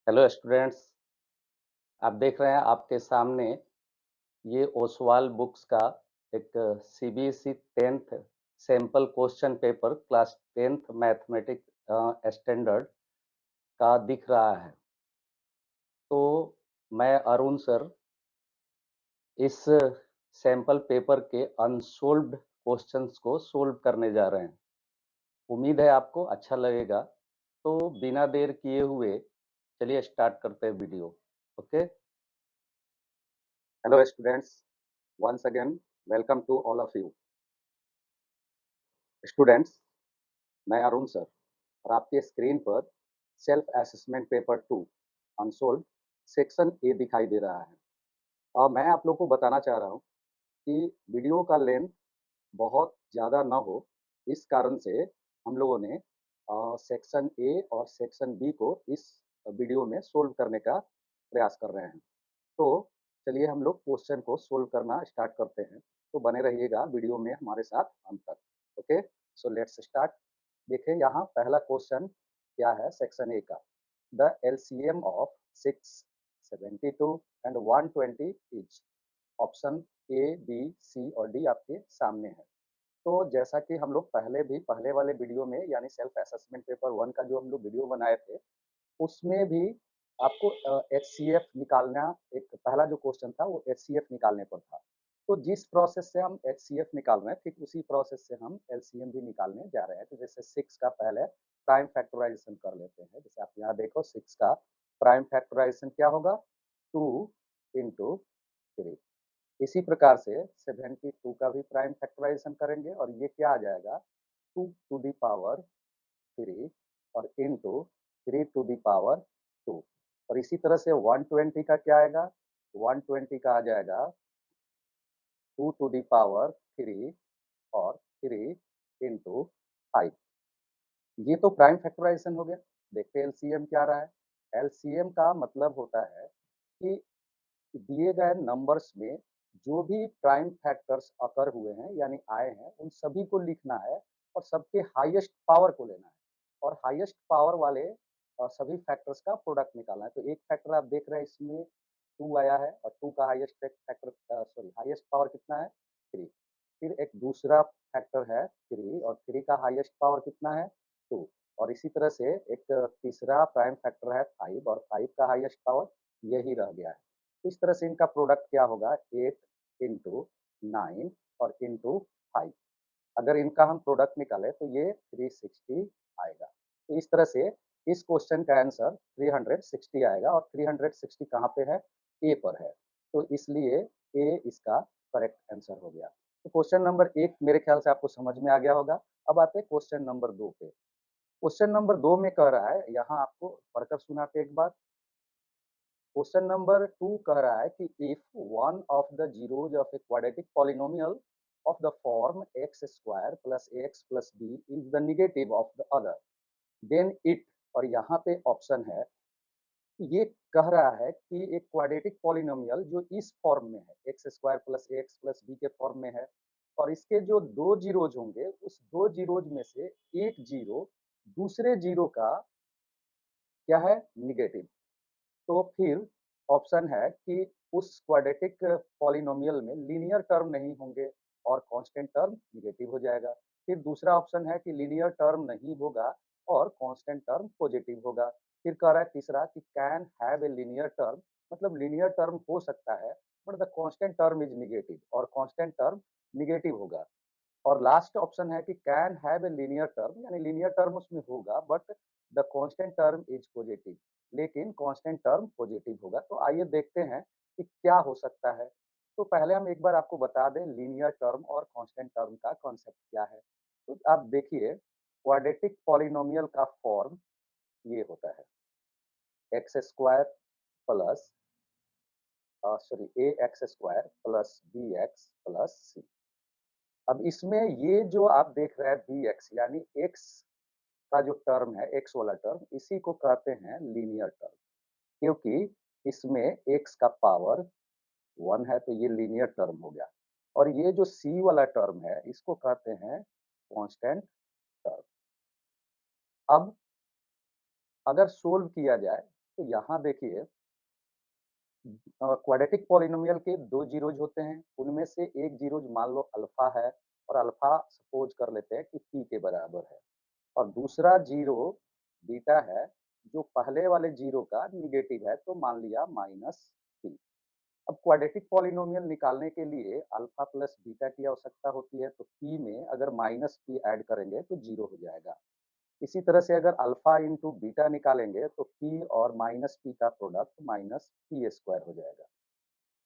Hello students. आप देख रहे हैं आपके सामने ये ओसवाल बुक्स का एक CBSE 10th sample question paper class 10th mathematics standard का दिख रहा है। तो मैं अरुण सर इस सैंपल पेपर के अनसोल्व्ड क्वेश्चंस को सोल्व करने जा रहे हैं। उम्मीद है आपको अच्छा लगेगा। तो बिना देर किए हुए चलिए स्टार्ट करते हैं video. Okay. Hello students, once again welcome to all of you students. मैं अरुण सर और आपके स्क्रीन पर self assessment paper 2 unsold section A दिखाई दे रहा है। और मैं आप लोग को बताना चाह रहा हूँ कि वीडियो का लेंथ बहुत ज़्यादा ना हो, इस कारण से हम लोगों ने सेक्शन ए और सेक्शन बी को इस वीडियो में सोल्व करने का प्रयास कर रहे हैं। तो चलिए हम लोग क्वेश्चन को सोल्व करना स्टार्ट करते हैं। तो बने रहिएगा वीडियो में हमारे साथ अंत तक। Okay, so let's start. देखिए यहाँ पहला क्वेश्चन क्या है सेक्शन ए का। The LCM of 6, 72 and 120 is. Option A, B, C और डी आपके सामने है। तो जैसा कि हम लोग पहले वाले वीडियो में यानी सेल्फ असेसमेंट पेपर 1 का जो हम लोग वीडियो बनाए थे, उसमें भी आपको एचसीएफ निकालना, एक पहला जो क्वेश्चन था वो एचसीएफ निकालने पर था। तो जिस प्रोसेस से हम एचसीएफ निकाल रहे हैं, ठीक उसी प्रोसेस से हम एलसीएम भी निकालने जा रहे हैं। तो जैसे 6 का पहले प्राइम फैक्टराइजेशन कर लेते हैं। जैसे आप यहाँ देखो 6 का प्राइम फैक्टराइजेशन क्या होगा, 2 इंटू 3। इसी प्रकार से 72 का भी प्राइम फैक्टराइजेशन करेंगे और ये क्या आ जाएगा, 2 टू दी पावर 3 और इंटू 3 टू दी पावर 2। और इसी तरह से 120 का क्या आएगा, 120 का आ जाएगा 2 टू दी पावर 3 और 3 इंटू 5। ये तो प्राइम फैक्टराइजेशन हो गया। देखते हैं एलसीएम क्या रहा है। एलसीएम का मतलब होता है कि दिए गए नंबर्स में जो भी प्राइम फैक्टर्स अकर हुए हैं यानी आए हैं, उन सभी को लिखना है और सबके हाईएस्ट पावर को लेना है और हाईएस्ट पावर वाले सभी फैक्टर्स का प्रोडक्ट निकालना है। तो एक फैक्टर आप देख रहे हैं इसमें 2 आया है और 2 का हाईएस्ट फैक्टर हाईएस्ट पावर कितना है, 3। फिर एक दूसरा फैक्टर है 3 और 3 का हाईएस्ट पावर कितना है, 2। और इसी तरह से एक तीसरा प्राइम फैक्टर है 5 और 5 का हाईएस्ट पावर यही रह गया है। इस तरह से इनका प्रोडक्ट क्या होगा, 8 इंटू 9 और इंटू 5। अगर इनका हम प्रोडक्ट निकालें तो ये 360 आएगा। तो इस तरह से इस क्वेश्चन का आंसर 360 आएगा और 360 कहाँ पे है, ए पर है। तो इसलिए ए इसका करेक्ट आंसर हो गया। तो क्वेश्चन नंबर 1 मेरे ख्याल से आपको समझ में आ गया होगा। अब आते हैं क्वेश्चन नंबर 2 पे। क्वेश्चन नंबर 2 में कह रहा है, यहाँ आपको पढ़कर सुनाते एक बार। क्वेश्चन नंबर 2 कह रहा है कि if one of the zeros of a quadratic polynomial of the form x square plus x plus b is the negative of the other, then it. और यहाँ पे ऑप्शन है, ये कह रहा है कि एक क्वाड्रेटिक पॉलिनोमियल जो इस फॉर्म में है, x square plus x plus b के फॉर्म में है, और इसके जो दो जीरोज होंगे, उस दो जीरोज में से एक जीरो दूसरे जीरो का क्या है, निगेटिव। तो फिर ऑप्शन है कि उस क्वाड्रेटिक पॉलिनोमियल में लीनियर टर्म नहीं होंगे और कांस्टेंट टर्म निगेटिव हो जाएगा। फिर दूसरा ऑप्शन है कि लीनियर टर्म नहीं होगा और कांस्टेंट टर्म पॉजिटिव होगा। फिर कह रहा है तीसरा कि can have a linear term, मतलब लीनियर टर्म हो सकता है but the constant term is negative और कांस्टेंट टर्म निगेटिव होगा। और लास्ट ऑप्शन है कि can have a linear term, यानी लीनियर टर्म उसमें होगा but the constant term is positive, लेकिन कांस्टेंट टर्म पॉजिटिव होगा। तो आइए देखते हैं कि क्या हो सकता है। तो पहले हम एक बार आपको बता दें लीनियर टर्म और कांस्टेंट टर्म का कॉन्सेप्ट क्या है। तो आप देखिए क्वाड्रेटिक पॉलिनोमियल का फॉर्म ये होता है, x square plus sorry a x square plus b x plus c. अब इसमें ये जो आप देख रहे हैं बी एक्स यानी एक्स का जो टर्म है, एक्स वाला टर्म, इसी को कहते हैं लीनियर टर्म, क्योंकि इसमें एक्स का पावर 1 है तो ये लीनियर टर्म हो गया। और ये जो सी वाला टर्म है इसको कहते हैं कांस्टेंट टर्म। अब अगर सोल्व किया जाए तो यहाँ देखिए क्वाड्रेटिक पॉलिनोमियल के 2 ज़ीरोज़ होते हैं, उनमें से एक ज़ीरोज़ मान लो अल्फ़ा है और अल्फ़ा सपोज़ कर लेते हैं कि p के बराबर है और दूसरा ज़ीरो बीटा है, जो पहले वाले ज़ीरो का नेगेटिव है, तो मान लिया -p। अब क्वाड्रेटिक पॉलिनोमियल निकालने के लिए अल्फ़ा प्लस बीटा की आवश्यकता होती है, तो p में अगर -p ऐड करेंगे तो 0 हो जाएगा। इसी तरह से अगर अल्फ़ा इंटू बीटा निकालेंगे तो p और -p का प्रोडक्ट -p स्क्वायर हो जाएगा।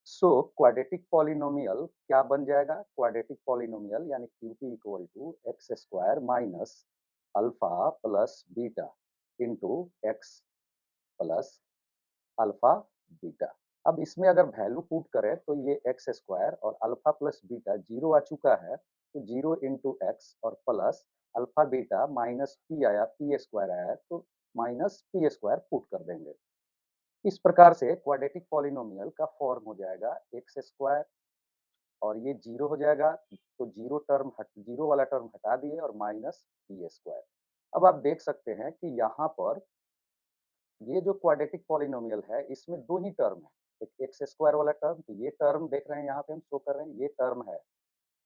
सो क्वाड्रेटिक पॉलिनोमियल क्या बन जाएगा? क्वाड्रेटिक पॉलिनोमियल यानी QP equal to x square minus alpha plus beta into x plus alpha beta. अब इसमें अगर वैल्यू पुट करें तो ये एक्स स्क्वायर और अल्फा प्लस बीटा जीरो आ चुका है, तो जीरो इंटू एक्स और plus alpha beta minus p आया, पी स्क्वायर आया, तो माइनस पी स्क्वायर पुट कर देंगे। इस प्रकार से क्वाड्रेटिक पॉलिनोमियल का फॉर्म हो जाएगा एक्स स्क्वायर और ये जीरो हो जाएगा, तो जीरो वाला टर्म हटा दिए और माइनस पी स्क्वायर। अब आप देख सकते हैं कि यहाँ पर ये जो क्वाड्रेटिक पॉलिनोमियल है, इसमें 2 ही टर्म है। एक एक्स स्क्वायर वाला टर्म, तो ये टर्म देख रहे हैं यहाँ पे हम शो कर रहे हैं, ये टर्म है।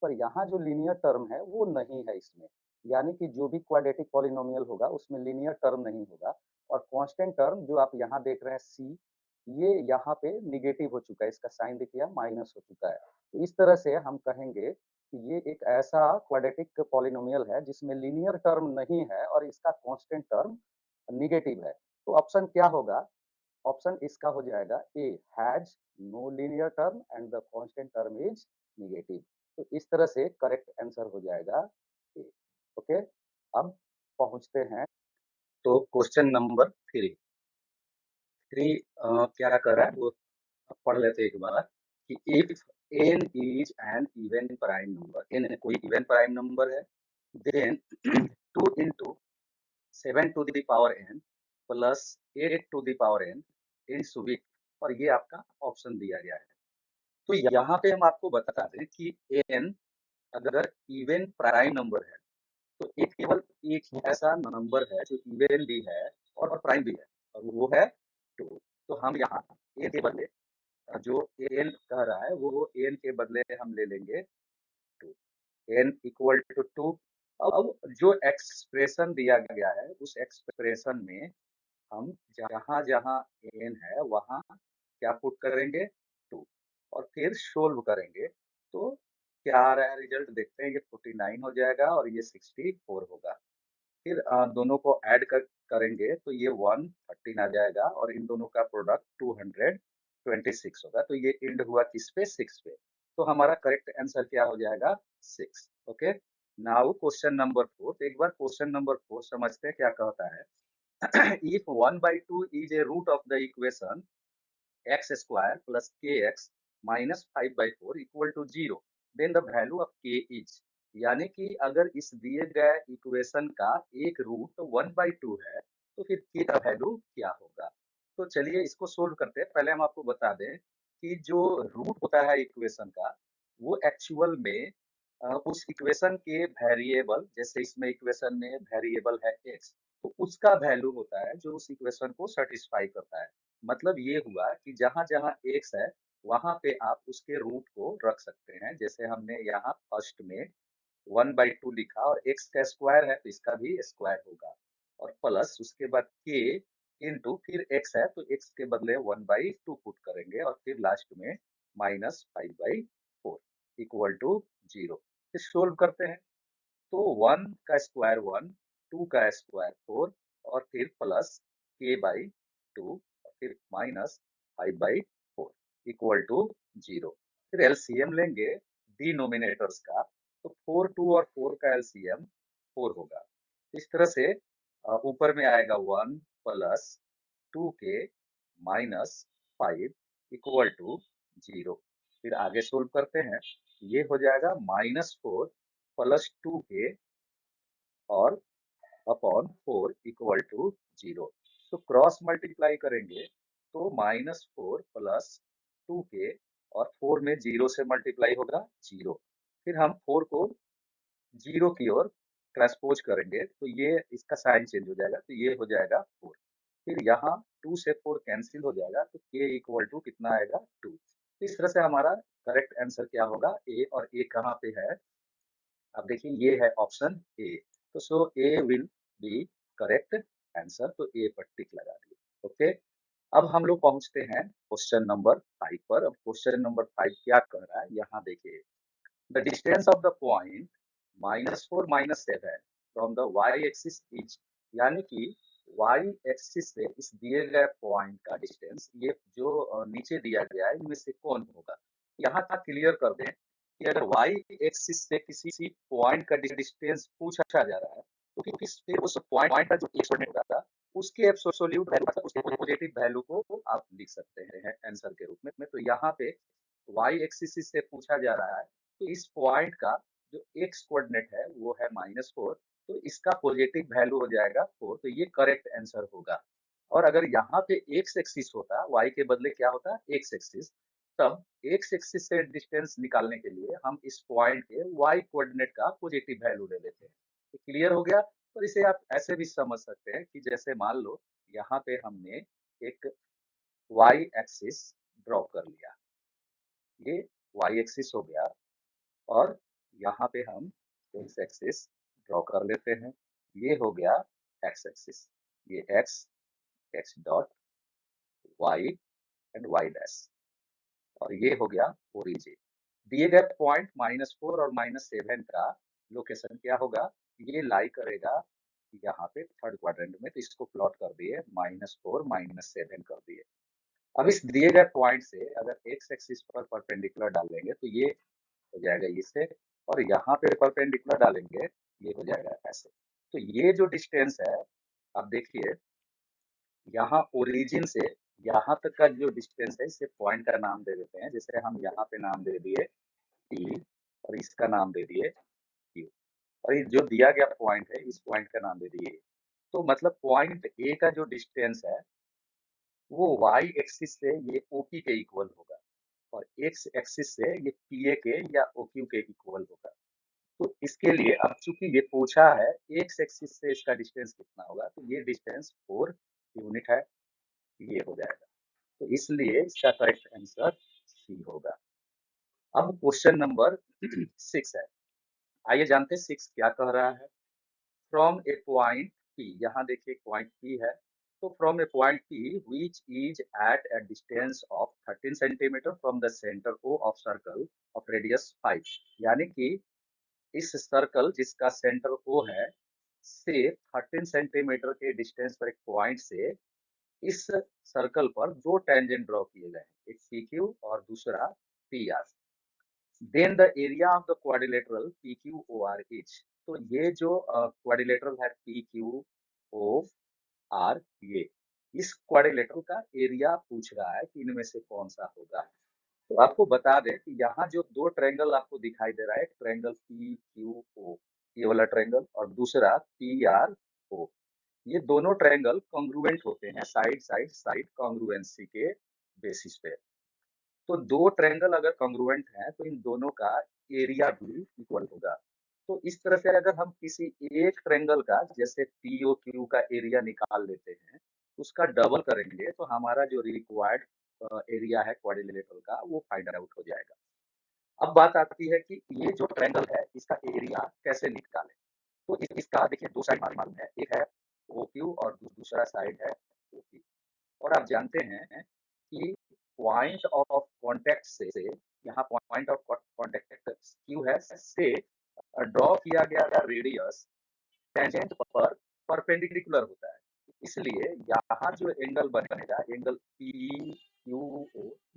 पर यहाँ जो लीनियर टर्म है, वो नहीं है इसमें। यानी कि जो भी क्वाड्रेटिक पॉलिनोमियल होगा, उसमें लीनियर टर्म नहीं होगा और कांस्टेंट टर्म जो आप यहाँ देख रहे हैं c, ये यहाँ पे नेगेटिव हो चुका है, इसका साइन देखिए माइनस हो चुका है। तो इस तरह से हम कहेंगे कि ये एक ऐसा क्वाड्रेटिक पॉलिनोमियल है, जिसमें लीनियर टर्म नहीं है और इसका कांस्टेंट टर्म नेगेटिव है। तो ऑप्शन क्या होगा? ऑप्शन इसका हो जाएगा A, has no linear term and the constant term is negative. तो इस तरह से करेक्ट आंसर हो जाएगा ए। ओके, अब पहुंचते हैं तो क्वेश्चन नंबर थ्री। क्या कर रहा है वो पढ़ लेते हैं एक बार कि if n is an even prime number, n कोई इवन प्राइम नंबर है, then 2 into 7 to the power n plus 8 to the power n इन सुविक, और ये आपका ऑप्शन दिया गया है। तो यहाँ पे हम आपको बता दें कि n अगर इवन प्राइम नंबर है, तो एक केवल एक ही ऐसा नंबर है जो इवन भी है और प्राइम भी है, और वो है 2। तो हम यहाँ a के बदले जो n कह रहा है, वो n के बदले हम ले लेंगे 2, n इक्वल टू 2। अब जो एक्सप्रेशन दिया गया है, उस एक्सप्रेशन में हम जहाँ-जहाँ n है, वहाँ क्या पुट करेंगे? 2 और फिर सोल्व करेंगे, तो क्या आ रहा है रिजल्ट देखते हैं। ये 49 हो जाएगा और ये 64 होगा। फिर दोनों को ऐड करेंगे तो ये 113 आ जाएगा और इन दोनों का प्रोडक्ट 226 होगा। तो ये एंड हुआ किस पे? 6 पे। तो हमारा करेक्ट आंसर क्या हो जाएगा? 6। Okay, now question number 4। एक बार क्वेश्चन नंबर 4 समझते हैं क्या कहता है। if 1/2 is a root of the equation x square plus kx minus 5/4 equal to 0, then the value of k is। यानी कि अगर इस दिए गए इक्वेशन का एक रूट 1/2 है, तो फिर k का वैल्यू क्या होगा? तो चलिए इसको सोल्व करते हैं। पहले हम आपको बता दें कि जो रूट होता है इक्वेशन का, वो एक्चुअल में उस इक्वेशन के वेरिएबल, जैसे इसमें इक्वेशन में वेरिएबल है x, तो उसका वैल्यू होता है जो उस इक्वेशन को सेटिस्फाई करता है। मतलब ये हुआ कि जहाँ-जहाँ x है, वहाँ पे आप उसके रूट को रख सकते हैं। जैसे हमने यहाँ फर्स्ट में 1/2 लिखा और x का स्क्वायर है, तो इसका भी स्क्वायर होगा और प्लस उसके बाद k इंटू फिर x है, तो x के बदले 1/2 पुट करेंगे और फिर लास्ट में -5/4 इक्वल टू 0। फिर सोल्व करते हैं, तो 1 का स्क्वायर 1, 2 का स्क्वायर 4 और फिर प्लस k/2 और फिर -5/4 इक्वल टू 0। फिर एलसीएम लेंगे डिनोमिनेटर्स का, तो 4, 2 और 4 का एलसीएम 4 होगा। इस तरह से ऊपर में आएगा 1 plus 2k minus 5 equal to 0। फिर आगे सोल्व करते हैं, ये हो जाएगा -4 प्लस 2k और अपॉन 4 इक्वल टू 0। तो क्रॉस मल्टीप्लाई करेंगे तो -4 प्लस 2k और 4 में 0 से मल्टीप्लाई होगा 0। फिर हम 4 को 0 की ओर ट्रांसपोज करेंगे, तो ये इसका साइन चेंज हो जाएगा, तो ये हो जाएगा 4। फिर यहाँ 2 से 4 कैंसिल हो जाएगा तो k इक्वल टू कितना आएगा 2। इस तरह से हमारा करेक्ट आंसर क्या होगा ए, और ए कहाँ पे है? अब देखिए ये है ऑप्शन ए। तो सो ए विल बी करेक्ट आंसर, तो ए पर टिक लगा दिए। ओके, अब हम लोग पहुंचते हैं क्वेश्चन नंबर 5 पर। अब क्वेश्चन नंबर 5 क्या कह रहा है, यहाँ देखिए। The distance of the point -4 -7 from the y axis is, यानी कि वाई एक्सिस से इस दिए गए पॉइंट का डिस्टेंस, ये जो नीचे दिया गया है इनमें से कौन होगा। यहाँ तक क्लियर कर दें कि अगर वाई एक्सिस से किसी पॉइंट का डिस्टेंस पूछा जा रहा है तो फिर उस पॉइंट का जो एक्सपोनेंट होगा उसके एब्सोल्यूट वैल्यू, मतलब उसके पॉजिटिव वैल्यू को आप लिख सकते हैं आंसर के रूप में। तो यहाँ पे वाई एक्सिस से पूछा जा रहा है, तो इस पॉइंट का जो एक्स कोऑर्डिनेट है वो है -4, तो इसका पॉजिटिव वैल्यू हो जाएगा 4, तो ये करेक्ट आंसर होगा। और अगर यहाँ पे एक्स एक्सिस होता, वाई के बदले क्या होता एक्स एक्सिस, तब एक्स एक्सिस से डिस्टेंस निकालने के लिए हम इस पॉइंट के वाई कोऑर्डिनेट का पॉजिटिव वैल्यू ले लेते हैं। तो क्लियर हो गया। और इसे आप ऐसे भी समझ सकते हैं कि जैसे मान लो यहाँ पे हमने एक वाई एक्सिस ड्रॉ कर लिया, ये वाई एक्सिस हो गया, और यहाँ पे हम एक्स एक्सिस ड्रॉ कर लेते हैं, ये हो गया एक्स एक्सिस, ये x, x dot, y and y dash, और ये हो गया ओरिजिन। दिए गए पॉइंट -4 और -7 का लोकेशन क्या होगा, ये लाई करेगा यहाँ पे थर्ड क्वाड्रेंट में, तो इसको प्लॉट कर दिए, -4 -7 कर दिए। अब इस दिए गए पॉइंट से अगर एक्स एक्सिस पर परपेंडिकुलर डालेंगे तो ये हो जाएगा इससे, और यहाँ पे परपेंडिकुलर डालेंगे ये हो जाएगा ऐसे। तो ये जो डिस्टेंस है, आप देखिए यहाँ ओरिजिन से यहाँ तक का जो डिस्टेंस है, इसे पॉइंट का नाम दे देते हैं। जैसे हम यहाँ पे नाम दे दिए P, और इसका नाम दे दिए Q, और ये जो दिया गया पॉइंट है इस पॉइंट का नाम दे दिए। तो मतलब पॉइंट ए का जो डिस्टेंस है वो वाई एक्सिस से ये OP के इक्वल होगा, और एक्स एक्सिस से ये PA के या OQ के इक्वल होगा। तो इसके लिए अब चूंकि ये पूछा है एक्स एक्सिस से इसका डिस्टेंस कितना होगा, तो ये डिस्टेंस 4 यूनिट है, ये हो जाएगा। तो इसलिए इसका करेक्ट आंसर सी होगा। अब क्वेश्चन नंबर 6 है, आइए जानते हैं 6 क्या कह रहा है। फ्रॉम ए पॉइंट P, यहाँ देखिए पॉइंट P है, तो from A point P which is at a distance of 13 centimetre from the centre O of circle of radius 5, यानी कि इस सर्कल जिसका सेंटर O है से 13 सेंटीमीटर के डिस्टेंस पर एक पॉइंट से इस सर्कल पर दो टेंजेंट ड्रॉ किए गए हैं, एक PQ और दूसरा PR। Then the area of the quadrilateral PQOR is, तो ये जो क्वाड्रिलेटरल है PQOR, ये इस क्वाड्रिलेटरल का एरिया पूछ रहा है कि इनमें से कौन सा होगा। तो आपको बता दें कि यहाँ जो दो ट्रायंगल आपको दिखाई दे रहा है, एक ट्रायंगल PQO, ये वाला ट्रायंगल, और दूसरा PRO, ये दोनों ट्रायंगल कॉन्ग्रुएंट होते हैं, साइड साइड साइड कॉन्ग्रुएंसी के बेसिस पे। तो दो ट्रायंगल अगर कॉन्ग्रुएंट हैं तो इन दोनों का एरिया भी इक्वल होगा। तो इस तरह से अगर हम किसी एक ट्रायंगल का जैसे POQ का एरिया निकाल लेते हैं, उसका डबल करेंगे तो हमारा जो रिक्वायर्ड एरिया है क्वाड्रिलेटरल का वो फाइंड आउट हो जाएगा। अब बात आती है कि ये जो ट्रायंगल है इसका एरिया कैसे निकालें। तो इसका देखिए दो साइड मालूम है, एक है OQ और दूसरा साइड है OP। और आप जानते हैं कि पॉइंट ऑफ कांटेक्ट से, यहाँ पॉइंट ऑफ कांटेक्ट क्यू है से ड्रॉ किया गया रेडियस टेंजेंट पर परपेंडिकुलर होता है। इसलिए यहाँ जो एंगल बनेगा, एंगल PQO,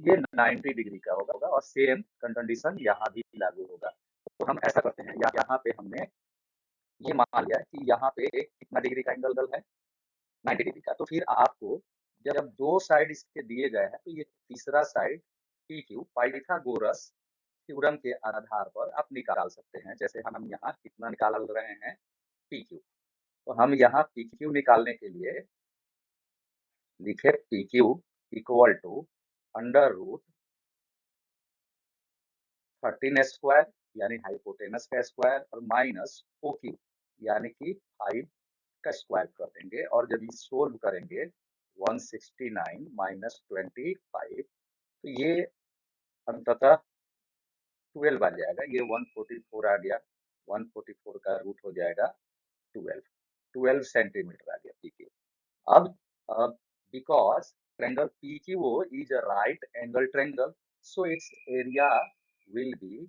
ये 90 डिग्री का होगा, और सेम कंडीशन यहाँ भी लागू होगा। तो हम ऐसा करते हैं, यहाँ पे हमने ये मान लिया कि यहाँ पे एक कितना डिग्री का एंगल है, 90 डिग्री का। तो फिर आपको जब दो साइड इसके दिए गए हैं तो ये तीसरा साइड PQ पाइथागोरस थ्योरम के आधार पर आप निकाल सकते हैं। जैसे हम यहाँ कितना निकाल रहे हैं PQ, तो हम यहाँ PQ निकालने के लिए लिखे PQ equal to under root 13 square, यानी हाइपोटेनस का स्क्वायर, और माइनस OQ यानी कि 5 का स्क्वायर कर देंगे, और जब ये सोल्व करेंगे 169 माइनस 25, तो ये अंततः 12 आ जाएगा। ये 144 आ गया, 144 का रूट हो जाएगा 12, 12 सेंटीमीटर आ गया PQ। अब because triangle PQO is a right angle triangle, so its area will be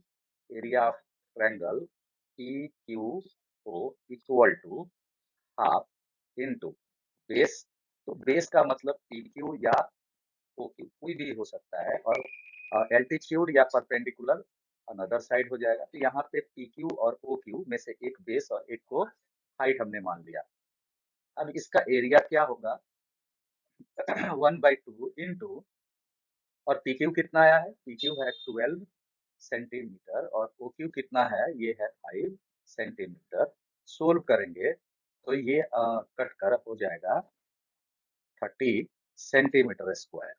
area of triangle PQO equal to half into base। तो बेस का मतलब PQ या OQ कोई भी हो सकता है, और एल्टीट्यूड या परपेंडिकुलर अनदर साइड हो जाएगा। तो यहाँ पे PQ और OQ में से एक बेस और एक को हाइट हमने मान लिया। अब इसका एरिया क्या होगा 1/2 इंटू, और PQ कितना आया है, PQ है 12 सेंटीमीटर और OQ कितना है, ये है 5 सेंटीमीटर। सोल्व करेंगे तो ये कट कर हो जाएगा 30 सेंटीमीटर स्क्वायर।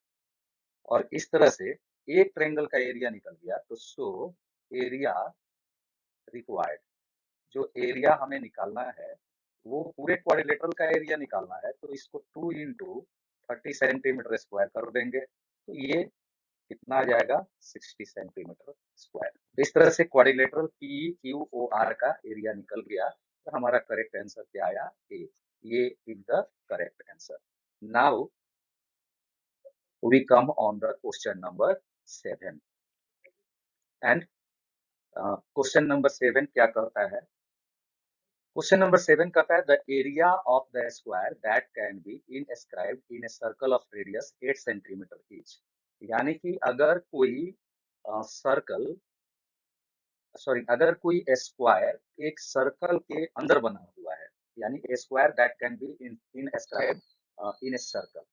और इस तरह से एक ट्रायंगल का एरिया निकल गया। तो सो एरिया रिक्वायर्ड, जो एरिया हमें निकालना है वो पूरे क्वाड्रिलेटरल का एरिया निकालना है, तो इसको 2 इंटू 30 सेंटीमीटर स्क्वायर कर देंगे, तो ये कितना आ जाएगा 60 सेंटीमीटर स्क्वायर। तो इस तरह से क्वाड्रिलेटरल PQOR का एरिया निकल गया। तो हमारा करेक्ट आंसर क्या आया, ए। ये is the correct answer. Now we come on the question number 7, and question number 7 क्या कहता है, क्वेश्चन नंबर 7 कहता है the area of the square that can be inscribed in a circle of radius 8 centimetre each. यानी कि अगर कोई circle अगर कोई स्क्वायर एक सर्कल के अंदर बना हुआ है, यानी a square that can be inscribed in a circle.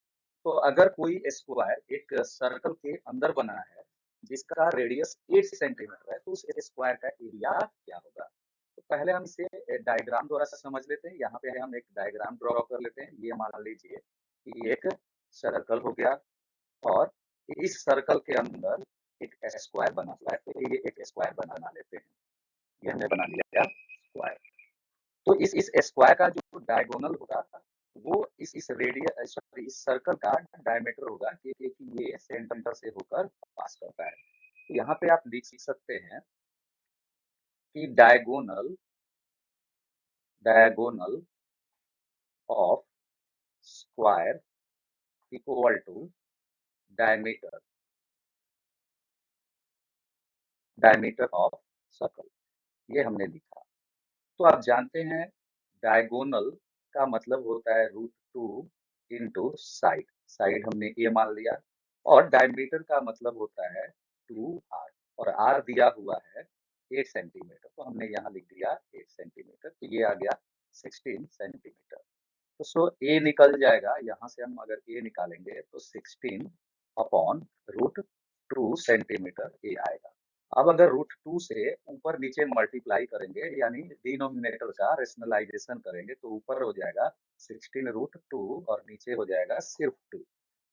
तो अगर कोई स्क्वायर एक सर्कल के अंदर बना है जिसका रेडियस 8 सेंटीमीटर है, तो उस स्क्वायर का एरिया क्या होगा। तो पहले हम इसे डायग्राम द्वारा से समझ लेते हैं। यहाँ पे हम एक डायग्राम ड्रॉ कर लेते हैं। ये मान लीजिए कि एक सर्कल हो गया, और इस सर्कल के अंदर एक स्क्वायर बना हुआ है, तो ये एक स्क्वायर बना लेते हैं। ये हमने बना लिया स्क्वायर। तो इस स्क्वायर का जो डायगोनल होगा वो इस रेडियस सॉरी इस सर्कल का डायमीटर होगा, कि ये सेंटर से होकर पास करता है। तो यहाँ पे आप लिख सकते हैं कि diagonal of square equal to diameter diameter of circle, ये हमने लिखा। तो आप जानते हैं डायगोनल का मतलब होता है √2 इंटू साइड, साइड हमने ए मान लिया, और डायमीटर का मतलब होता है 2r, और r दिया हुआ है 8 सेंटीमीटर, तो हमने यहाँ लिख दिया 8 सेंटीमीटर, तो ये आ गया 16 सेंटीमीटर। तो सो ए निकल जाएगा, यहाँ से हम अगर ए निकालेंगे तो 16 अपॉन √2 सेंटीमीटर ए आएगा। अब अगर √2 से ऊपर नीचे मल्टीप्लाई करेंगे, यानी डिनोमिनेटर का रेशनलाइजेशन करेंगे, तो ऊपर हो जाएगा 16 √2 और नीचे हो जाएगा सिर्फ 2।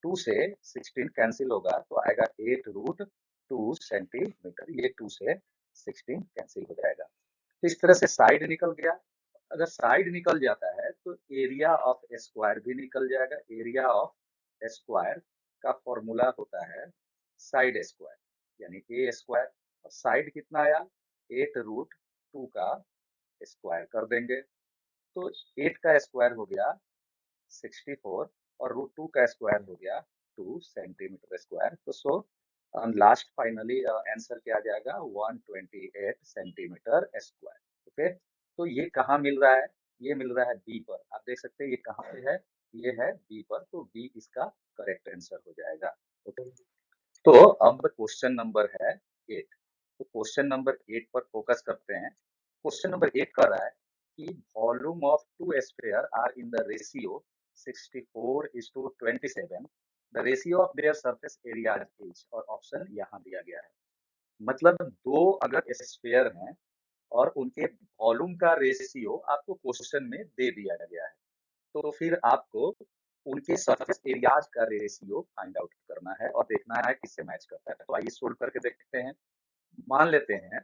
2 से 16 कैंसिल होगा तो आएगा 8 √2 सेंटीमीटर। ये 2 से 16 कैंसिल हो जाएगा। तो इस तरह से साइड निकल गया। अगर साइड निकल जाता है तो एरिया ऑफ स्क्वायर भी निकल जाएगा। एरिया ऑफ स्क्वायर का फॉर्मूला होता है साइड स्क्वायर, यानी ए स्क्वायर, और साइड कितना आया 8 √2 का स्क्वायर कर देंगे, तो 8 का स्क्वायर हो गया 64, और √2 का स्क्वायर हो गया 2 सेंटीमीटर स्क्वायर। तो सो लास्ट फाइनली आंसर क्या आ जाएगा 128 सेंटीमीटर स्क्वायर। ओके, तो ये कहाँ मिल रहा है, ये मिल रहा है बी पर। आप देख सकते हैं ये कहाँ पे है, ये है बी पर, तो बी इसका करेक्ट आंसर हो जाएगा। ओके, तो अब क्वेश्चन नंबर है 8। तो क्वेश्चन नंबर 8 पर फोकस करते हैं। क्वेश्चन नंबर 8 कह रहा है कि volume of two sphere are in the ratio 64:27, the ratio of their surface area is, और ऑप्शन यहाँ दिया गया है। मतलब दो अगर स्फीयर हैं और उनके वॉल्यूम का रेशियो आपको क्वेश्चन में दे दिया गया है, तो फिर आपको उनके सरफेस एरियाज का रेशियो फाइंड आउट करना है और देखना है किससे मैच करता है। तो आइए सोल्व करके देखते हैं। मान लेते हैं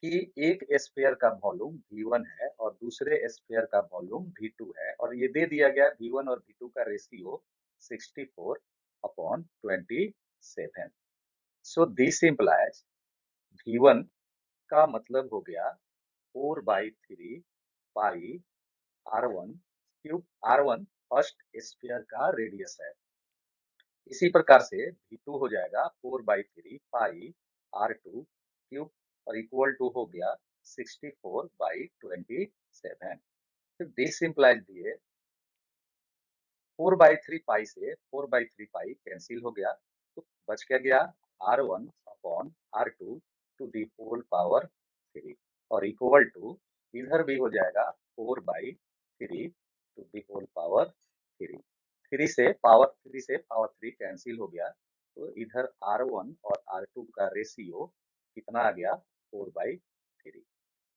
कि एक स्फीयर का वॉल्यूम V1 है और दूसरे स्फीयर का वॉल्यूम V2 है और ये दे दिया गया V1 और V2 का ratio 64/27। So this implies V1 का मतलब हो गया 4/3 पाई R1 cube. R1 first sphere का रेडियस है। इसी प्रकार से V2 हो जाएगा 4/3 पाई R2 क्यूब और इक्वल टू हो गया 64/27। फिर दिस इम्प्लाइज दिए 4/3 पाई से 4/3 पाई कैंसिल हो गया, तो बच क्या गया R1 upon R2 to the whole power 3 और इक्वल टू इधर भी हो जाएगा 4/3 टू दी होल पावर 3। 3 से पावर 3 कैंसिल हो गया, तो इधर R1 और R2 का रेशियो कितना आ गया 4/3।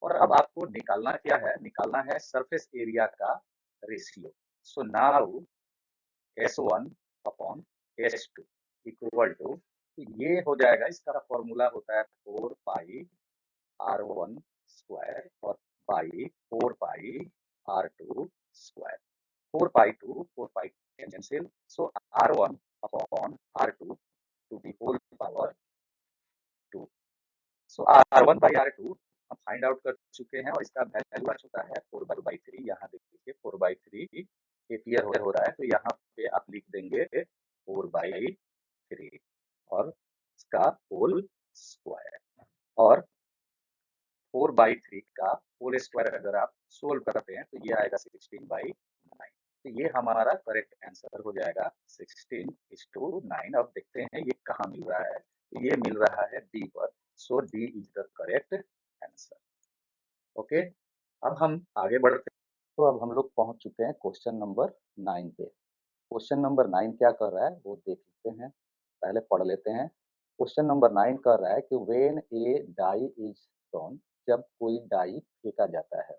और अब आपको निकालना क्या है, निकालना है सरफेस एरिया का ratio. So now S1 upon S2 equal to, ये हो जाएगा, इसका फॉर्मूला होता है 4 पाई R1 स्क्वायर और by 4 pi R2 square. 4 pi cancel, so R1 upon R2 to the whole power 2। So R1/R2 हम फाइंड आउट कर चुके हैं और इसका वैल्यू आ चुका है 4/3। यहाँ देखिए 4/3 एपियर हो रहा है, तो यहाँ पे आप लिख देंगे 4/3 और इसका होल स्क्वायर। और 4/3 का होल स्क्वायर अगर आप सोल्व करते हैं तो ये आएगा 16/9। तो ये हमारा करेक्ट आंसर हो जाएगा 16:9। अब देखते हैं ये कहाँ मिल रहा है, तो ये मिल रहा है डी पर। So D is the correct answer. Okay, अब हम आगे बढ़ते हैं। तो अब हम लोग पहुंच चुके हैं क्वेश्चन नंबर 9 पे। क्वेश्चन नंबर 9 क्या कर रहा है वो देख लेते हैं, पहले पढ़ लेते हैं। क्वेश्चन नंबर 9 कर रहा है कि when a die is thrown, जब कोई डाई फेंका जाता है,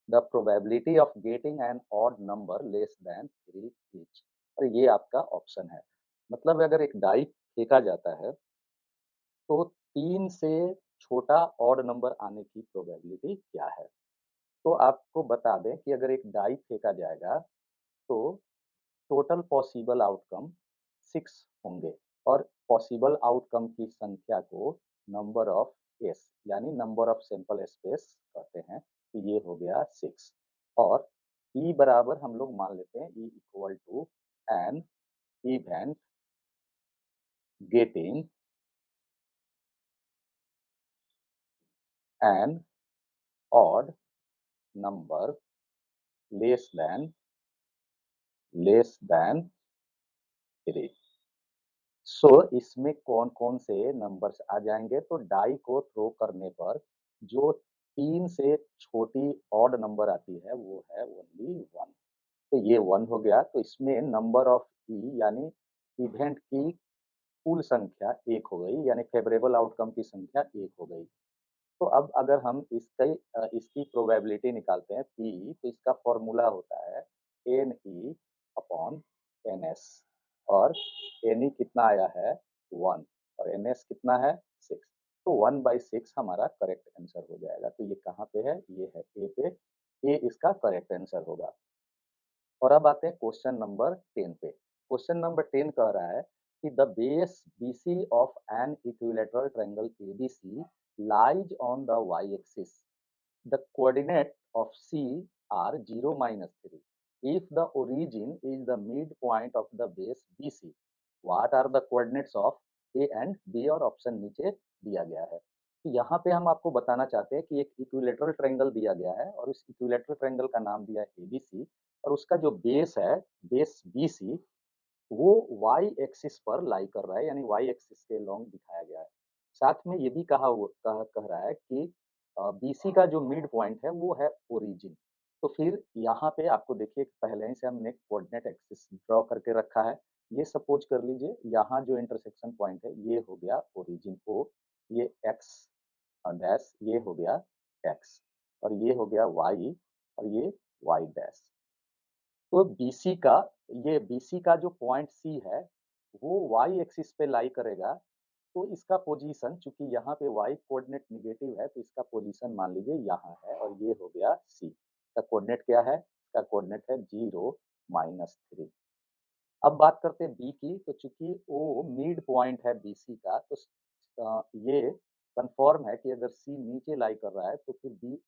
the probability of getting an odd number less than 3 each. और ये आपका ऑप्शन है, मतलब अगर एक डाई फेंका जाता है तो 3 से छोटा ऑड नंबर आने की प्रोबेबिलिटी क्या है। तो आपको बता दें कि अगर एक डाई फेंका जाएगा तो टोटल पॉसिबल आउटकम 6 होंगे और पॉसिबल आउटकम की संख्या को नंबर ऑफ एस यानी नंबर ऑफ सैंपल स्पेस कहते हैं। तो ये हो गया 6 और ई बराबर हम लोग मान लेते हैं E equal to an event getting an odd number less than 3। So इसमें कौन कौन से नंबर्स आ जाएंगे, तो डाई को थ्रो करने पर जो 3 से छोटी ऑड नंबर आती है वो है ओनली 1। तो ये 1 हो गया, तो इसमें नंबर ऑफ ई यानी इवेंट की कुल संख्या 1 हो गई, यानी फेवरेबल आउटकम की संख्या 1 हो गई। तो अब अगर हम इसकी प्रोबेबिलिटी निकालते हैं पी, तो इसका फॉर्मूला होता है n E upon n S. और एन ई कितना आया है 1 और एन एस कितना है 6। तो 1/6 हमारा करेक्ट आंसर हो जाएगा। तो ये कहाँ पे है, ये है ए पे, ए इसका करेक्ट आंसर होगा। और अब आते हैं क्वेश्चन नंबर 10 पे। क्वेश्चन नंबर 10 कह रहा है कि the base BC of an equilateral triangle ABC lies on the y-axis. The coordinate of C are 0 minus 3. If the origin is the midpoint of the base BC, what are the coordinates of A and B? और option नीचे दिया गया है। तो यहाँ पे हम आपको बताना चाहते हैं कि एक इक्विलेटरल ट्रायंगल दिया गया है और उस इक्विलेटरल ट्रायंगल का नाम दिया है ABC और उसका जो बेस है, बेस BC, वो वाई एक्सिस पर लाई कर रहा है, यानी वाई एक्सिस के लॉन्ग दिखाया गया है। साथ में ये भी कह रहा है कि बीसी का जो मिड पॉइंट है वो है ओरिजिन। तो फिर यहाँ पे आपको देखिए पहले ही से हमने कोऑर्डिनेट एक्सिस ड्रॉ करके रखा है। ये सपोज कर लीजिए यहाँ जो इंटरसेक्शन पॉइंट है ये हो गया ओरिजिन ओ, ये एक्स डैश, ये हो गया एक्स और ये हो गया वाई और ये वाई डैश। तो बीसी का जो पॉइंट सी है वो वाई एक्सिस पे लाई करेगा, तो इसका पोजीशन चूंकि यहाँ पे y कोऑर्डिनेट निगेटिव है तो इसका पोजीशन मान लीजिए यहाँ है और ये हो गया c का कोऑर्डिनेट क्या है, इसका कोऑर्डिनेट है 0 - 3। अब बात करते हैं बी की, तो चूंकि ओ मिड पॉइंट है बीसी का तो ये कंफर्म है कि अगर सी नीचे लाई कर रहा है तो फिर बी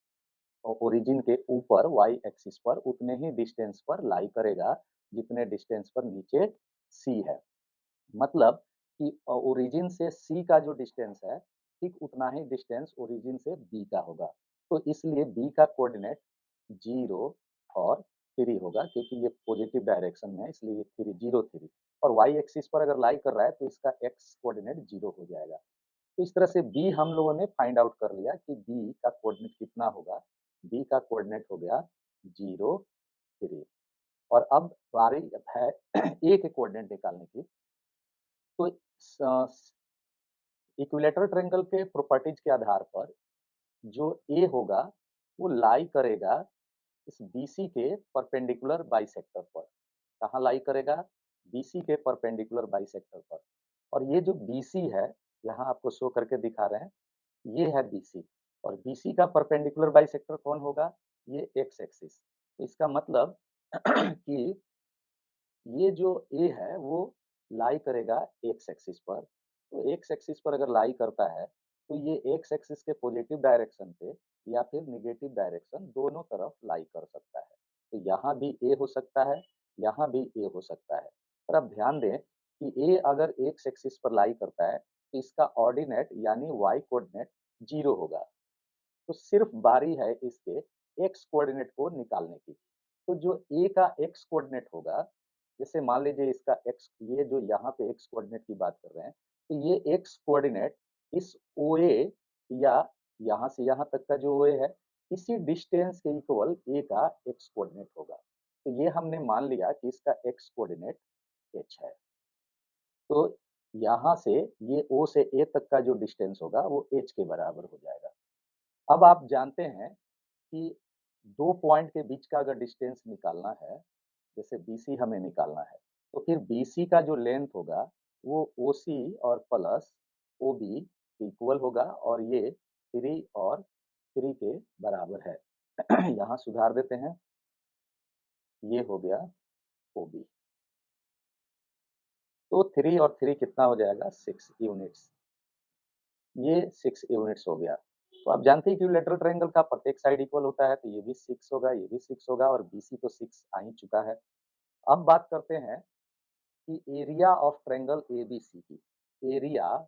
ओरिजिन के ऊपर वाई एक्सिस पर उतने ही डिस्टेंस पर लाई करेगा जितने डिस्टेंस पर नीचे सी है। मतलब कि ओरिजिन से सी का जो डिस्टेंस है ठीक उतना ही डिस्टेंस ओरिजिन से बी का होगा। तो इसलिए बी का कोऑर्डिनेट 0 और 3 होगा क्योंकि ये पॉजिटिव डायरेक्शन में है, इसलिए ये 3 0 3 और वाई एक्सिस पर अगर लाई कर रहा है तो इसका एक्स कोऑर्डिनेट 0 हो जाएगा। तो इस तरह से बी हम लोगों ने फाइंड आउट कर लिया कि बी का कोऑर्डिनेट कितना होगा। बी का कोऑर्डिनेट हो गया 0 3। और अब बारी है ए के कोऑर्डिनेट निकालने की। तो इक्विलेटरल ट्रायंगल के प्रॉपर्टीज के आधार पर जो ए होगा वो लाई करेगा इस बीसी के परपेंडिकुलर बाइसेक्टर पर। कहाँ लाई करेगा, बीसी के परपेंडिकुलर बाइसेक्टर पर। और ये जो बीसी है यहाँ आपको शो करके दिखा रहे हैं, ये है बीसी और बीसी का परपेंडिकुलर बाइसेक्टर कौन होगा, ये एक्स एक्सिस। तो इसका मतलब कि ये जो ए है वो लाई करेगा एक्स एक्सिस पर। तो एक्स एक्सिस पर अगर लाई करता है तो ये एक्स एक्सिस के पॉजिटिव डायरेक्शन पे या फिर निगेटिव डायरेक्शन दोनों तरफ लाई कर सकता है। तो यहाँ भी ए हो सकता है, यहाँ भी ए हो सकता है। पर अब ध्यान दें कि ए अगर एक्स एक्सिस पर लाई करता है तो इसका ऑर्डिनेट यानी वाई कोऑर्डिनेट 0 होगा। तो सिर्फ बारी है इसके एक्स कोऑर्डिनेट को निकालने की। तो जो ए का एक्स कोऑर्डिनेट होगा, जैसे मान लीजिए इसका एक्स, ये जो यहाँ पे एक्स कोऑर्डिनेट की बात कर रहे हैं, तो ये एक्स कोऑर्डिनेट इस ओ ए या यहाँ से यहाँ तक का जो ओ ए है इसी डिस्टेंस के इक्वल ए का एक्स कोऑर्डिनेट होगा। तो ये हमने मान लिया कि इसका एक्स कोऑर्डिनेट एच है। तो यहाँ से ये ओ से ए तक का जो डिस्टेंस होगा वो एच के बराबर हो जाएगा। अब आप जानते हैं कि 2 पॉइंट के बीच का अगर डिस्टेंस निकालना है, जैसे बीसी हमें निकालना है, तो फिर बीसी का जो लेंथ होगा वो ओसी और प्लस ओबी इक्वल होगा और ये 3 और 3 के बराबर है। यहाँ सुधार देते हैं, ये हो गया ओबी। तो 3 और 3 कितना हो जाएगा, 6 यूनिट्स। ये 6 यूनिट्स हो गया। तो आप जानते हैं कि लेटरल ट्रायंगल का प्रत्येक साइड इक्वल होता है, तो ये भी 6 होगा, ये भी 6 होगा और बीसी तो 6 आ ही चुका है। अब बात करते हैं कि एरिया ऑफ ट्रायंगल एबीसी की। एरिया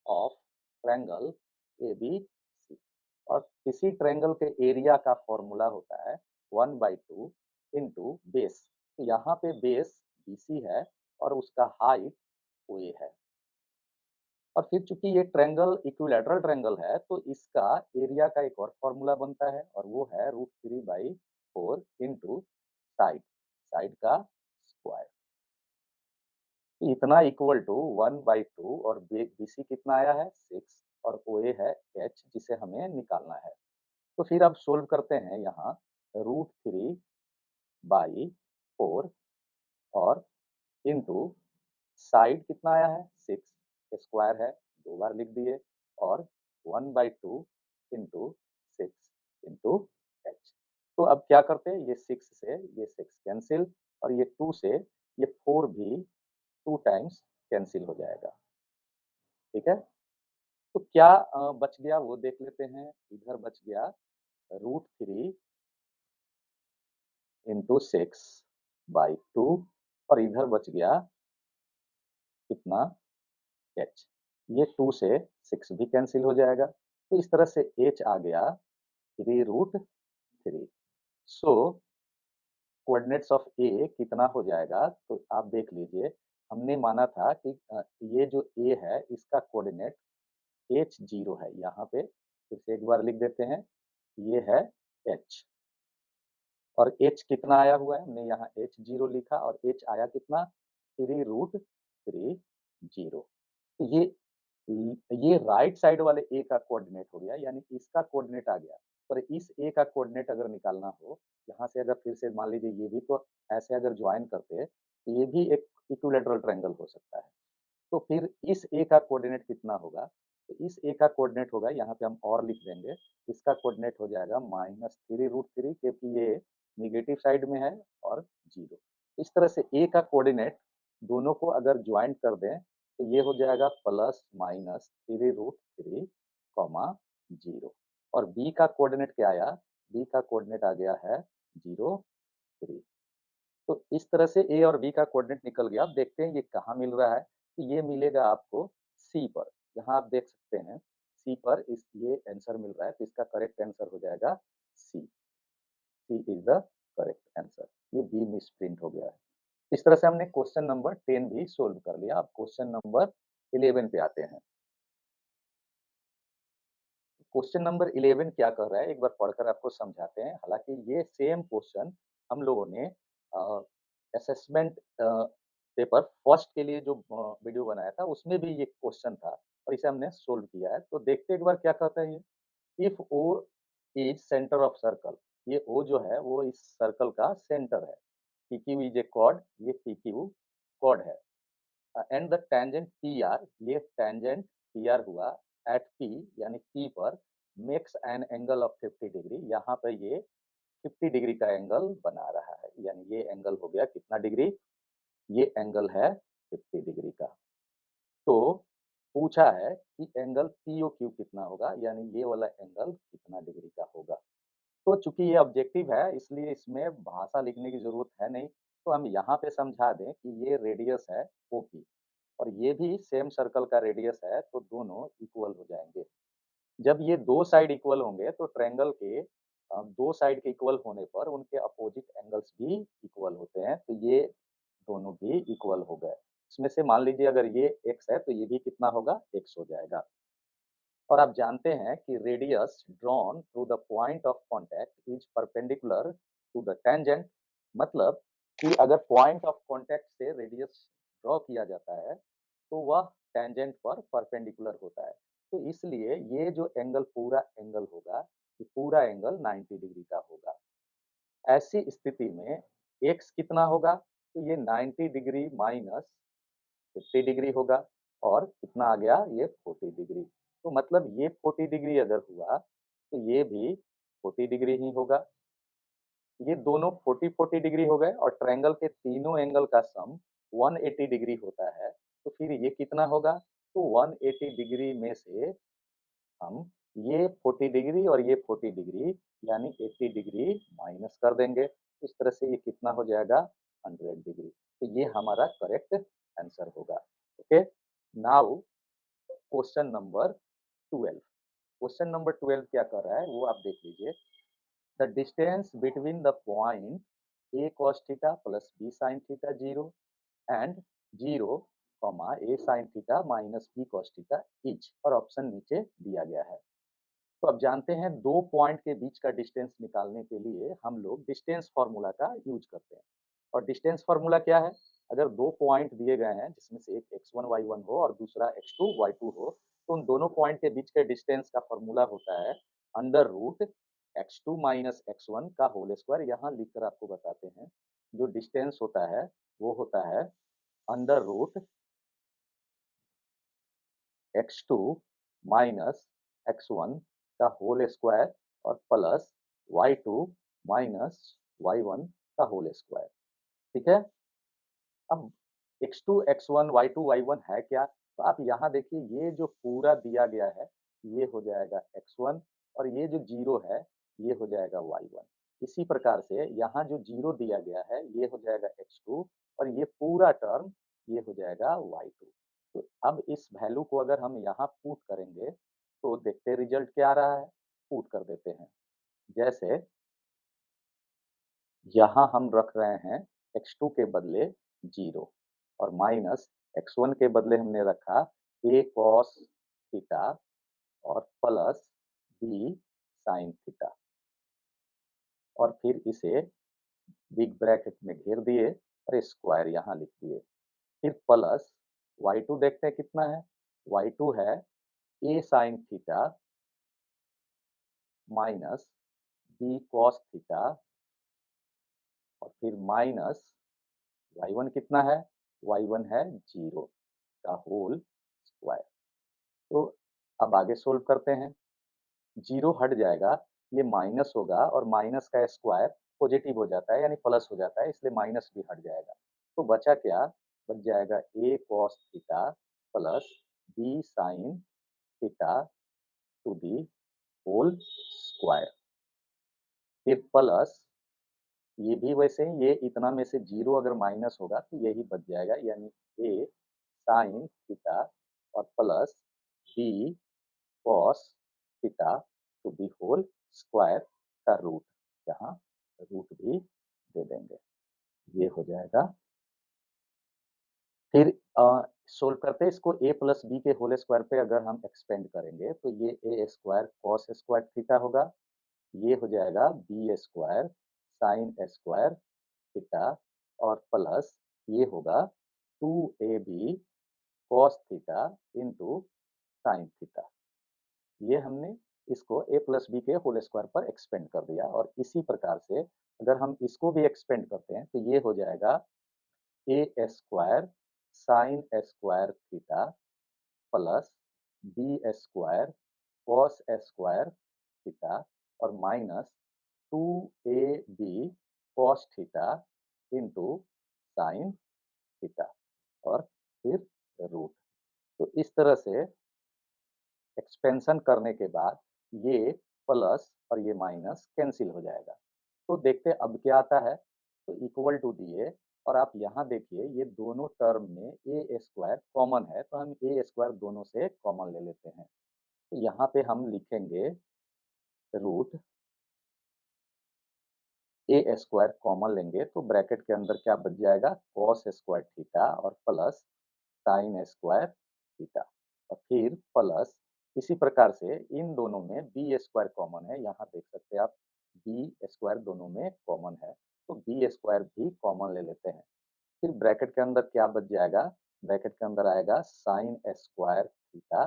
ऑफ ट्रायंगल एबीसी, और किसी ट्रायंगल के एरिया का फॉर्मूला होता है 1/2 इंटू बेस। तो यहाँ पे बेस बीसी है और उसका हाइट ओए है। और फिर चूंकि ये ट्रायंगल इक्विलैटरल ट्रायंगल है तो इसका एरिया का एक और फॉर्मूला बनता है और वो है √3/4 इंटू साइड, साइड का स्क्वायर। तो इतना इक्वल टू 1/2 और बीसी कितना आया है 6 और ओए है एच जिसे हमें निकालना है। तो फिर अब सोल्व करते हैं यहाँ √3/4 और इंटू साइड कितना आया है 6, स्क्वायर है 2 बार लिख दिए और 1/2 इंटू 6 इंटू एच। तो अब क्या करते हैं, ये 6 से ये 6 कैंसिल और ये 2 से ये 4 भी 2 टाइम्स कैंसिल हो जाएगा। ठीक है, तो क्या बच गया वो देख लेते हैं। इधर बच गया √3 इंटू 6/2 और इधर बच गया कितना एच। ये 2 से 6 भी कैंसिल हो जाएगा। तो इस तरह से एच आ गया 3√3। सो कोऑर्डिनेट्स ऑफ ए कितना हो जाएगा, तो आप देख लीजिए। हमने माना था कि ये जो ए है इसका कोऑर्डिनेट H0 है। यहाँ पे फिर से एक बार लिख देते हैं, ये है H और H कितना आया हुआ है, हमने यहाँ H0 लिखा और H आया कितना 3√30। तो ये राइट साइड वाले ए का कोऑर्डिनेट हो गया, यानी इसका कोऑर्डिनेट आ गया। पर इस ए का कोऑर्डिनेट अगर निकालना हो, यहाँ से अगर फिर से मान लीजिए ये भी तो ऐसे अगर ज्वाइन करते हैं तो ये भी एक इक्विलैटरल ट्रायंगल हो सकता है। तो फिर इस ए का कोऑर्डिनेट कितना होगा? तो इस ए का कोऑर्डिनेट होगा, यहाँ पे हम और लिख देंगे, इसका कोऑर्डिनेट हो जाएगा -3√3 क्योंकि ये नेगेटिव साइड में है और 0। इस तरह से ए का कोऑर्डिनेट दोनों को अगर ज्वाइंट कर दें तो ये हो जाएगा +-3√3, 0 और बी का कोऑर्डिनेट क्या आया? बी का कोऑर्डिनेट आ गया है 0, 3। तो इस तरह से ए और बी का कोऑर्डिनेट निकल गया। अब देखते हैं ये कहाँ मिल रहा है, तो ये मिलेगा आपको सी पर। यहाँ आप देख सकते हैं सी पर इस ये आंसर मिल रहा है, तो इसका करेक्ट आंसर हो जाएगा सी। सी इज द करेक्ट आंसर। ये बी मिसप्रिंट हो गया है। इस तरह से हमने क्वेश्चन नंबर 10 भी सोल्व कर लिया। अब क्वेश्चन नंबर 11 पे आते हैं। क्वेश्चन नंबर 11 क्या कर रहा है, एक बार पढ़कर आपको समझाते हैं। हालांकि ये सेम क्वेश्चन हम लोगों ने असेसमेंट पेपर फर्स्ट के लिए जो वीडियो बनाया था उसमें भी ये क्वेश्चन था और इसे हमने सोल्व किया है। तो देखते हैं एक बार क्या कहता है ये। If O is centre of circle, ये ओ जो है वो इस सर्कल का सेंटर है। P Q is a chord, ये पी क्यू कॉर्ड है। And the tangent P R, ये टेंजेंट पी आर हुआ एट पी यानी पी पर makes an angle of 50 degree. यहाँ पर ये 50 डिग्री का एंगल बना रहा है, यानी ये एंगल हो गया कितना डिग्री? ये एंगल है 50 डिग्री का। तो पूछा है कि एंगल पी ओ क्यू कितना होगा, यानी ये वाला एंगल कितना डिग्री का होगा। तो चूंकि ये ऑब्जेक्टिव है इसलिए इसमें भाषा लिखने की जरूरत है नहीं, तो हम यहाँ पे समझा दें कि ये रेडियस है ओपी और ये भी सेम सर्कल का रेडियस है, तो दोनों इक्वल हो जाएंगे। जब ये दो साइड इक्वल होंगे तो ट्रायंगल के दो साइड के इक्वल होने पर उनके अपोजिट एंगल्स भी इक्वल होते हैं, तो ये दोनों भी इक्वल हो गए। इसमें से मान लीजिए अगर ये x है तो ये भी कितना होगा? x हो जाएगा। और आप जानते हैं कि radius drawn through the point of contact is perpendicular to the tangent, मतलब कि अगर पॉइंट ऑफ कांटेक्ट से रेडियस ड्रॉ किया जाता है तो वह टेंजेंट पर परपेंडिकुलर होता है। तो इसलिए ये जो एंगल पूरा एंगल होगा, ये पूरा एंगल 90 डिग्री का होगा। ऐसी स्थिति में x कितना होगा? तो ये 90 डिग्री माइनस 50 डिग्री होगा और कितना आ गया? ये 40 डिग्री। तो मतलब ये 40 डिग्री अगर हुआ तो ये भी 40 डिग्री ही होगा। ये दोनों 40-40 डिग्री हो गए और ट्रायंगल के तीनों एंगल का सम 180 डिग्री होता है। तो फिर ये कितना होगा? तो 180 डिग्री में से हम ये 40 डिग्री और ये 40 डिग्री यानी 80 डिग्री माइनस कर देंगे। इस तरह से ये कितना हो जाएगा? 100 डिग्री। तो ये हमारा करेक्ट आंसर होगा। Okay, now question number 12। Question number 12 क्या कर रहा है वो आप देख लीजिए। The distance between the point a cos theta plus b sin theta 0 and 0 a sin theta minus b cos theta is, और ऑप्शन नीचे दिया गया है। तो अब जानते हैं दो पॉइंट के बीच का डिस्टेंस निकालने के लिए हम लोग डिस्टेंस फार्मूला का यूज करते हैं। और डिस्टेंस फार्मूला क्या है? अगर दो पॉइंट दिए गए हैं जिसमें से एक x1 y1 हो और दूसरा x2 y2 हो, तो उन दोनों पॉइंट के बीच के डिस्टेंस का फार्मूला होता है under root x2 minus x1 का होल स्क्वायर। यहाँ लिखकर आपको बताते हैं जो डिस्टेंस होता है वो होता है under root x2 minus x1 का होल स्क्वायर और प्लस y2 माइनस y1 का होल स्क्वायर। ठीक है, अब x2 x1 y2 y1 है क्या? तो आप यहाँ देखिए ये जो पूरा दिया गया है ये हो जाएगा x1 और ये जो जीरो है ये हो जाएगा y1। इसी प्रकार से यहाँ जो जीरो दिया गया है ये हो जाएगा x2 और ये पूरा टर्म ये हो जाएगा y2। तो अब इस वैल्यू को अगर हम यहाँ पुट करेंगे तो देखते रिजल्ट क्या आ रहा है। पुट कर देते हैं। जैसे यहाँ हम रख रहे हैं x2 के बदले 0 और माइनस x1 के बदले हमने रखा a cos थीटा और प्लस b sin थीटा और फिर इसे बिग ब्रैकेट में घेर दिए और स्क्वायर यहाँ लिख दिए। फिर प्लस y2 देखते हैं कितना है। y2 है a sin theta minus b cos theta और फिर माइनस y1 कितना है? y1 है 0 का होल स्क्वायर। तो अब आगे सोल्व करते हैं। 0 हट जाएगा, ये माइनस होगा और माइनस का स्क्वायर पॉजिटिव हो जाता है यानी प्लस हो जाता है, इसलिए माइनस भी हट जाएगा। तो बचा क्या? बच जाएगा a cos theta plus b sin theta to the whole square. फिर प्लस ये भी वैसे ही, ये इतना में से 0 अगर माइनस होगा तो यही बच जाएगा, यानी a sin थीटा और plus b cos theta to the whole square का रूट, जहाँ रूट भी दे देंगे, ये हो जाएगा। फिर सोल्व करते हैं इसको, a प्लस बी के होल स्क्वायर पे अगर हम एक्सपेंड करेंगे तो ये a square cos square theta होगा, ये हो जाएगा b square sine square theta और प्लस ये होगा 2ab cos theta into sine theta. ये हमने इसको a प्लस बी के होल स्क्वायर पर एक्सपेंड कर दिया, और इसी प्रकार से अगर हम इसको भी एक्सपेंड करते हैं तो ये हो जाएगा a square sine square theta plus b square cos square theta और minus 2ab cos theta into sine theta और फिर रूट। तो इस तरह से एक्सपेंशन करने के बाद ये प्लस और ये माइनस कैंसिल हो जाएगा। तो देखते हैं अब क्या आता है। तो इक्वल टू दिए, और आप यहाँ देखिए ये दोनों टर्म में ए स्क्वायर कॉमन है, तो हम ए स्क्वायर दोनों से कॉमन ले लेते हैं। तो यहाँ पे हम लिखेंगे रूट ए स्क्वायर कॉमन लेंगे तो ब्रैकेट के अंदर क्या बच जाएगा, कॉस स्क्वायर थीटा और प्लस साइन स्क्वायर थीटा और फिर प्लस इसी प्रकार से इन दोनों में बी स्क्वायर कॉमन है, यहाँ देख सकते हैं आप बी स्क्वायर दोनों में कॉमन है, तो बी स्क्वायर भी कॉमन ले लेते हैं। फिर ब्रैकेट के अंदर क्या बच जाएगा, ब्रैकेट के अंदर आएगा sine square theta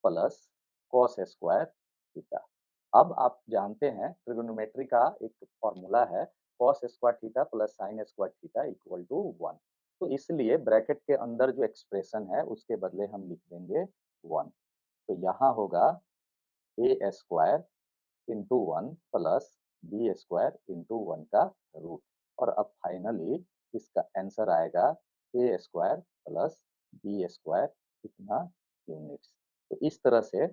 plus cos square theta. अब आप जानते हैं ट्रिगोनोमेट्री का एक फॉर्मूला है, cos square theta plus sine square theta equal to 1। तो इसलिए ब्रैकेट के अंदर जो एक्सप्रेशन है उसके बदले हम लिख देंगे 1। तो यहाँ होगा a square into 1 plus b square into 1 का रूट, और अब फाइनली इसका आंसर आएगा a square plus b square इतना यूनिट्स। तो इस तरह से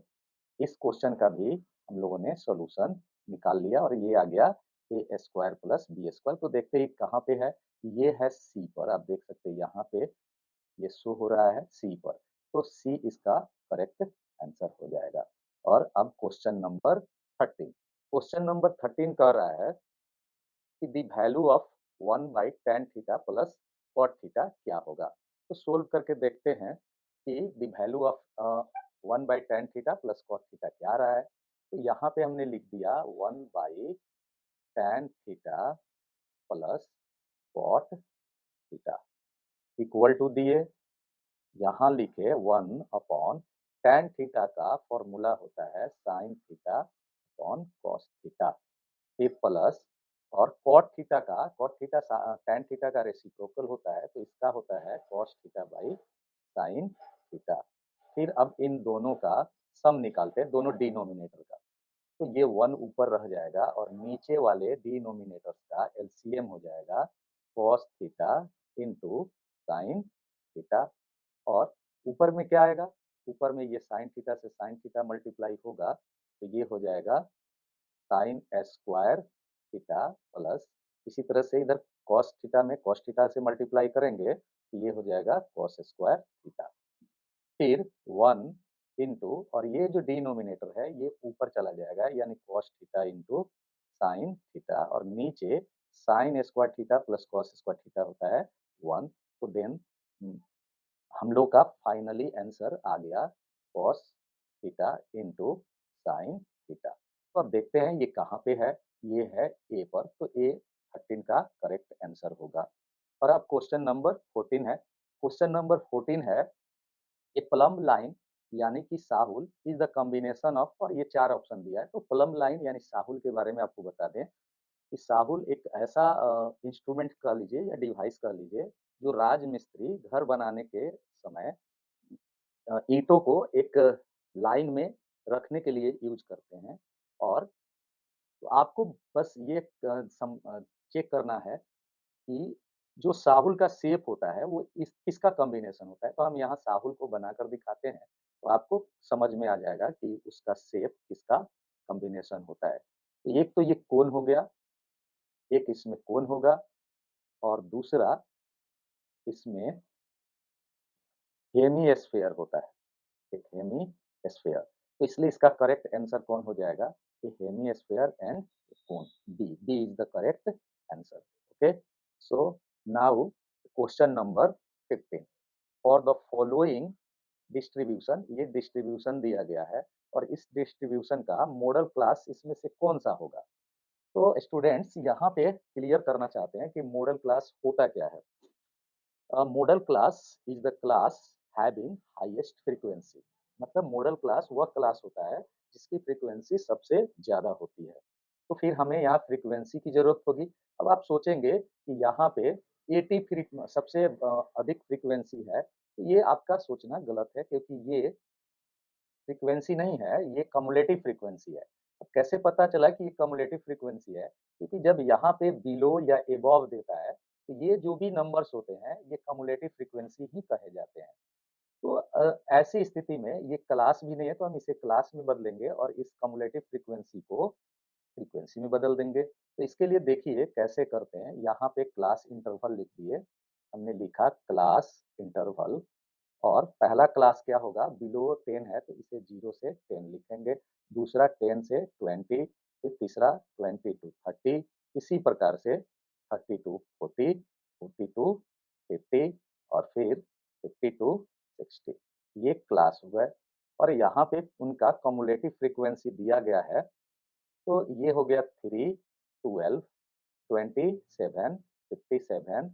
इस क्वेश्चन का भी हम लोगों ने सॉल्यूशन निकाल लिया और ये आ गया ए स्क्वायर प्लस बी स्क्वायर। तो देखते हैं कहाँ पे है, ये है सी पर, आप देख सकते हैं यहाँ पे ये शो हो रहा है सी पर, तो सी इसका करेक्ट आंसर हो जाएगा। और अब क्वेश्चन नंबर 13, क्वेश्चन नंबर 13 कह रहा है कि the value of 1 by tan theta plus cot theta क्या होगा। तो सोल्व करके देखते हैं कि the value of 1 by tan theta plus cot theta क्या आ रहा है। तो यहाँ पे हमने लिख दिया 1 by tan theta plus cot theta equal to दिए, यहाँ लिखे 1 अपॉन टेन थीटा का फॉर्मूला होता है sine theta upon cos theta, फिर प्लस और कॉट थीटा टेन थीटा का रेसिप्रोकल होता है, तो इसका होता है cos theta by sine theta. फिर अब इन दोनों का सम निकालते हैं, दोनों डिनोमिनेटर का, तो ये 1 ऊपर रह जाएगा और नीचे वाले डिनोमिनेटर्स का एलसीएम हो जाएगा cos theta into sine theta, और ऊपर में क्या आएगा, ऊपर में ये साइन थीटा से साइन थीटा मल्टीप्लाई होगा, तो ये हो जाएगा साइन स्क्वायर थीटा प्लस इसी तरह से इधर कॉस थीटा में कॉस थीटा से मल्टीप्लाई करेंगे तो ये हो जाएगा कॉस स्क्वायर थीटा, फिर 1 इंटू और ये जो डिनोमिनेटर है ये ऊपर चला जाएगा यानी cos theta into sine theta, और नीचे sign square theta plus cos square theta होता है 1। तो देन हम लोग का फाइनली आंसर आ गया cos theta into sine theta. तो अब देखते हैं ये कहाँ पे है, ये है ए पर, तो ए 13 का करेक्ट आंसर होगा। और अब क्वेश्चन नंबर 14 है, क्वेश्चन नंबर 14 है ए प्लम लाइन यानी कि साहुल इज द कॉम्बिनेशन ऑफ, और ये 4 ऑप्शन दिया है, तो प्लम लाइन यानी साहुल के बारे में आपको बता दें कि साहुल एक ऐसा इंस्ट्रूमेंट कह लीजिए या डिवाइस कह लीजिए जो राजमिस्त्री घर बनाने के समय ईंटों को एक लाइन में रखने के लिए यूज करते हैं। और तो आपको बस ये चेक करना है कि जो साहुल का शेप होता है वो इस किसका कॉम्बिनेशन होता है। तो हम यहाँ साहुल को बनाकर दिखाते हैं, तो आपको समझ में आ जाएगा कि उसका शेप किसका कॉम्बिनेशन होता है। तो एक तो ये कोन हो गया, एक इसमें कोन होगा और दूसरा इसमें हेमिस्फीयर होता है, एक हेमिस्फीयर। तो इसलिए इसका करेक्ट आंसर कौन हो जाएगा? कि hemisphere and cone, B. B is the correct answer. Okay, so now question number 15 for the following distribution. ये डिस्ट्रीब्यूशन दिया गया है और इस डिस्ट्रीब्यूशन का मॉडल क्लास इसमें से कौन सा होगा? तो स्टूडेंट्स यहाँ पे क्लियर करना चाहते हैं कि मॉडल क्लास होता क्या है। Model class is the class having highest frequency. मतलब मॉडल क्लास वह क्लास होता है जिसकी फ्रीक्वेंसी सबसे ज्यादा होती है। तो फिर हमें यहाँ फ्रीक्वेंसी की जरूरत होगी। अब आप सोचेंगे कि यहाँ पे 80 सबसे अधिक फ्रीक्वेंसी है, तो ये आपका सोचना गलत है, क्योंकि ये फ्रीक्वेंसी नहीं है, ये कम्युलेटिव फ्रीक्वेंसी है। अब कैसे पता चला कि ये कम्युलेटिव फ्रीक्वेंसी है? क्योंकि जब यहाँ पे बिलो या अबव देता है, तो ये जो भी नंबर्स होते हैं, ये कम्युलेटिव फ्रीक्वेंसी ही कहे जाते हैं। तो ऐसी स्थिति में ये क्लास भी नहीं है, तो हम इसे क्लास में बदलेंगे और इस कम्युलेटिव फ्रीक्वेंसी को फ्रीक्वेंसी में बदल देंगे। तो इसके लिए देखिए कैसे करते हैं। यहाँ पे क्लास इंटरवल लिख दिए, हमने लिखा क्लास इंटरवल। और पहला क्लास क्या होगा? बिलो 10 है तो इसे 0 से 10 लिखेंगे। दूसरा 10 से 20, फिर तीसरा 20 टू 30, इसी प्रकार से 30 टू 40, 40 टू 50 और फिर 50 टू 60। ये क्लास हो गए। और यहाँ पे उनका कम्युलेटिव फ्रीक्वेंसी दिया गया है। तो ये हो गया 3, 12, 27, 57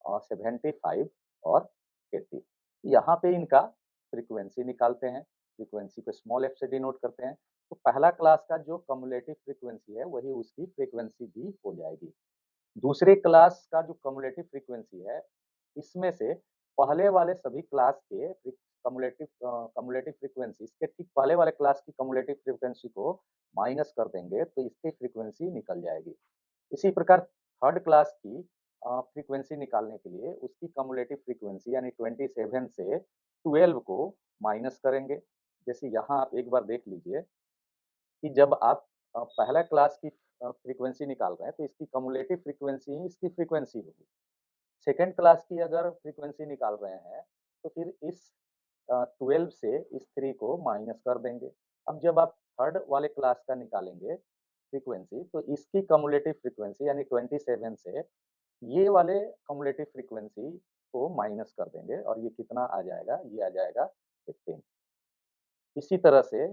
और 75 और 80। यहाँ पे इनका फ्रीक्वेंसी निकालते हैं। फ्रीक्वेंसी को स्मॉल एफ से डिनोट करते हैं। तो पहला क्लास का जो कम्युलेटिव फ्रीक्वेंसी है वही उसकी फ्रीक्वेंसी भी हो जाएगी। दूसरे क्लास का जो कम्युलेटिव फ्रीक्वेंसी है, इसमें से पहले वाले सभी क्लास के कम्युलेटिव फ्रीक्वेंसी, इसके ठीक पहले वाले क्लास की कम्युलेटिव फ्रीक्वेंसी को माइनस कर देंगे तो इसकी फ्रीक्वेंसी निकल जाएगी। इसी प्रकार थर्ड क्लास की फ्रीक्वेंसी निकालने के लिए उसकी कम्युलेटिव फ्रीक्वेंसी यानी 27 से 12 को माइनस करेंगे। जैसे यहाँ आप एक बार देख लीजिए कि जब आप पहला क्लास की फ्रीक्वेंसी निकाल रहे हैं तो इसकी कम्युलेटिव फ्रीक्वेंसी ही इसकी फ्रीक्वेंसी होगी। सेकंड क्लास की अगर फ्रीक्वेंसी निकाल रहे हैं तो फिर इस 12 से इस 3 को माइनस कर देंगे। अब जब आप थर्ड वाले क्लास का निकालेंगे फ्रीक्वेंसी, तो इसकी कम्युलेटिव फ्रीक्वेंसी यानी 27 से ये वाले कम्युलेटिव फ्रीक्वेंसी को माइनस कर देंगे और ये कितना आ जाएगा? ये आ जाएगा 15। इसी तरह से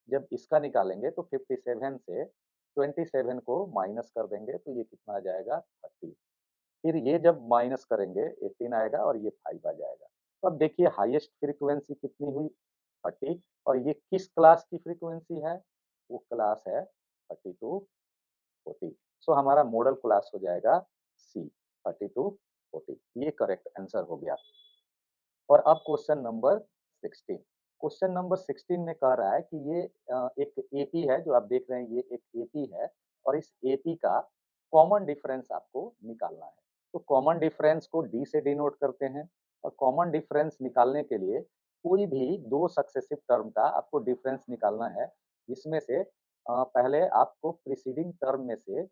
जब इसका निकालेंगे तो 57 से 27 को माइनस कर देंगे तो ये कितना आ जाएगा? 30। फिर ये जब माइनस करेंगे 18 आएगा और ये 5 आ जाएगा। तो अब देखिए हाईएस्ट फ्रीक्वेंसी कितनी हुई? 30। और ये किस क्लास की फ्रीक्वेंसी है? वो क्लास है 30 टू 40। सो हमारा मॉडल क्लास हो जाएगा सी, 30 टू 40। ये करेक्ट आंसर हो गया। और अब क्वेश्चन नंबर 16। क्वेश्चन नंबर 16 में कह रहा है कि ये एक एपी है, जो आप देख रहे हैं ये एक एपी है और इस एपी का कॉमन डिफरेंस आपको निकालना है। तो कॉमन डिफरेंस को डी से डिनोट करते हैं और कॉमन डिफरेंस निकालने के लिए कोई भी दो सक्सेसिव टर्म का आपको डिफरेंस निकालना है, जिसमें से पहले आपको प्रीसीडिंग टर्म में से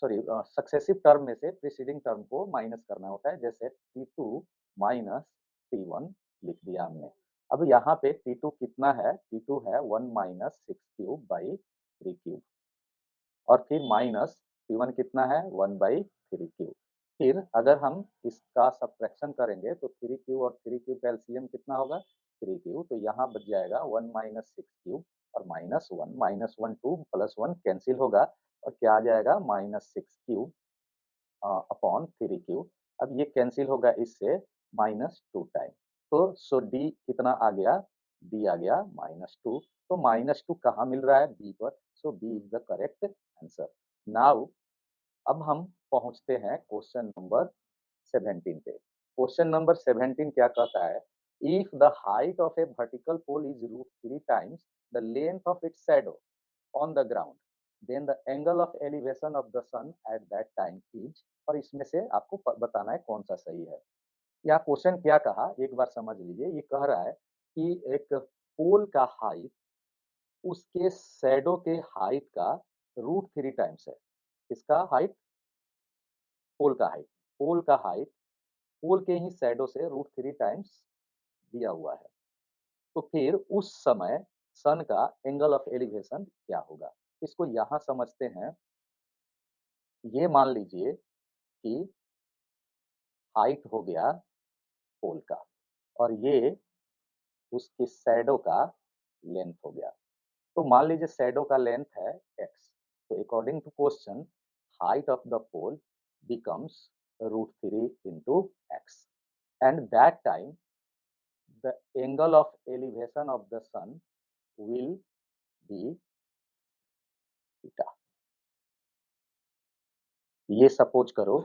सॉरी सक्सेसिव टर्म में से प्रीसीडिंग टर्म को माइनस करना होता है। जैसे T2 माइनस T1 लिख दिया हमने। अब यहाँ पे T2 कितना है? T2 है 1 माइनस 6 क्यूब बाई 3 क्यूब और फिर माइनस T1 कितना है? 1 बाई 3 क्यूब। फिर अगर हम इसका सब्ट्रैक्शन करेंगे तो 3 क्यूब और 3 क्यूब का एलसीएम कितना होगा? 3 क्यूब। तो यहाँ बच जाएगा 1 माइनस 6 क्यूब और माइनस 1, माइनस 1 2 प्लस 1 कैंसिल होगा और क्या आ जाएगा? Minus 6 cube upon 3 cube. अब ये कैंसिल होगा इससे -2 टाइम। तो सो डी कितना आ गया? डी आ गया -2। तो -2 कहाँ मिल रहा है? बी पर। So B is the correct answer. Now अब हम पहुंचते हैं क्वेश्चन नंबर 17 पे। क्वेश्चन नंबर 17 क्या कहता है, if the height of a vertical pole is √3 times the length of its shadow on the ground, then the angle of elevation of the sun at that time is, और इसमें से आपको बताना है कौन सा सही है। यहाँ क्वेश्चन क्या कहा एक बार समझ लीजिए। ये कह रहा है कि एक पोल का हाइट उसके शैडो के हाइट का √3 टाइम्स है। इसका हाइट, पोल का हाइट, पोल का हाइट पोल के ही शैडो से √3 टाइम्स दिया हुआ है। तो फिर उस समय सन का एंगल ऑफ एलिवेशन क्या होगा, इसको यहाँ समझते हैं। ये मान लीजिए कि हाइट हो गया पोल का और ये उसके शैडो का लेंथ हो गया। तो मान लीजिए शैडो का लेंथ है x, तो according to question height of the pole becomes √3 into x, and that time the angle of elevation of the sun will be theta। ये सपोज करो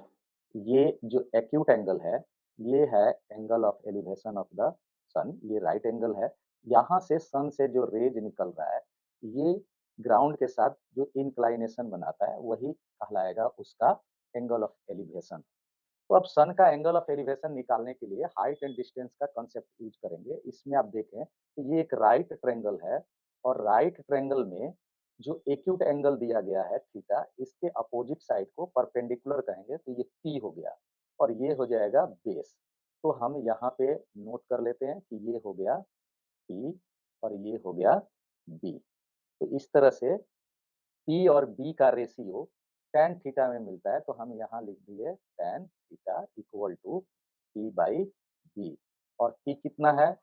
ये जो एक्यूट एंगल है ये है angle of elevation of the sun, ये right angle है। यहाँ से सन से जो रेज निकल रहा है ये ग्राउंड के साथ जो इंक्लाइनेशन बनाता है वही कहलाएगा उसका एंगल ऑफ एलिवेशन। तो अब सन का एंगल ऑफ एलिवेशन निकालने के लिए हाइट एंड डिस्टेंस का कंसेप्ट यूज करेंगे। इसमें आप देखें तो ये एक राइट ट्रायंगल है और राइट ट्रायंगल में जो एक्यूट एंगल दिया गया है थीटा, इसके अपोजिट साइड को परपेंडिकुलर कहेंगे, तो ये पी हो गया और ये हो जाएगा बेस। तो हम यहाँ पे नोट कर लेते हैं कि ये हो गया पी और ये हो गया बी। तो इस तरह से पी और बी का रेशियो tan थीटा में मिलता है, तो हम यहाँ लिख दिए tan theta equal to P by B. और पी कितना है,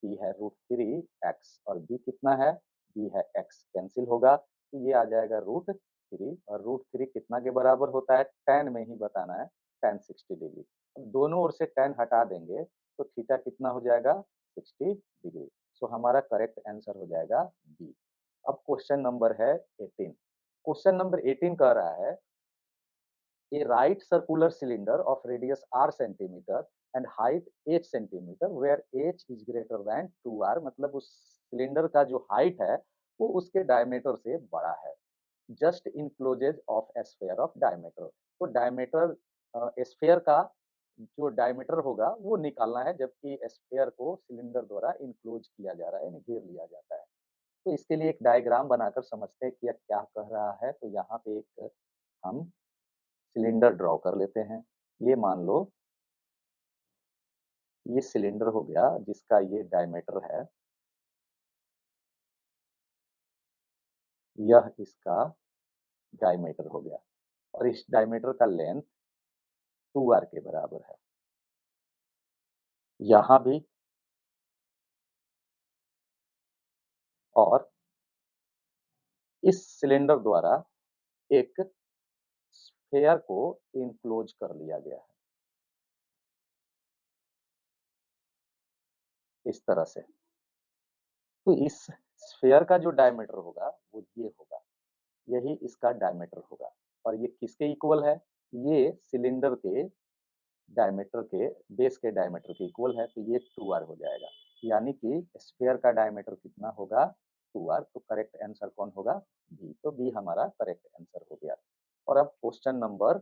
पी है √3x और बी कितना है, बी है x, कैंसिल होगा तो ये आ जाएगा √3 और √3 कितना के बराबर होता है, tan में ही बताना है, tan 60 डिग्री। अब दोनों ओर से tan हटा देंगे तो थीटा कितना हो जाएगा 60 डिग्री। सो हमारा करेक्ट आंसर हो जाएगा बी। अब क्वेश्चन नंबर है 18। क्वेश्चन नंबर 18 कह रहा है a right circular cylinder of radius r centimeter and height h centimeter where h is greater than 2r, मतलब उस सिलेंडर का जो हाइट है वो उसके डायमीटर से बड़ा है। Just encloses of sphere of diameter, तो डायमीटर स्फीयर का जो डायमीटर होगा वो निकालना है, जबकि स्फीयर को सिलेंडर द्वारा इनक्लोज किया जा रहा है, घेर लिया जाता है। तो इसके लिए एक डायग्राम बनाकर समझते हैं कि यह क्या कह रहा है। तो यहाँ पे एक हम सिलेंडर ड्रॉ कर लेते हैं। ये मान लो ये सिलेंडर हो गया जिसका ये डायमीटर है, यह इसका डायमीटर हो गया और इस डायमीटर का लेंथ 2r के बराबर है। यहाँ भी और इस सिलेंडर द्वारा एक स्फीयर को इनक्लोज कर लिया गया है इस तरह से। तो इस स्फीयर का जो डायमीटर होगा वो ये होगा, यही इसका डायमीटर होगा और ये किसके इक्वल है, ये सिलेंडर के डायमीटर के बेस के डायमीटर के इक्वल है, तो ये 2r हो जाएगा। यानी कि स्फीयर का डायमीटर कितना होगा 2r, तो करेक्ट आंसर कौन होगा बी। तो बी हमारा करेक्ट आंसर हो गया। और अब क्वेश्चन नंबर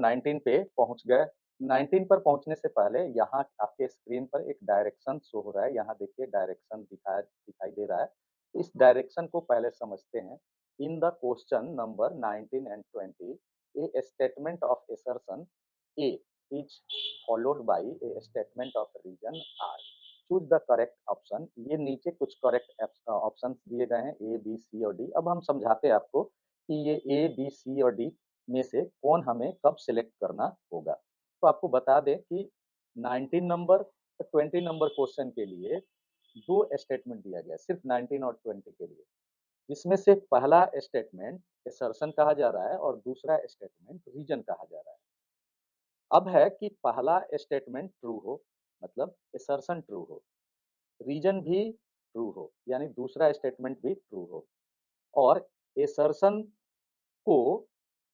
19 पे पहुंच गए। 19 पर पहुंचने से पहले यहाँ आपके स्क्रीन पर एक डायरेक्शन शो हो रहा है, यहाँ देखिए डायरेक्शन दिखाई दे रहा है। तो इस डायरेक्शन को पहले समझते हैं। In the question number 19 and 20 A statement of assertion A is followed by a statement of region R. Choose the correct option. ये नीचे कुछ करेक्ट ऑप्शंस दिए गए हैं ए बी सी और डी। अब हम समझाते हैं आपको कि ये ए बी सी और डी में से कौन हमें कब सिलेक्ट करना होगा। तो आपको बता दें कि 19 नंबर और 20 नंबर क्वेश्चन के लिए दो स्टेटमेंट दिया गया, सिर्फ 19 और 20 के लिए, जिसमें से पहला स्टेटमेंट असर्शन कहा जा रहा है और दूसरा स्टेटमेंट रीजन कहा जा रहा है। अब है कि पहला स्टेटमेंट ट्रू हो, मतलब असर्शन ट्रू हो, रीजन भी ट्रू हो, यानी दूसरा स्टेटमेंट भी ट्रू हो, और असर्शन को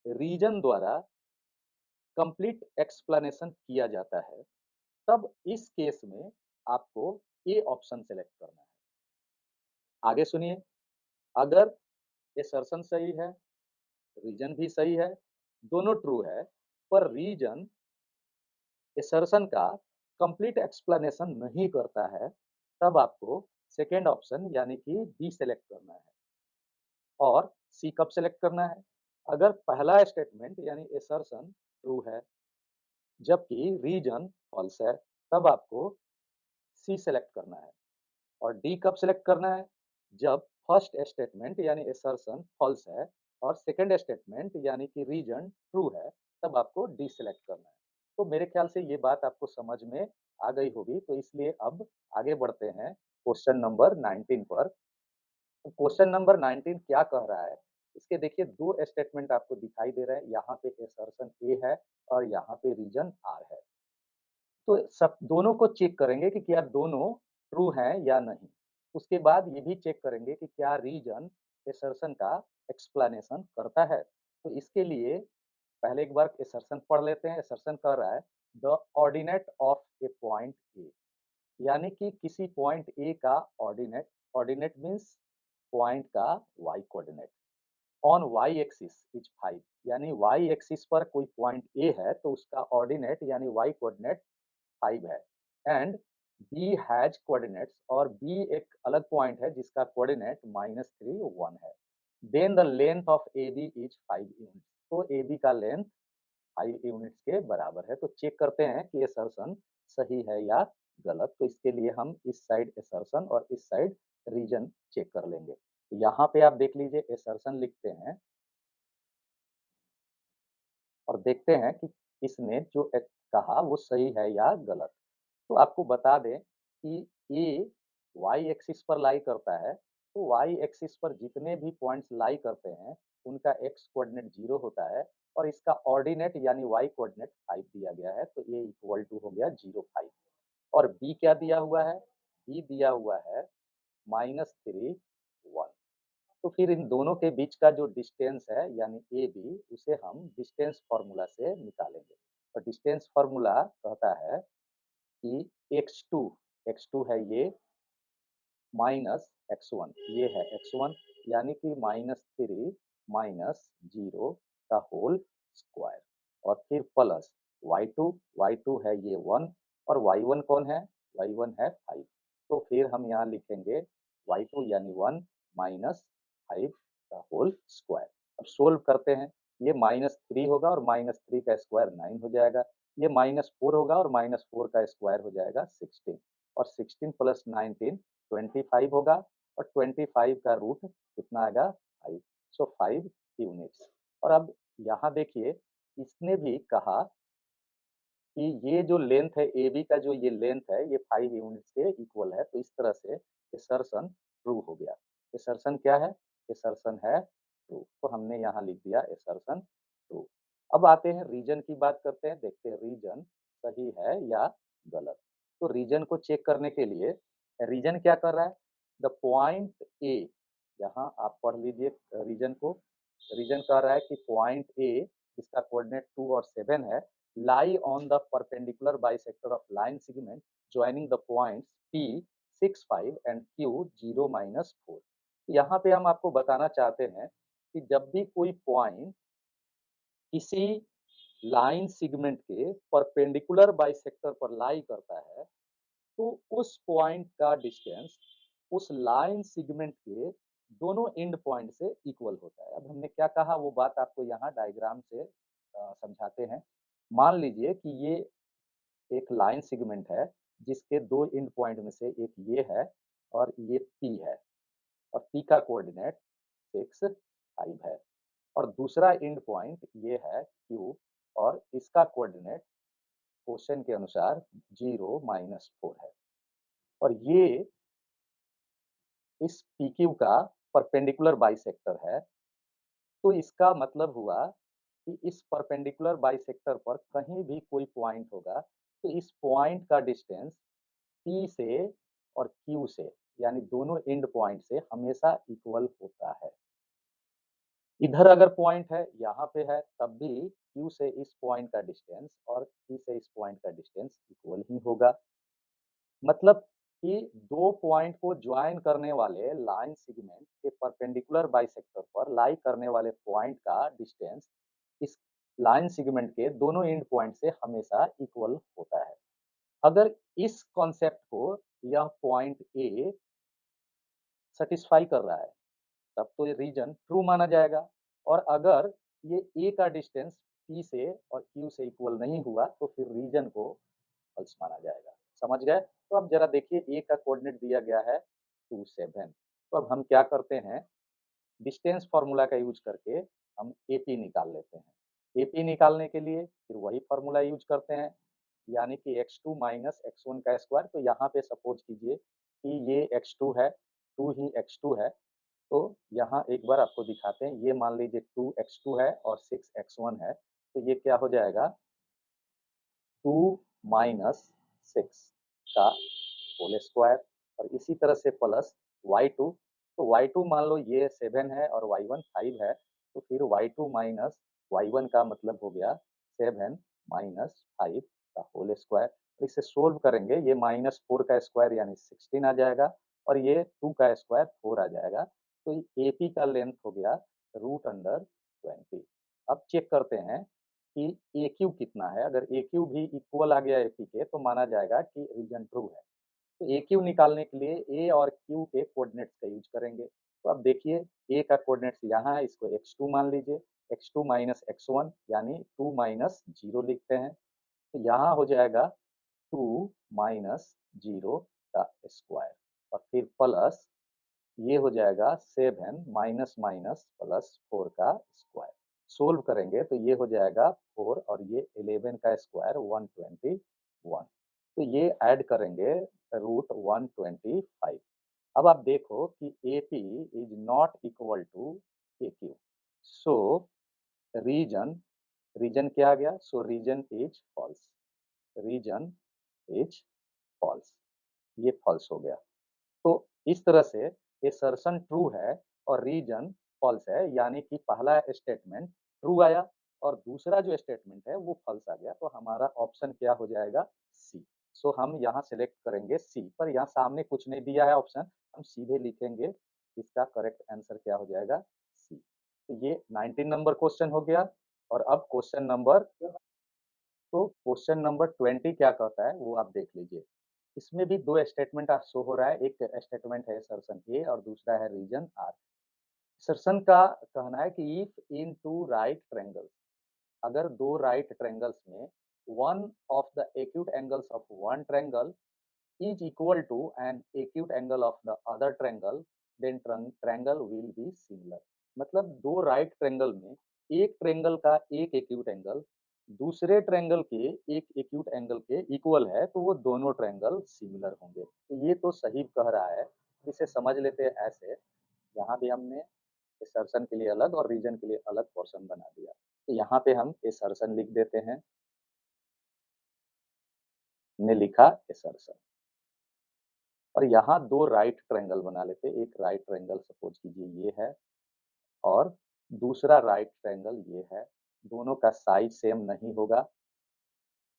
रीजन द्वारा कंप्लीट एक्सप्लेनेशन किया जाता है, तब इस केस में आपको ए ऑप्शन सेलेक्ट करना है। आगे सुनिए, अगर असर्शन सही है, रीजन भी सही है, दोनों ट्रू है, पर रीजन असर्शन का कंप्लीट एक्सप्लेनेशन नहीं करता है, तब आपको सेकेंड ऑप्शन यानी कि बी सेलेक्ट करना है। और सी कब सेलेक्ट करना है? अगर पहला स्टेटमेंट यानी असर्शन ट्रू है जबकि रीजन फॉल्स है, तब आपको सी सेलेक्ट करना है। और डी कब सेलेक्ट करना है? जब फर्स्ट स्टेटमेंट यानी असर्शन फॉल्स है और सेकंड स्टेटमेंट यानी कि रीजन ट्रू है, तब आपको डी सेलेक्ट करना है। तो मेरे ख्याल से ये बात आपको समझ में आ गई होगी, तो इसलिए अब आगे बढ़ते हैं क्वेश्चन नंबर 19 पर। तो क्वेश्चन नंबर 19 क्या कह रहा है? इसके देखिए दो स्टेटमेंट आपको दिखाई दे रहे हैं, यहाँ पे असर्शन ए है और यहाँ पे रीजन आर है। तो सब दोनों को चेक करेंगे कि क्या दोनों ट्रू हैं या नहीं। उसके बाद ये भी चेक करेंगे कि क्या रीजन असर्शन का एक्सप्लेनेशन करता है। तो इसके लिए पहले एक बार असर्शन पढ़ लेते हैं। असर्शन कह रहा है the ordinate of a point A, यानी कि किसी पॉइंट ए का ऑर्डिनेट, ऑर्डिनेट मीन्स पॉइंट का Y coordinate, on Y axis is 5, यानी वाई एक्सिस पर कोई पॉइंट ए है तो उसका ऑर्डिनेट यानी वाई कोऑर्डिनेट 5 है। एंड बी हैज कोऑर्डिनेट्स, और बी एक अलग पॉइंट है जिसका कोऑर्डिनेट -3 1 है। Then the length of A B is 5 units, तो ए बी का लेंथ 5 यूनिट्स के बराबर है। तो चेक करते हैं कि असर्शन सही है या गलत। तो इसके लिए हम इस साइड असर्शन और इस साइड रीजन चेक कर लेंगे। यहाँ पे आप देख लीजिए असर्शन लिखते हैं और देखते हैं कि इसने जो कहा वो सही है या गलत। तो आपको बता दें कि ए वाई एक्सिस पर लाई करता है, तो वाई एक्सिस पर जितने भी पॉइंट्स लाई करते हैं उनका एक्स कोऑर्डिनेट 0 होता है और इसका ऑर्डिनेट यानी वाई कोऑर्डिनेट 5 दिया गया है, तो ए इक्वल टू हो गया 0 5। और बी क्या दिया हुआ है? बी दिया हुआ है -3 1। तो फिर इन दोनों के बीच का जो डिस्टेंस है यानी ए बी, उसे हम डिस्टेंस फार्मूला से निकालेंगे। और डिस्टेंस फार्मूला कहता है कि x2 है ये, माइनस x1 ये है x1, यानी कि -3 -0 का होल स्क्वायर, और फिर प्लस y2 है ये 1, और y1 कौन है? y1 है 5। तो फिर हम यहाँ लिखेंगे y2 यानी 1 -5 का होल स्क्वायर। अब सोल्व करते हैं, ये -3 होगा और -3 का स्क्वायर 9 हो जाएगा, ये -4 होगा और -4 का स्क्वायर हो जाएगा 16, और 16 प्लस 19 25 होगा, और 25 का रूट कितना आएगा? 5। सो 5 यूनिट्स। और अब यहाँ देखिए इसने भी कहा कि ये जो लेंथ है ए बी का, जो ये लेंथ है ये 5 यूनिट्स के इक्वल है। तो इस तरह से असर्शन ट्रू हो गया। असर्शन क्या है? असर्शन है ट्रू। तो हमने यहाँ लिख दिया असर्शन ट्रू। अब आते हैं रीजन की बात करते हैं, देखते हैं रीजन सही है या गलत। तो रीजन को चेक करने के लिए रीजन क्या कर रहा है? द पॉइंट ए, यहाँ आप पढ़ लीजिए रीजन को। रीजन कह रहा है कि पॉइंट ए जिसका कोऑर्डिनेट 2 और 7 है, lie on the perpendicular bisector of line segment joining the points P 6 5 and Q 0 -4। यहाँ पे हम आपको बताना चाहते हैं कि जब भी कोई पॉइंट किसी लाइन सेगमेंट के परपेंडिकुलर बाइसेक्टर पर लाई करता है, तो उस पॉइंट का डिस्टेंस उस लाइन सेगमेंट के दोनों एंड पॉइंट से इक्वल होता है। अब हमने क्या कहा वो बात आपको यहाँ डायग्राम से समझाते हैं। मान लीजिए कि ये एक लाइन सेगमेंट है जिसके दो एंड पॉइंट में से एक ये है और ये पी है, और पी का कोऑर्डिनेट 6 5 है, और दूसरा एंड पॉइंट ये है क्यू, और इसका कोऑर्डिनेट क्वेश्चन के अनुसार 0 -4 है। और ये इस पी क्यू का परपेंडिकुलर बाइसेक्टर है। तो इसका मतलब हुआ कि इस परपेंडिकुलर बाइसेक्टर पर कहीं भी कोई पॉइंट होगा तो इस पॉइंट का डिस्टेंस पी से और क्यू से, यानी दोनों एंड पॉइंट से हमेशा इक्वल होता है। इधर अगर पॉइंट है, यहाँ पे है, तब भी Q से इस पॉइंट का डिस्टेंस और P से इस पॉइंट का डिस्टेंस इक्वल ही होगा। मतलब कि दो पॉइंट को ज्वाइन करने वाले लाइन सेगमेंट के परपेंडिकुलर बाइसेक्टर पर लाई करने वाले पॉइंट का डिस्टेंस इस लाइन सेगमेंट के दोनों एंड पॉइंट से हमेशा इक्वल होता है। अगर इस कॉन्सेप्ट को यह पॉइंट ए सेटिस्फाई कर रहा है, तब तो ये रीजन ट्रू माना जाएगा। और अगर ये ए का डिस्टेंस पी से और क्यू से इक्वल नहीं हुआ, तो फिर रीजन को फॉल्स माना जाएगा। समझ गए? तो अब जरा देखिए, ए का कोऑर्डिनेट दिया गया है 2 7। तो अब हम क्या करते हैं, डिस्टेंस फार्मूला का यूज करके हम एपी निकाल लेते हैं। एपी निकालने के लिए फिर वही फार्मूला यूज करते हैं, यानी कि x2 माइनस x1 का स्क्वायर। तो यहाँ पे सपोज कीजिए कि ये x2 है, 2 ही x2 है। तो यहाँ एक बार आपको दिखाते हैं, ये मान लीजिए 2x2 है और 6x1 है। तो ये क्या हो जाएगा, 2 माइनस 6 का होल स्क्वायर, और इसी तरह से प्लस y2। तो y2 मान लो ये 7 है और y1 5 है, तो फिर y2 माइनस y1 का मतलब हो गया 7 माइनस 5 का होल स्क्वायर। तो इसे सोल्व करेंगे, ये -4 का स्क्वायर यानी 16 आ जाएगा, और ये 2 का स्क्वायर 4 आ जाएगा। तो AP का लेंथ हो गया √20। अब चेक करते हैं कि AQ कितना है। अगर AQ भी इक्वल आ गया AP के, तो माना जाएगा कि रीजन ट्रू है। तो AQ निकालने के लिए A और Q के कोऑर्डिनेट्स का यूज करेंगे। तो अब देखिए, A का कोऑर्डिनेट्स यहाँ है, इसको x2 मान लीजिए, x2 माइनस x1 यानी 2 माइनस 0 लिखते हैं। तो यहाँ हो जाएगा 2 माइनस 0 का स्क्वायर, और फिर प्लस ये हो जाएगा 7 माइनस माइनस प्लस 4 का स्क्वायर। सोल्व करेंगे तो ये हो जाएगा 4 और ये 11 का स्क्वायर 121। तो ये ऐड करेंगे √125। अब आप देखो कि AP is not equal to AQ। So reason reason क्या आ गया, so reason is false. Reason is false, ये फॉल्स हो गया। तो इस तरह से असर्शन ट्रू है और रीजन फॉल्स है, यानी कि पहला स्टेटमेंट ट्रू आया और दूसरा जो स्टेटमेंट है वो फॉल्स आ गया। तो हमारा ऑप्शन क्या हो जाएगा, सी। सो हम यहाँ सेलेक्ट करेंगे सी, पर यहाँ सामने कुछ नहीं दिया है ऑप्शन, हम सीधे लिखेंगे इसका करेक्ट आंसर क्या हो जाएगा, सी। तो ये 19 नंबर क्वेश्चन हो गया। और अब क्वेश्चन नंबर 20 क्या कहता है वो आप देख लीजिए। इसमें भी दो स्टेटमेंट शो हो रहा है, एक स्टेटमेंट है असर्शन ए और दूसरा है रीजन आर। असर्शन का कहना है कि if in two right triangles, अगर दो राइट ट्रायंगल्स में one of the acute angles of one triangle is equal to an acute angle of the other triangle, then triangle will be similar। मतलब दो right triangle में एक triangle का एक acute angle दूसरे ट्रायंगल के एक एक्यूट एंगल के इक्वल है, तो वो दोनों ट्रायंगल सिमिलर होंगे। तो ये तो सही कह रहा है, इसे समझ लेते हैं ऐसे। यहाँ भी हमने असर्शन के लिए अलग और रीजन के लिए अलग पोर्शन बना दिया। तो यहाँ पे हम असर्शन लिख देते हैं, ने लिखा असर्शन। और यहाँ दो राइट ट्रायंगल बना लेते हैं। एक राइट ट्रायंगल सपोज कीजिए ये है, और दूसरा राइट ट्रायंगल ये है। दोनों का साइज सेम नहीं होगा,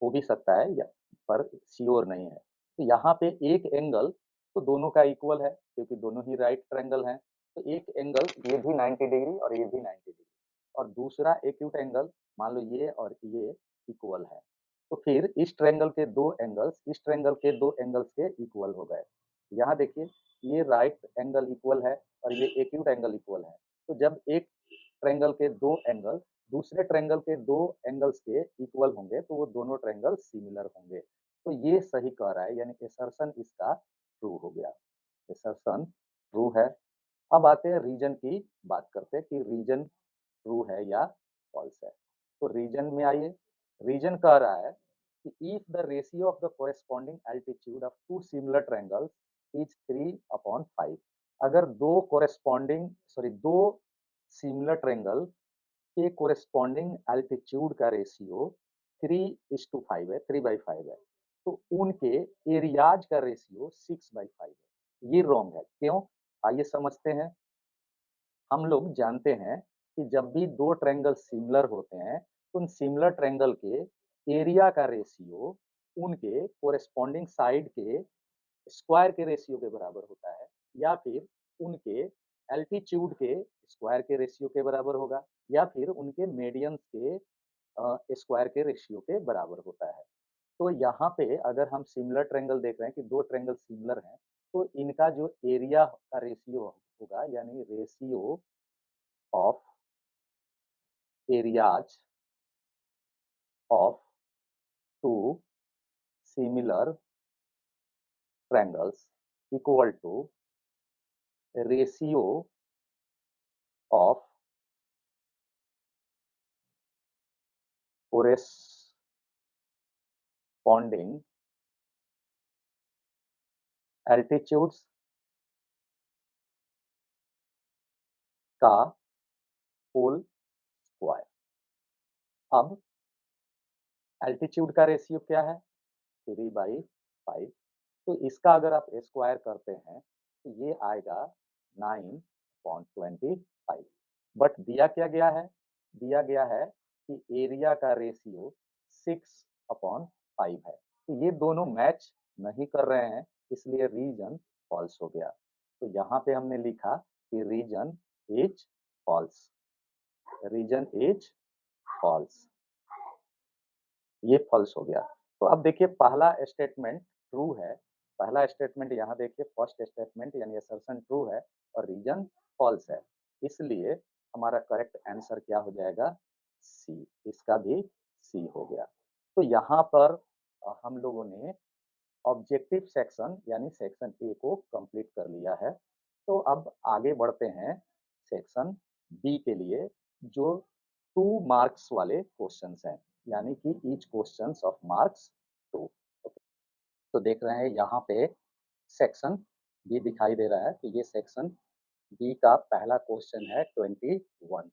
हो भी सकता है या, पर श्योर नहीं है। तो यहाँ पे एक एंगल तो दोनों का इक्वल है, क्योंकि दोनों ही राइट ट्रायंगल हैं। तो एक एंगल ये भी 90 डिग्री और ये भी 90 डिग्री, और दूसरा एक्यूट एंगल मान लो ये और ये इक्वल है। तो फिर इस ट्रायंगल के दो एंगल्स इस ट्रायंगल के दो एंगल्स के इक्वल हो गए। यहाँ देखिए, ये राइट एंगल इक्वल है और ये एक्यूट एंगल इक्वल है। तो जब एक ट्रायंगल के दो एंगल दूसरे ट्रायंगल के दो एंगल्स के इक्वल होंगे, तो वो दोनों ट्रायंगल सिमिलर होंगे। तो ये सही कह रहा है, यानी असर्शन इसका ट्रू हो गया। असर्शन ट्रू है। अब आते हैं रीजन की बात करते हैं कि रीजन ट्रू है या फॉल्स है। तो रीजन में आइए, रीजन कह रहा है कि if the ratio of the corresponding altitude of two similar triangles is 3/5। अगर दो सिमिलर ट्रायंगल के कोरेस्पॉन्डिंग एल्टीट्यूड का रेशियो 3:5 है, 3/5 है, तो उनके एरियाज का रेशियो 6/5 है। ये रॉन्ग है, क्यों? आइए समझते हैं। हम लोग जानते हैं कि जब भी दो ट्रायंगल सिमिलर होते हैं तो उन सिमिलर ट्रायंगल के एरिया का रेशियो उनके कोरेस्पॉन्डिंग साइड के स्क्वायर के रेशियो के बराबर होता है, या फिर उनके एल्टीट्यूड के स्क्वायर के रेशियो के बराबर होगा, या फिर उनके मीडियंस के स्क्वायर के रेशियो के बराबर होता है। तो यहाँ पे अगर हम सिमिलर ट्रायंगल देख रहे हैं कि दो ट्रायंगल सिमिलर हैं, तो इनका जो एरिया का रेशियो होगा, यानी ratio of areas of two similar triangles equal to ratio of corresponding altitudes का होल स्क्वायर। अब एल्टीट्यूड का रेशियो क्या है? 3/5। तो इसका अगर आप स्क्वायर करते हैं तो ये आएगा 9/25। बट दिया क्या गया है? दिया गया है कि एरिया का रेशियो 6/5 है। तो ये दोनों मैच नहीं कर रहे हैं, इसलिए रीजन फॉल्स हो गया। तो यहाँ पे हमने लिखा कि reason is false, reason is false, ये फॉल्स हो गया। तो अब देखिए पहला स्टेटमेंट ट्रू है, पहला स्टेटमेंट यहाँ देखिए फर्स्ट स्टेटमेंट यानी असर्शन ट्रू है और रीजन फॉल्स है, इसलिए हमारा करेक्ट आंसर क्या हो जाएगा? सी, इसका भी सी हो गया। तो यहाँ पर हम लोगों ने ऑब्जेक्टिव सेक्शन यानी सेक्शन ए को कंप्लीट कर लिया है। तो अब आगे बढ़ते हैं सेक्शन बी के लिए, जो 2 मार्क्स वाले क्वेश्चंस हैं, यानी कि ईच क्वेश्चंस ऑफ मार्क्स 2। तो देख रहे हैं यहाँ पे सेक्शन बी दिखाई दे रहा है। तो ये सेक्शन बी का पहला क्वेश्चन है 21।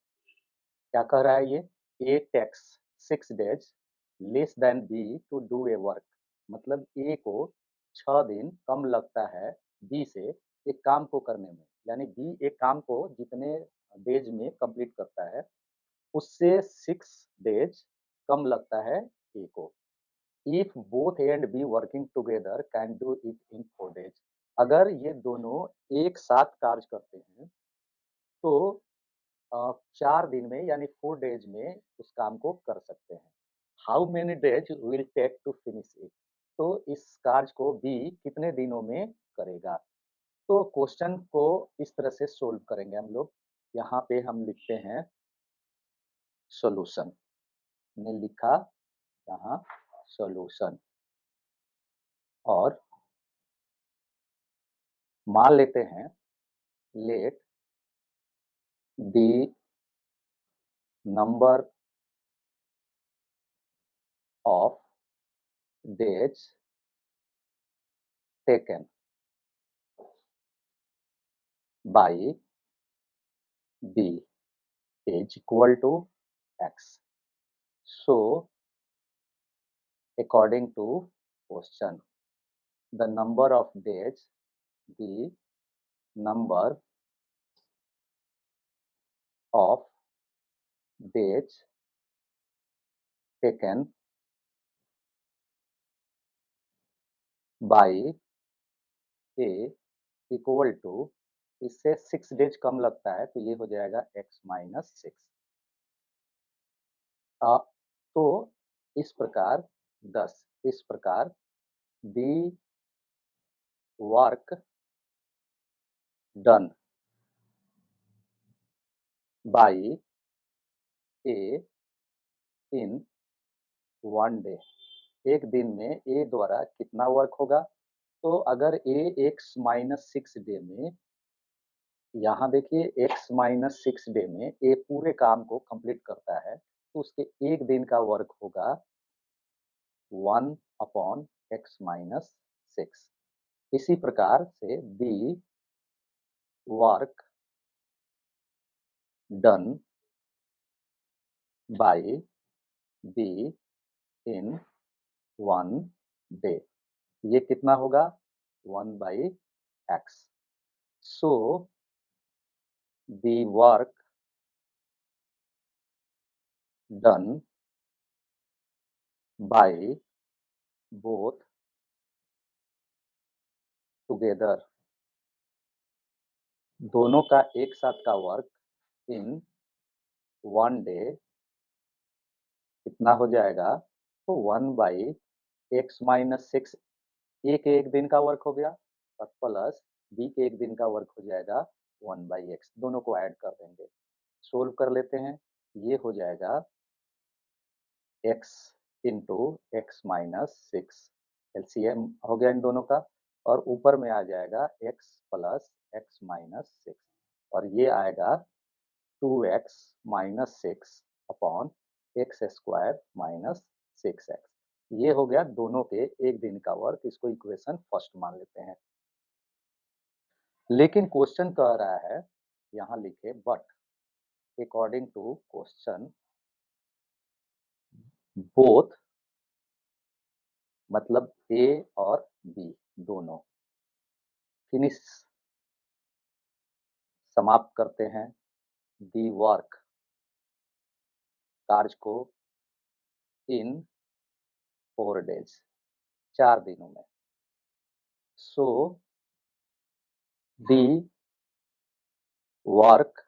क्या कह रहा है ये? A takes 6 days less than B to do a work, मतलब ए को 6 दिन कम लगता है बी से एक काम को करने में, यानी बी एक काम को जितने डेज में कंप्लीट करता है उससे 6 days कम लगता है ए को। If both A and be working together can do it in 4 days, अगर ये दोनों एक साथ कार्य करते हैं तो 4 दिन में यानी 4 days में उस काम को कर सकते हैं। How many days will take to finish it, तो इस कार्य को बी कितने दिनों में करेगा? तो क्वेश्चन को इस तरह से सोल्व करेंगे हम लोग। यहाँ पे हम लिखते हैं सॉल्यूशन, ने लिखा यहाँ सॉल्यूशन, और मान लेते हैं let the number of days taken by B is equal to x. So, according to question, the number of days, the number of days taken by a equal to, इससे 6 days कम लगता है तो ये हो जाएगा x minus 6। तो इस प्रकार 10, इस प्रकार the work done by a in 1 day, एक दिन में ए द्वारा कितना वर्क होगा? तो अगर ए x माइनस 6 डे में, यहाँ देखिए x माइनस 6 डे में ए पूरे काम को कंप्लीट करता है तो उसके एक दिन का वर्क होगा 1/x माइनस 6। इसी प्रकार से दी work done bye be in 1 day, ये कितना होगा? 1/x। So the work done by both together, दोनों का एक साथ का वर्क इन 1 डे कितना हो जाएगा? तो 1/x-6 ए के एक दिन का वर्क हो गया और प्लस बी के एक दिन का वर्क हो जाएगा 1/x, दोनों को ऐड कर देंगे, सोल्व कर लेते हैं। ये हो जाएगा x इंटू x-6, एलसीएम हो गया इन दोनों का, और ऊपर में आ जाएगा x प्लस x-6 और ये आएगा 2x-6 upon x square minus 6x। ये हो गया दोनों के एक दिन का वर्क, इसको इक्वेशन फर्स्ट मान लेते हैं। लेकिन क्वेश्चन कह रहा है, यहां लिखे but according to question both, मतलब ए और बी दोनों। फिनिश, समाप्त करते हैं दी वर्क, कार्य को, इन 4 डेज, 4 दिनों में। So the work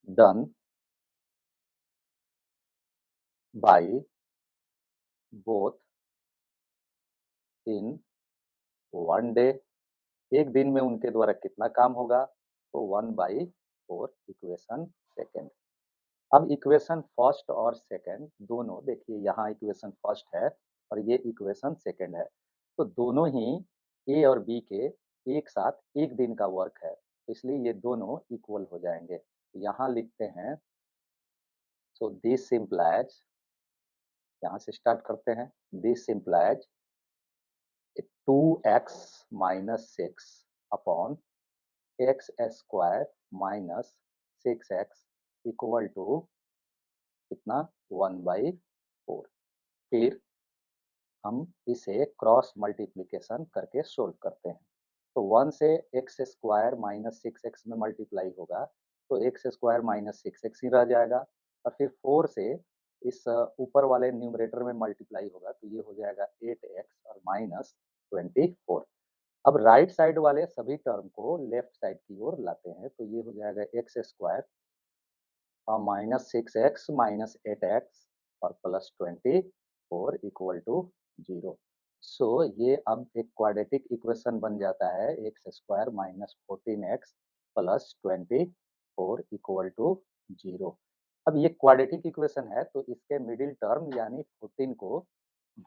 done by both in 1 day, एक दिन में उनके द्वारा कितना काम होगा? तो 1/4 इक्वेशन सेकेंड। अब इक्वेशन फर्स्ट और सेकेंड दोनों देखिए, यहाँ इक्वेशन फर्स्ट है और ये इक्वेशन सेकेंड है, तो दोनों ही ए और बी के एक साथ एक दिन का वर्क है, तो इसलिए ये दोनों इक्वल हो जाएंगे। यहाँ लिखते हैं, सो दिस इम्प्लाइज, यहाँ से स्टार्ट करते हैं, this implies 2x-6 upon x square minus 6x equal to कितना? 1/4। फिर हम इसे क्रॉस मल्टीप्लिकेशन करके सोल्व करते हैं, तो 1 से एक्स स्क्वायर माइनस 6x में मल्टीप्लाई होगा तो एक्स स्क्वायर माइनस 6x ही रह जाएगा, और फिर 4 से इस ऊपर वाले न्यूमरेटर में मल्टीप्लाई होगा तो ये हो जाएगा 8x और माइनस 24। अब राइट साइड वाले सभी टर्म को लेफ्ट साइड की ओर लाते हैं, तो ये हो जाएगा x square minus 6x minus 8x और प्लस 24 इक्वल टू 0। सो ये अब एक क्वाड्रेटिक इक्वेशन बन जाता है, x square minus 14x plus 24 equal to 0। अब ये क्वाड्रेटिक इक्वेशन है, तो इसके मिडिल टर्म यानी 14 को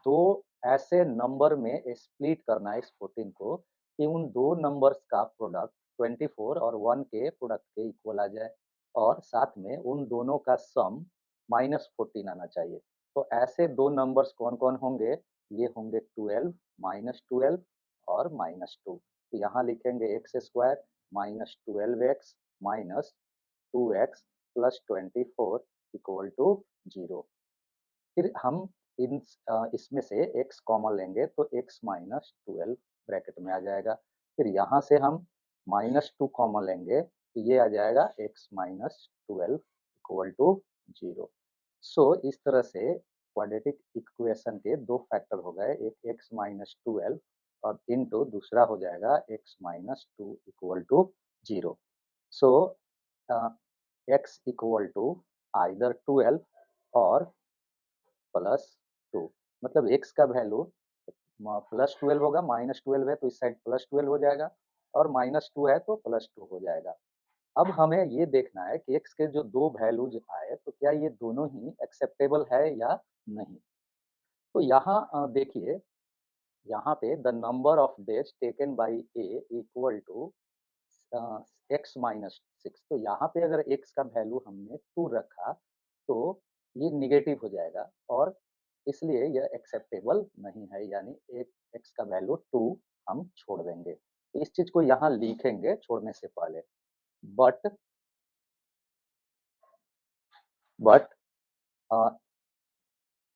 दो ऐसे नंबर में स्प्लिट करना है, इस 14 को, कि उन दो नंबर्स का प्रोडक्ट 24 और 1 के प्रोडक्ट के इक्वल आ जाए, और साथ में उन दोनों का सम -14 आना चाहिए। तो ऐसे दो नंबर्स कौन कौन होंगे? ये होंगे 12, -12 और -2। तो यहाँ लिखेंगे x square minus 12x minus 2x plus 24 equal to 0। फिर हम इसमें से x कॉमन लेंगे तो x माइनस 12 ब्रैकेट में आ जाएगा। फिर यहाँ से हम -2 कॉमन लेंगे तो ये आ जाएगा x माइनस 12 इक्वल टू 0। सो इस तरह से क्वाड्रेटिक इक्वेशन के दो फैक्टर हो गए, एक x माइनस 12 और इनटू दूसरा हो जाएगा x minus 2 equal to 0। So x equal to either 12 और +2, मतलब x का वैल्यू +12 होगा, -12 है तो इस साइड +12 हो जाएगा और -2 है तो +2 हो जाएगा। अब हमें ये देखना है कि x के जो दो वैल्यूज आए तो क्या ये दोनों ही एक्सेप्टेबल है या नहीं। तो यहाँ देखिए, यहाँ पे the number of days taken by A equal to x minus 6, तो यहाँ पे अगर x का वैल्यू हमने 2 रखा तो ये निगेटिव हो जाएगा और इसलिए यह एक्सेप्टेबल नहीं है, यानी एक x का वैल्यू 2 हम छोड़ देंगे। तो इस चीज को यहाँ लिखेंगे छोड़ने से पहले, but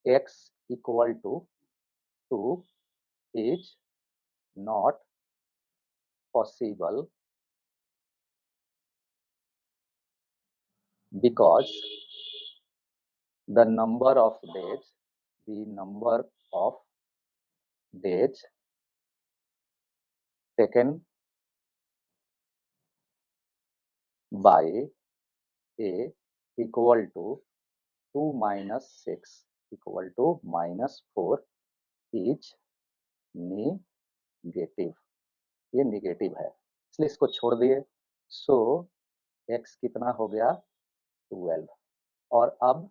x equal to 2 is not possible because the number of days taken by A equal to 2 minus 6 equal to minus 4 is negative. ये नेगेटिव है इसलिए इसको छोड़ दिए। सो x कितना हो गया 12। और अब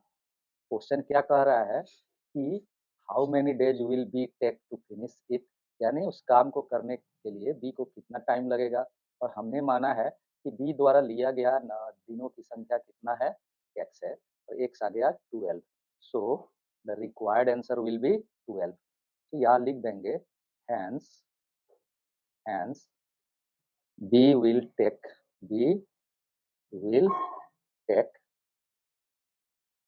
क्वेश्चन क्या कह रहा है कि how many days will be take to finish it, यानी उस काम को करने के लिए बी को कितना टाइम लगेगा। और हमने माना है कि बी द्वारा लिया गया दिनों की संख्या कितना है x है और x आ गया 12। So the required answer will be 12। तो यहाँ लिख देंगे hence B will take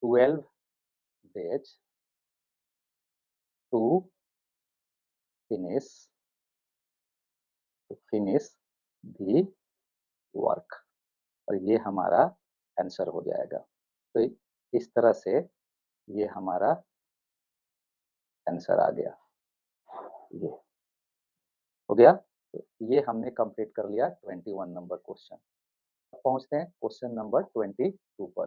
12 days to finish the work। और ये हमारा आंसर हो जाएगा। तो इस तरह से ये हमारा आंसर आ गया। ये हो गया। तो ये हमने कंप्लीट कर लिया 21 नंबर क्वेश्चन। पहुंचते हैं क्वेश्चन नंबर 22 पर।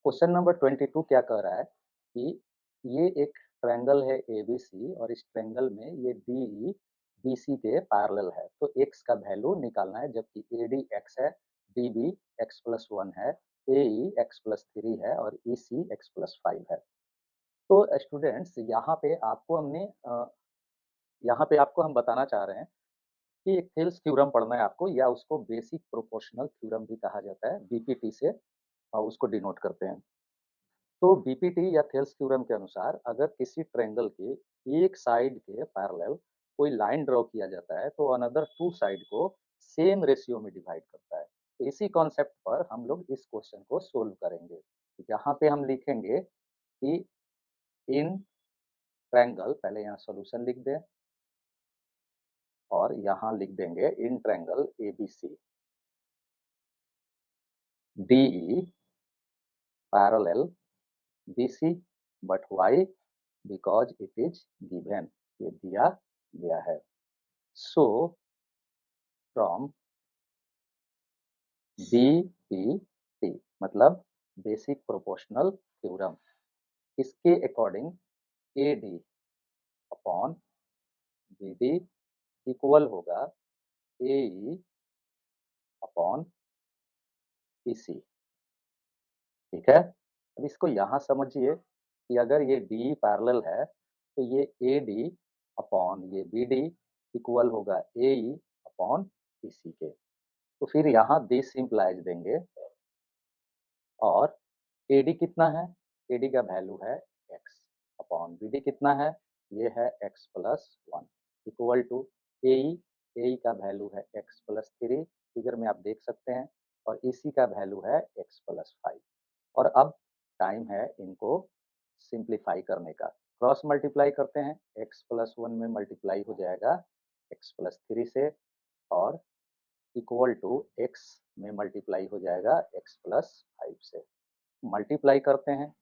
क्वेश्चन नंबर 22 क्या कह रहा है कि ये एक ट्रायंगल है ABC और इस ट्रायंगल में ये DE BC के पैरेलल है। तो x का वैल्यू निकालना है, जबकि AD x है, DB x+1 है, AE x+3 है और EC x+5 है। तो स्टूडेंट्स यहाँ पे आपको हम बताना चाह रहे हैं कि एक थेल्स थ्योरम पढ़ना है आपको, या उसको बेसिक प्रोपोर्शनल थ्योरम भी कहा जाता है, BPT से उसको डिनोट करते हैं। तो बीपीटी या थेल्स थ्योरम के अनुसार अगर किसी ट्रायंगल के एक साइड के पैरेलल कोई लाइन ड्रॉ किया जाता है तो अनदर टू साइड को सेम रेशियो में डिवाइड करता है। तो इसी कॉन्सेप्ट पर हम लोग इस क्वेश्चन को सोल्व करेंगे। यहाँ पे हम लिखेंगे कि इन ट्रायंगल, पहले यहाँ सॉल्यूशन लिख दें और यहाँ लिख देंगे in triangle ABC DE parallel BC, but why because it is given, ये दिया गया है। सो फ्रॉम BPT मतलब बेसिक प्रोपोर्शनल थ्योरम, इसके according AD upon BD equal होगा AE अपॉन BC। ठीक है, अब इसको यहाँ समझिए कि अगर ये DE पैरेलल है तो ये AD अपॉन ये BD इक्वल होगा AE अपॉन BC के। तो फिर यहाँ दिस इंप्लाइज देंगे और AD कितना है, AD का वैल्यू है x अपॉन BD कितना है, ये है x+1 इक्वल टू AE का वैल्यू है x+3, फिगर में आप देख सकते हैं, और EC का वैल्यू है x+5। और अब टाइम है इनको सिंप्लीफाई करने का। क्रॉस मल्टीप्लाई करते हैं, x+1 में मल्टीप्लाई हो जाएगा x+3 से और इक्वल टू x में मल्टीप्लाई हो जाएगा x+5 से। मल्टीप्लाई करते हैं,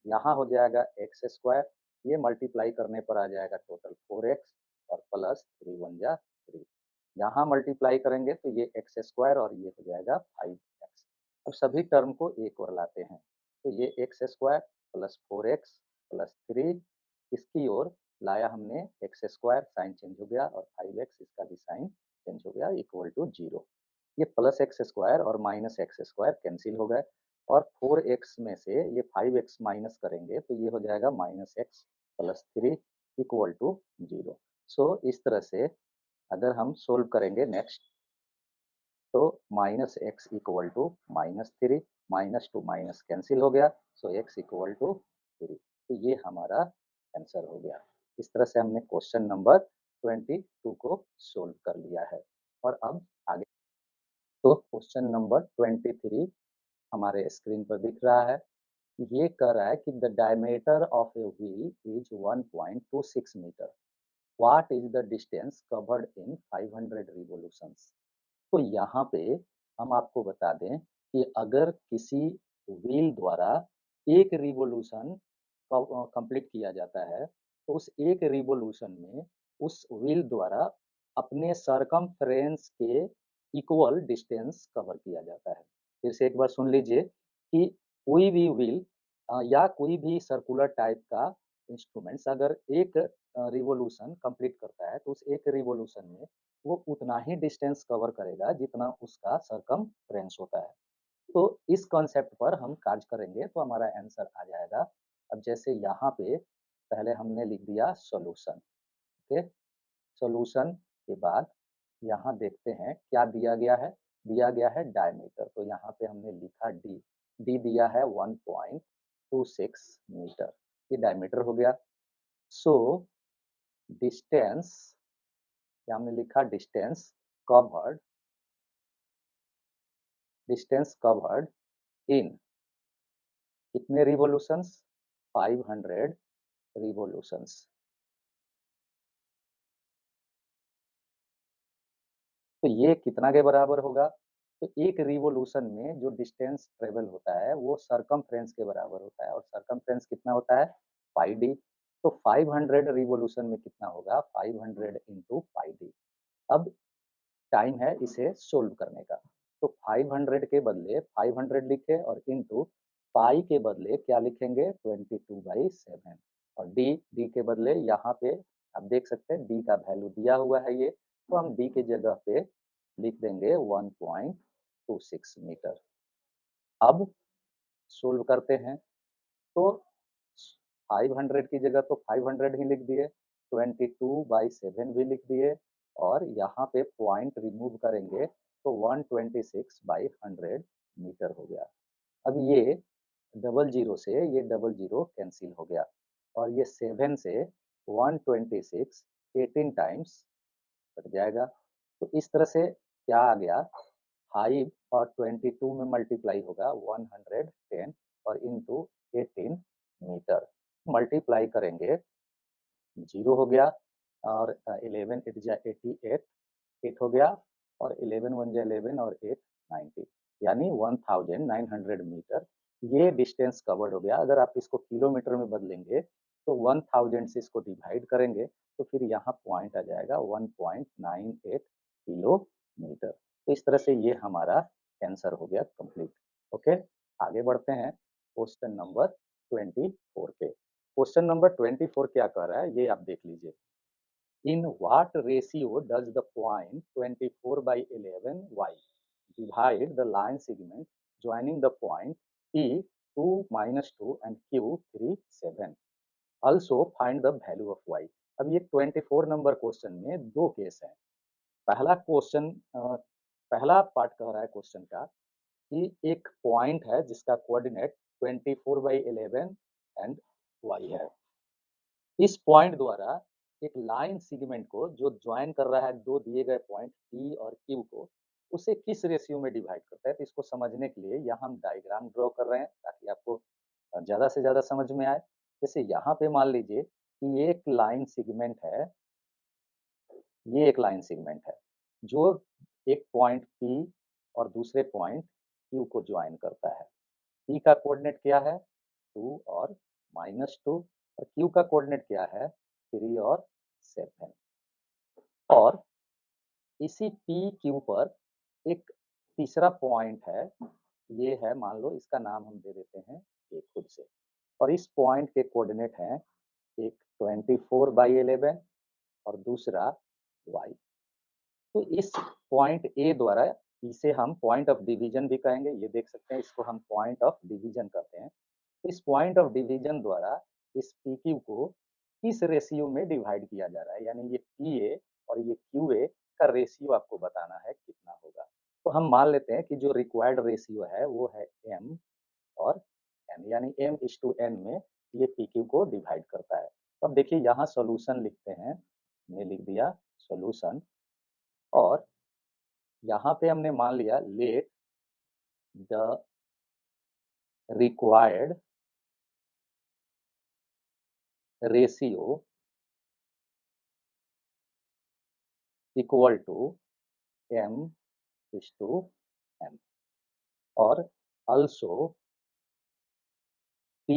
यहाँ हो जाएगा x², ये मल्टीप्लाई करने पर आ जाएगा टोटल 4x और प्लस 3 1 जा 3। यहाँ मल्टीप्लाई करेंगे तो ये x² और ये हो जाएगा 5x। अब सभी टर्म को एक ओर लाते हैं, तो ये x² प्लस 4x प्लस 3 इसकी ओर लाया हमने, x² साइन चेंज हो गया और 5x इसका भी साइन चेंज हो गया इक्वल टू 0। ये प्लस x² और माइनस x² कैंसिल हो गए और 4x में से ये 5x माइनस करेंगे तो ये हो जाएगा -x प्लस 3 इक्वल टू 0। सो इस तरह से अगर हम सोल्व करेंगे नेक्स्ट, तो -x equal to -3, minus to minus cancel हो गया, सो x इक्वल टू 3। तो ये हमारा आंसर हो गया। इस तरह से हमने क्वेश्चन नंबर 22 को सोल्व कर लिया है। और अब आगे, तो क्वेश्चन नंबर 23 हमारे स्क्रीन पर दिख रहा है। ये कह रहा है कि the diameter of a wheel is 1.26 metre, what is the distance covered in 500 revolutions. तो यहाँ पे हम आपको बता दें कि अगर किसी व्हील द्वारा एक रिवॉल्यूशन कंप्लीट किया जाता है, तो उस एक रिवॉल्यूशन में उस व्हील द्वारा अपने सरकमफ्रेंस के इक्वल डिस्टेंस कवर किया जाता है। फिर से एक बार सुन लीजिए कि कोई भी व्हील या कोई भी सर्कुलर टाइप का इंस्ट्रूमेंट्स अगर एक रिवॉल्यूशन कंप्लीट करता है, तो उस एक रिवॉल्यूशन में वो उतना ही डिस्टेंस कवर करेगा जितना उसका सरकमफ्रेंस होता है। तो इस कॉन्सेप्ट पर हम कार्य करेंगे तो हमारा आंसर आ जाएगा। अब जैसे यहाँ पे पहले हमने लिख दिया सॉल्यूशन, ओके। सॉल्यूशन के बाद यहाँ देखते हैं क्या दिया गया है। दिया गया है डायमीटर, तो यहाँ पे हमने लिखा डी। डी दिया है 1.26 मीटर, ये डायमीटर हो गया। सो डिस्टेंस, हमने लिखा डिस्टेंस कवर्ड, डिस्टेंस कवर्ड इन कितने रिवॉल्यूशंस, 500 रिवॉल्यूशंस। तो ये कितना के बराबर होगा, तो एक रिवॉल्यूशन में जो डिस्टेंस ट्रेवल होता है वो सरकमफ्रेंस के बराबर होता है, और सरकमफ्रेंस कितना होता है, पाई डी। तो 500 रिवॉल्यूशन में कितना होगा, 500 इंटू पाई डी। अब टाइम है इसे सोल्व करने का, तो 500 के बदले 500 लिखे और इंटू पाई के बदले क्या लिखेंगे, 22/7, और डी, डी के बदले यहाँ पे आप देख सकते हैं डी का वैल्यू दिया हुआ है ये, तो हम डी के जगह पे लिख देंगे 1.26 मीटर। अब सोल्व करते हैं, तो 500 की जगह तो 500 ही लिख दिए, 22/7 भी लिख दिए, और यहाँ पे पॉइंट रिमूव करेंगे तो 126/100 मीटर हो गया। अब ये डबल जीरो से ये डबल जीरो कैंसिल हो गया, और ये 7 से 126 18 टाइम्स कट जाएगा। तो इस तरह से क्या आ गया, 5 और 22 में मल्टीप्लाई होगा 110 और इंटू 18 मीटर। मल्टीप्लाई करेंगे, जीरो हो गया, और 11 8 जा 88, 8 हो गया, और 11 1 जा 11 और 8 90, यानी 1900 मीटर ये डिस्टेंस कवर्ड हो गया। अगर आप इसको किलोमीटर में बदलेंगे तो 1000 से इसको डिवाइड करेंगे तो फिर यहाँ पॉइंट आ जाएगा 1.98 किलोमीटर। तो इस तरह से ये हमारा आंसर हो गया कंप्लीट। ओके, आगे बढ़ते हैं क्वेश्चन नंबर 24 पे। क्वेश्चन नंबर 24 क्या कह रहा है ये आप देख लीजिए। In what ratio does the point 24/11y divide the line segment joining the point P 2 minus 2 and Q 3 7? Also find the value of y। अब ये 24 नंबर क्वेश्चन में दो केस हैं। पहला क्वेश्चन, पहला पार्ट कह रहा है क्वेश्चन का कि एक पॉइंट है जिसका कोऑर्डिनेट 24/11 एंड y है। इस पॉइंट द्वारा एक लाइन सेगमेंट को जो ज्वाइन कर रहा है दो दिए गए पॉइंट P और Q को, उसे किस रेशियो में डिवाइड करता है। तो इसको समझने के लिए यहाँ हम डायग्राम ड्रॉ कर रहे हैं ताकि आपको ज़्यादा से ज़्यादा समझ में आए। जैसे यहाँ पे मान लीजिए कि ये एक लाइन सेगमेंट है, ये एक लाइन सेगमेंट है जो एक पॉइंट P और दूसरे पॉइंट Q को ज्वाइन करता है। P का कोऑर्डिनेट क्या है, 2 और -2, और Q का कोऑर्डिनेट क्या है, 3 और 7। और इसी पी क्यू पर एक तीसरा पॉइंट है, ये है, मान लो इसका नाम हम दे देते हैं ए खुद से, और इस पॉइंट के कोऑर्डिनेट हैं एक 24/11 और दूसरा y। तो इस पॉइंट ए द्वारा, इसे हम पॉइंट ऑफ डिवीजन भी कहेंगे, ये देख सकते हैं इसको हम पॉइंट ऑफ डिवीजन कहते हैं। इस पॉइंट ऑफ डिवीजन द्वारा इस पी क्यू को किस रेशियो में डिवाइड किया जा रहा है, यानी ये पी ए और ये क्यू ए का रेशियो आपको बताना है कितना होगा। तो हम मान लेते हैं कि जो रिक्वायर्ड रेशियो है वो है m और n, यानी m/n में ये पी क्यू को डिवाइड करता है। तो अब देखिए यहाँ सॉल्यूशन लिखते हैं, हमने लिख दिया सॉल्यूशन, और यहाँ पे हमने मान लिया let the required ratio equal to m/n, और also P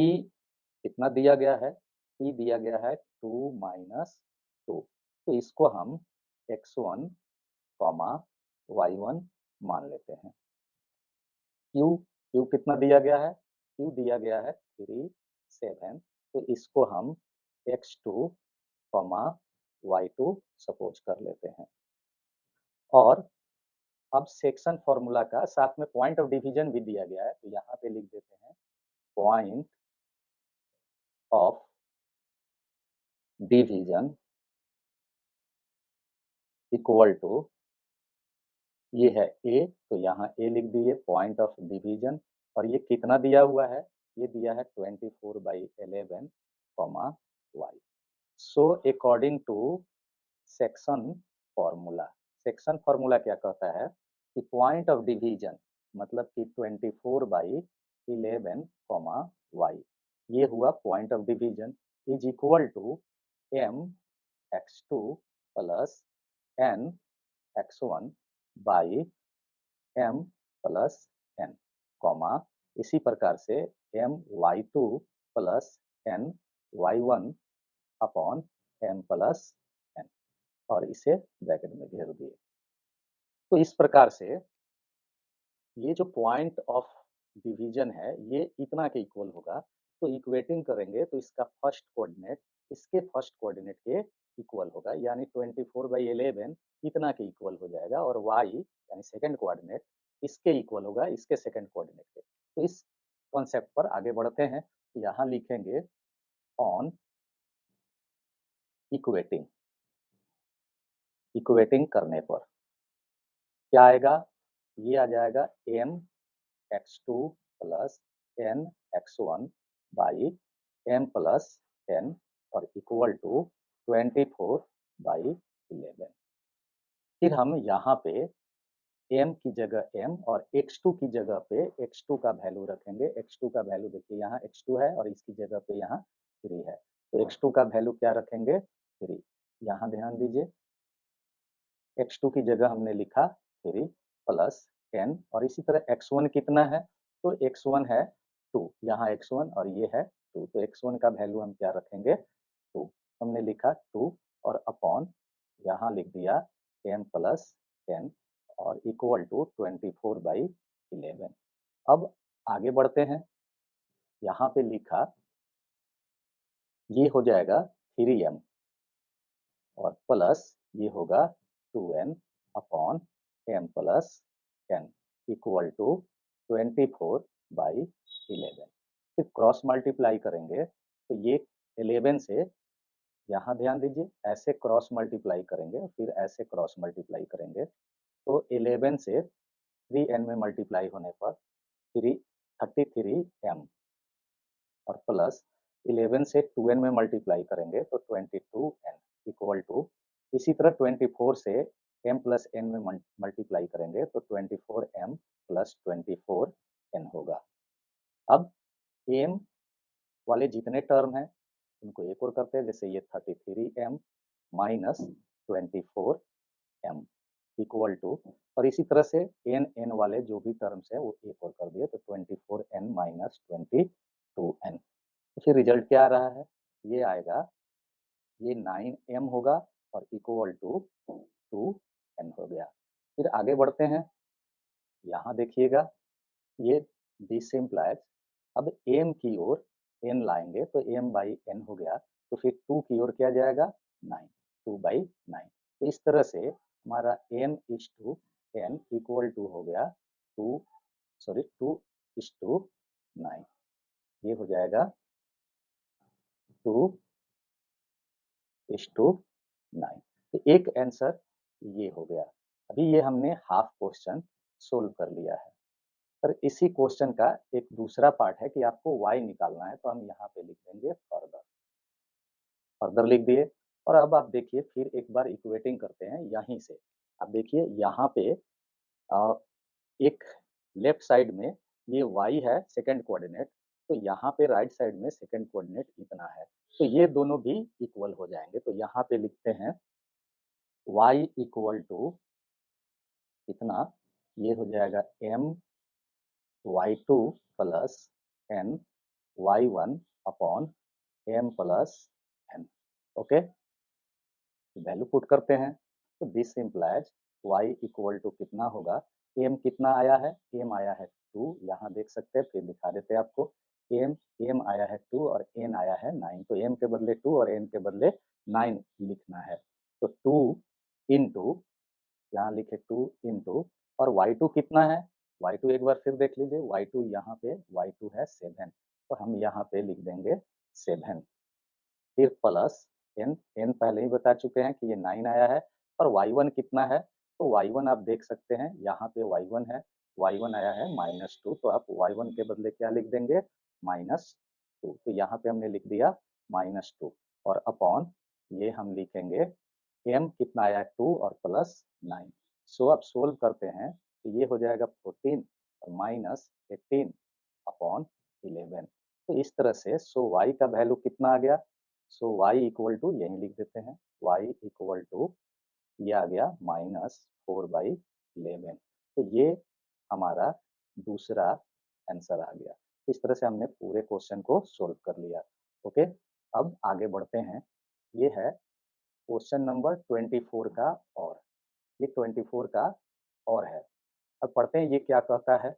कितना दिया गया है, P दिया गया है 2 माइनस 2, तो इसको हम x1 y1 मान लेते हैं। Q कितना दिया गया है, Q दिया गया है 3 7, तो इसको हम x2 y2 सपोज कर लेते हैं। और अब सेक्शन फॉर्मूला का साथ में पॉइंट ऑफ डिवीजन भी दिया गया है, तो यहाँ पे लिख देते हैं point of division equal to, ये है A, तो यहाँ A लिख दिए पॉइंट ऑफ डिवीजन, और ये कितना दिया हुआ है, ये दिया है 24/11 y। So according to section formula क्या कहता है कि पॉइंट ऑफ डिवीजन मतलब कि 24/11 y, ये हुआ point of division, is equal to m x2 plus n x1 by m plus n, comma इसी प्रकार से m y2 plus n y1 upon m plus n, और इसे ब्रैकेट में घेर दिए। तो इस प्रकार से ये जो पॉइंट ऑफ डिवीजन है ये इतना के इक्वल होगा, तो इक्वेटिंग करेंगे तो इसका फर्स्ट कोऑर्डिनेट इसके फर्स्ट कोऑर्डिनेट के इक्वल होगा, यानी 24/11 इतना के इक्वल हो जाएगा, और y यानी सेकंड कोऑर्डिनेट इसके इक्वल होगा इसके सेकंड कोऑर्डिनेट के। तो इस कॉन्सेप्ट पर आगे बढ़ते हैं, यहाँ लिखेंगे ऑन इक्वेटिंग, इक्वेटिंग करने पर क्या आएगा, ये आ जाएगा m x2 plus n x1 by m plus n और इक्वल टू 24/11। फिर हम यहाँ पे m की जगह m और x2 की जगह पे x2 का वैल्यू रखेंगे। x2 का वैल्यू देखिए यहाँ x2 है और इसकी जगह पे यहाँ 3 है, तो x2 का वैल्यू क्या रखेंगे 3। यहाँ ध्यान दीजिए x2 की जगह हमने लिखा 3 प्लस n, और इसी तरह x1 कितना है, तो x1 है 2, यहाँ x1 और ये है 2, तो x1 का वैल्यू हम क्या रखेंगे 2, हमने लिखा 2 और अपॉन यहाँ लिख दिया m प्लस n और इक्वल टू 24/11। अब आगे बढ़ते हैं, यहाँ पे लिखा ये हो जाएगा 3m और प्लस ये होगा 2n upon m plus n equal to 24/11। फिर क्रॉस मल्टीप्लाई करेंगे तो ये 11 से यहाँ ध्यान दीजिए ऐसे क्रॉस मल्टीप्लाई करेंगे फिर ऐसे क्रॉस मल्टीप्लाई करेंगे, तो 11 से 3n में मल्टीप्लाई होने पर 33m और प्लस 11 से 2n में मल्टीप्लाई करेंगे तो 22n इक्वल टू, इसी तरह 24 से m प्लस n में मल्टीप्लाई करेंगे तो 24m प्लस 24n होगा। अब m वाले जितने टर्म हैं उनको एक और करते हैं, जैसे ये 33m minus 24m equal to, और इसी तरह से n वाले जो भी टर्म्स है वो एक और कर दिए तो 24n माइनस 22n। तो फिर रिजल्ट क्या आ रहा है, ये आएगा ये 9m होगा और इक्वल टू 2n हो गया। फिर आगे बढ़ते हैं, यहाँ देखिएगा ये दिस इम्प्लाइज, अब m की ओर n लाएंगे तो m बाई n हो गया, तो फिर 2 की ओर क्या जाएगा 9, 2/9। तो इस तरह से हमारा m is to n equal to हो गया 2:9, ये हो जाएगा 2:9। तो एक आंसर ये हो गया। अभी ये हमने हाफ क्वेश्चन सोल्व कर लिया है, पर इसी क्वेश्चन का एक दूसरा पार्ट है कि आपको y निकालना है, तो हम यहाँ पे लिख देंगे फर्दर लिख दिए। और अब आप देखिए फिर एक बार इक्वेटिंग करते हैं यहीं से। आप देखिए यहाँ पे एक लेफ्ट साइड में ये y है सेकंड कोऑर्डिनेट, तो यहाँ पे राइट साइड में सेकंड कोऑर्डिनेट इतना है, तो ये दोनों भी इक्वल हो जाएंगे। तो यहाँ पे लिखते हैं y इक्वल टू कितना, ये हो जाएगा m y2 plus n y1 upon m plus n। Okay, value put करते हैं तो this implies y equal to कितना होगा, m कितना आया है, m आया है 2, यहाँ देख सकते हैं, फिर दिखा देते हैं आपको। m आया है 2 और n आया है 9, तो m के बदले 2 और n के बदले 9 लिखना है। तो 2 इंटू, यहाँ लिखे 2 इंटू, और y2 कितना है, y2 एक बार फिर देख लीजिए, y2 यहाँ पे y2 है 7, तो हम यहाँ पे लिख देंगे 7, फिर प्लस n पहले ही बता चुके हैं कि ये 9 आया है, और y1 कितना है, तो y1 आप देख सकते हैं यहाँ पे y1 है, y1 आया है -2, तो आप y1 के बदले क्या लिख देंगे, -2, तो यहाँ पे हमने लिख दिया -2, और अपॉन ये हम लिखेंगे m कितना आया 2 और प्लस 9। सो अब सोल्व करते हैं तो ये हो जाएगा 14 और -18 अपॉन 11। तो इस तरह से सो y का वैल्यू कितना आ गया, सो y इक्वल टू यही लिख देते हैं, y इक्वल टू ये आ गया -4/11। तो ये हमारा दूसरा आंसर आ गया। इस तरह से हमने पूरे क्वेश्चन को सोल्व कर लिया। ओके, अब आगे बढ़ते हैं। ये है क्वेश्चन नंबर 24 का, और ये 24 का और है। अब पढ़ते हैं ये क्या कहता है।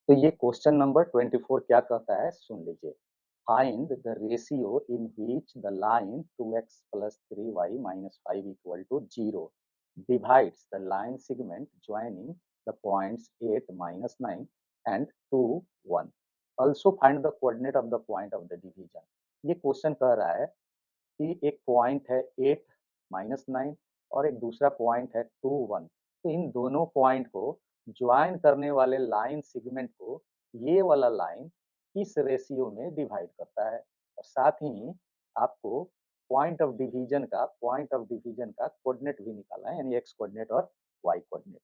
तो ये क्वेश्चन नंबर 24 क्या कहता है, सुन लीजिए। Find the ratio in which the line 2x + 3y - 5 = 0 divides the line segment joining the points 8 - 9 and 2 1। Also find the coordinate of the point of the division। ये क्वेश्चन कह रहा है कि एक पॉइंट है 8 - 9 और एक दूसरा पॉइंट है 2 1। तो इन दोनों पॉइंट को ज्वाइन करने वाले लाइन सेगमेंट को ये वाला लाइन किस रेशियो में डिवाइड करता है, और साथ ही आपको पॉइंट ऑफ डिवीजन का कोऑर्डिनेट भी निकालना है, यानी एक्स कोऑर्डिनेट और वाई कोऑर्डिनेट।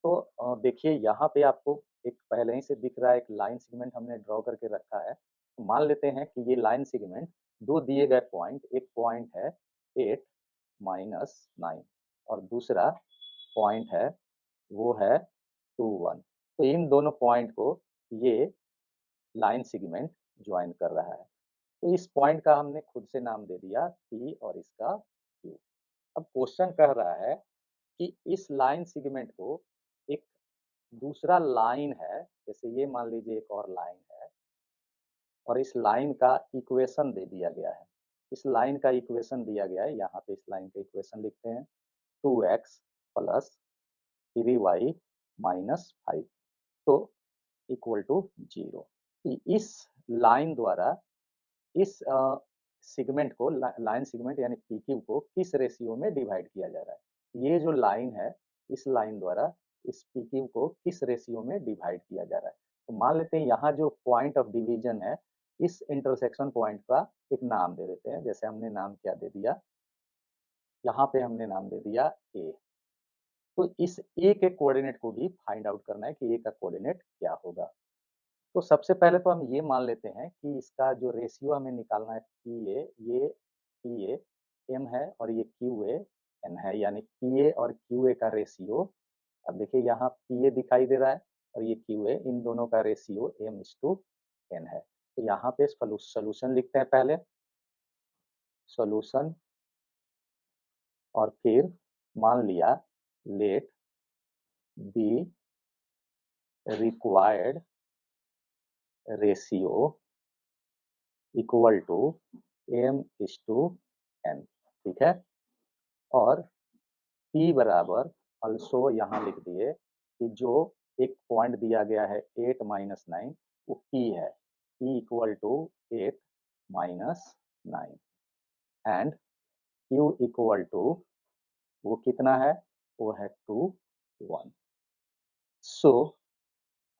तो देखिए यहाँ पे आपको एक पहले ही से दिख रहा है, एक लाइन सेगमेंट हमने ड्रॉ करके रखा है। तो मान लेते हैं कि ये लाइन सेगमेंट दो दिए गए पॉइंट, एक पॉइंट है 8 - 9 और दूसरा पॉइंट है वो है 2 1। तो इन दोनों पॉइंट को ये लाइन सेगमेंट ज्वाइन कर रहा है। तो इस पॉइंट का हमने खुद से नाम दे दिया P और इसका Q। अब क्वेश्चन कह रहा है कि इस लाइन सेगमेंट को एक दूसरा लाइन है, जैसे ये मान लीजिए एक और लाइन है, और इस लाइन का इक्वेशन दे दिया गया है। इस लाइन का इक्वेशन दिया गया है, यहाँ पे इस लाइन का इक्वेशन लिखते हैं 2x + 3y - 5 तो इक्वल टू 0। इस लाइन द्वारा इस सेगमेंट को लाइन सेगमेंट यानी PQ को किस रेशियो में डिवाइड किया जा रहा है। ये जो लाइन है, इस लाइन द्वारा इस PQ को किस रेशियो में डिवाइड किया जा रहा है। तो मान लेते हैं यहाँ जो पॉइंट ऑफ डिवीजन है, इस इंटरसेक्शन पॉइंट का एक नाम दे देते हैं। जैसे हमने नाम क्या दे दिया, यहाँ पे हमने नाम दे दिया A। तो इस A के कोऑर्डिनेट को भी फाइंड आउट करना है कि A का कोऑर्डिनेट क्या होगा। तो सबसे पहले तो हम ये मान लेते हैं कि इसका जो रेशियो हमें निकालना है PA, ये PA M है और ये QA N है, यानी PA और QA का रेशियो। अब देखिए यहाँ PA दिखाई दे रहा है और ये QA, इन दोनों का रेशियो M/N है। तो यहाँ पे सोल्यूशन लिखते हैं पहले, सोल्यूशन, और फिर मान लिया let be required ratio equal to M/N, ठीक है। और P बराबर अल्सो यहाँ लिख दिए कि जो एक पॉइंट दिया गया है 8 - 9 वो P है, P equal to 8 - 9 and Q equal to वो कितना है, वो है 2 1। सो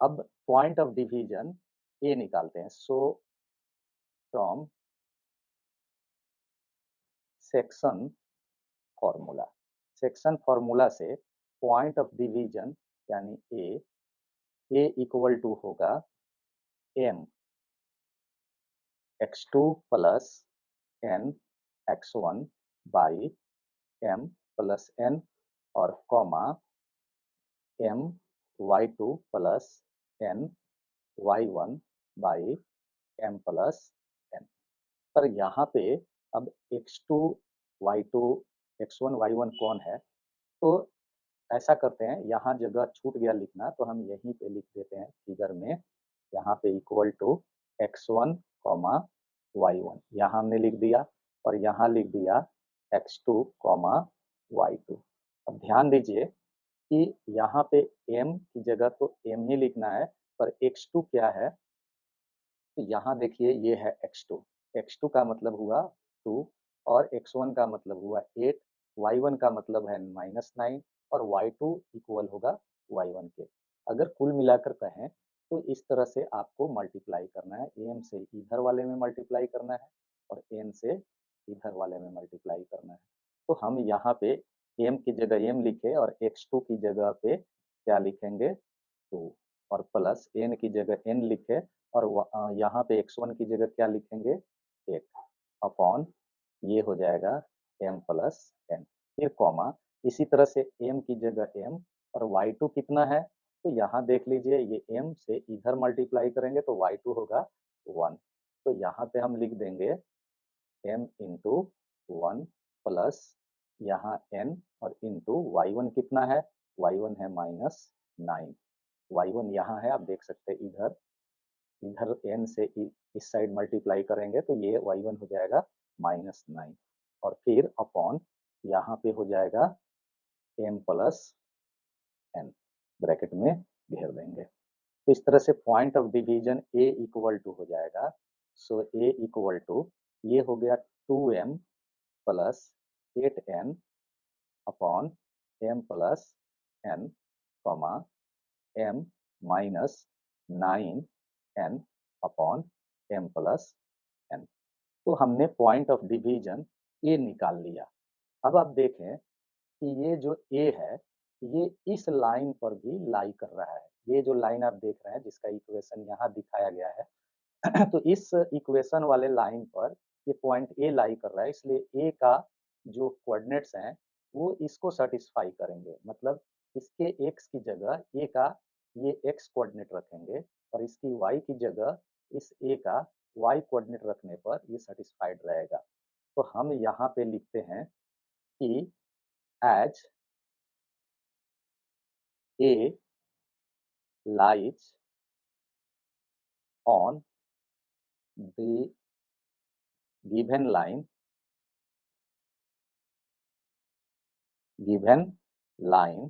अब पॉइंट ऑफ डिवीजन A निकालते हैं। So from section formula, section formula से पॉइंट ऑफ डिवीजन यानी A इक्वल टू होगा M x2 + N x1 by M + N और comma M y2 + N y1 by m plus n। पर यहाँ पे अब x2 y2 x1 y1 कौन है, तो ऐसा करते हैं, यहाँ जगह छूट गया लिखना तो हम यहीं पे लिख देते हैं फिगर में, यहाँ पे equal to x1 comma y1 यहाँ हमने लिख दिया और यहाँ लिख दिया x2 कॉमा y2। अब ध्यान दीजिए कि यहाँ पे m की जगह तो m ही लिखना है, पर x2 क्या है, तो यहाँ देखिए ये है x2 का मतलब हुआ 2 और x1 का मतलब हुआ 8, y1 का मतलब है -9 और y2 इक्वल होगा y1 के। अगर कुल मिलाकर कहें तो इस तरह से आपको मल्टीप्लाई करना है, m से इधर वाले में मल्टीप्लाई करना है और n से इधर वाले में मल्टीप्लाई करना है। तो हम यहाँ पे m की जगह m लिखे और x2 की जगह पे क्या लिखेंगे 2 और प्लस n की जगह n लिखे और यहाँ पे x1 की जगह क्या लिखेंगे 8 अपॉन ये हो जाएगा m प्लस n, फिर कॉमा इसी तरह से m की जगह m और y2 कितना है, तो यहाँ देख लीजिए ये m से इधर मल्टीप्लाई करेंगे तो y2 होगा 1, तो यहाँ पे हम लिख देंगे m इंटू 1 प्लस यहाँ n और इंटू y1 कितना है, y1 है -9, y1 यहाँ है, आप देख सकते हैं इधर इधर n से इस साइड मल्टीप्लाई करेंगे तो ये y1 हो जाएगा -9 और फिर अपॉन यहाँ पे हो जाएगा m प्लस n ब्रैकेट में घेर देंगे। तो इस तरह से point of division a equal to हो जाएगा, सो a इक्वल टू ये हो गया 2m plus 8n upon m plus n comma m minus 9n upon m plus n। तो हमने पॉइंट ऑफ डिवीजन a निकाल लिया। अब आप देखें कि ये जो a है ये इस लाइन पर भी लाई कर रहा है, ये जो लाइन आप देख रहे हैं जिसका इक्वेशन यहाँ दिखाया गया है तो इस इक्वेशन वाले लाइन पर ये पॉइंट ए लाई कर रहा है, इसलिए ए का जो कोऑर्डिनेट्स हैं वो इसको सेटिस्फाई करेंगे, मतलब इसके एक्स की जगह ए का ये एक्स कोऑर्डिनेट रखेंगे और इसकी वाई की जगह इस ए का वाई कोऑर्डिनेट रखने पर ये सेटिस्फाइड रहेगा। तो हम यहाँ पे लिखते हैं कि as A lies on the given line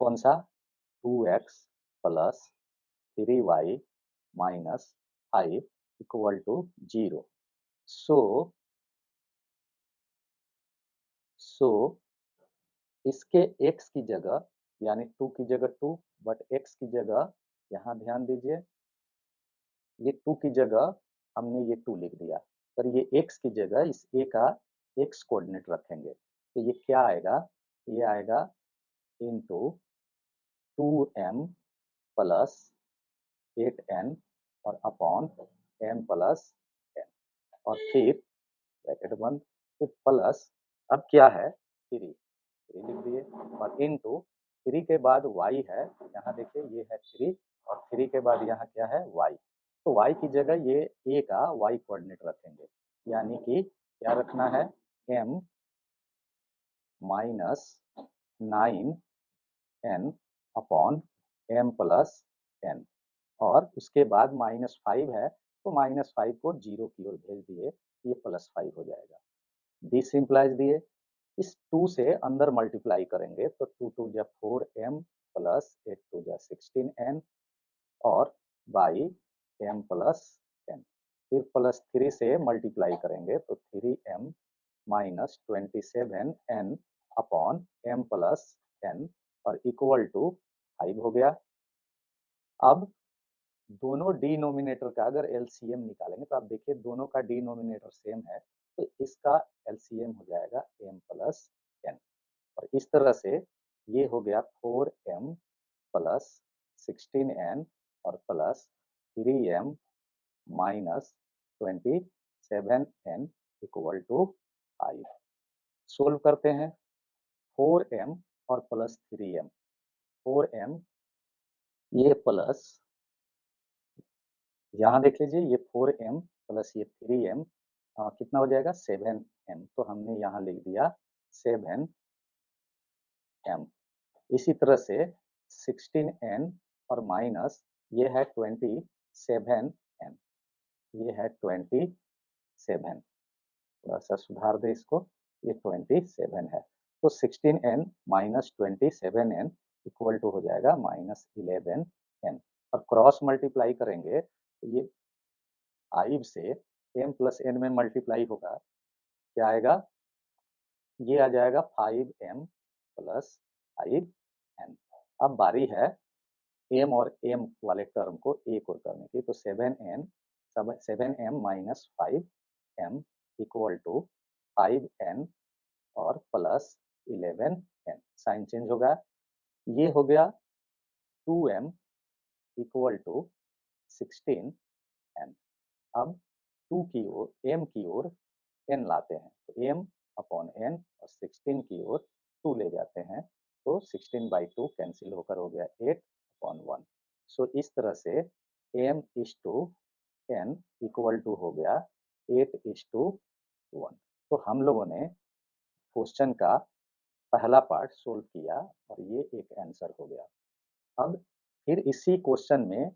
कौन सा 2x plus 3y minus 5 equal to 0। So इसके x की जगह यानी 2 की जगह 2 बट x की जगह यहाँ ध्यान दीजिए ये 2 की जगह हमने ये 2 लिख दिया, पर ये x की जगह इस a का x कोऑर्डिनेट रखेंगे तो ये क्या आएगा, ये आएगा इंटू 2m प्लस 8n और अपॉन m प्लस n और फिर ब्रैकेट बंद, फिर प्लस अब क्या है 3 लिख दिए और इनटू 3 के बाद y है, यहाँ देखिए ये है 3 और 3 के बाद यहाँ क्या है y, तो y की जगह ये a का y कोऑर्डिनेट रखेंगे, यानी कि क्या रखना है m minus 9n upon m plus n और उसके बाद -5 है तो -5 को 0 की ओर भेज दिए, ये +5 हो जाएगा। दिस इम्प्लाइज दिए इस 2 से अंदर मल्टीप्लाई करेंगे तो 2 2 जा 4m प्लस 8 2 जा 16n और बाई m प्लस n, फिर +3 से मल्टीप्लाई करेंगे तो 3m minus 27n upon m plus n और इक्वल टू 5 हो गया। अब दोनों डिनोमिनेटर का अगर एलसीएम निकालेंगे तो आप देखिए दोनों का डिनोमिनेटर सेम है तो इसका एलसीएम हो जाएगा m प्लस n और इस तरह से ये हो गया 4m प्लस 16n और plus 3m minus 27n equal to 5। Solve करते हैं 4m और प्लस 3m, 4m ये प्लस यहाँ देख लीजिए ये 4m प्लस ये 3m कितना हो जाएगा 7m, तो हमने यहाँ लिख दिया 7m। इसी तरह से 16n और माइनस ये है 27n, ये है 27, थोड़ा सा सुधार दे इसको, ये 27 है। तो 16n minus 27n equal to हो जाएगा माइनस 11n, और क्रॉस मल्टीप्लाई करेंगे तो ये 5 से m प्लस n में मल्टीप्लाई होगा, क्या आएगा, ये आ जाएगा 5m प्लस 5n। अब बारी है m और m वाले टर्म को एक और करने की, तो 7m minus 5m equal to 5n और प्लस 11n, साइन चेंज होगा, ये हो गया 2m इक्वल टू 16n। अब 2 की ओर m की ओर n लाते हैं, तो m अपॉन n और 16 की ओर 2 ले जाते हैं, तो 16/2 कैंसिल होकर हो गया 8/1। सो इस तरह से m is to n equal to हो गया 8:1। तो हम लोगों ने क्वेश्चन का पहला पार्ट सोल्व किया और ये एक आंसर हो गया। अब फिर इसी क्वेश्चन में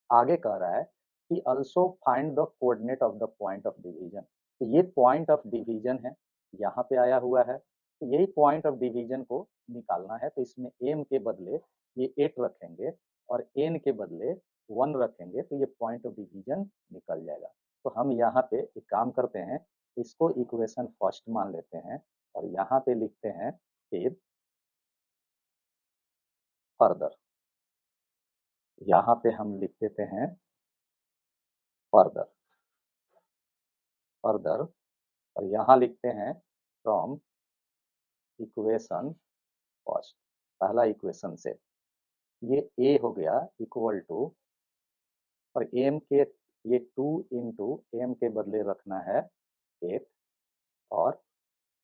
आगे कह रहा है कि also find the coordinate of the point of division. तो ये पॉइंट ऑफ डिवीजन है, यहाँ पे आया हुआ है, तो यही पॉइंट ऑफ डिवीजन को निकालना है। तो इसमें m के बदले ये 8 रखेंगे और n के बदले 1 रखेंगे, तो ये पॉइंट ऑफ डिवीजन निकल जाएगा। तो हम यहाँ पे एक काम करते हैं, इसको इक्वेशन फर्स्ट मान लेते हैं और यहाँ पे लिखते हैं फिर फर्दर, यहाँ पे हम लिख देते हैं फर्दर, फर्दर, और यहाँ लिखते हैं फ्रॉम इक्वेशन फर्स्ट, पहला इक्वेशन से ये a हो गया इक्वल टू, और m के ये 2 इंटू m के बदले रखना है 8 और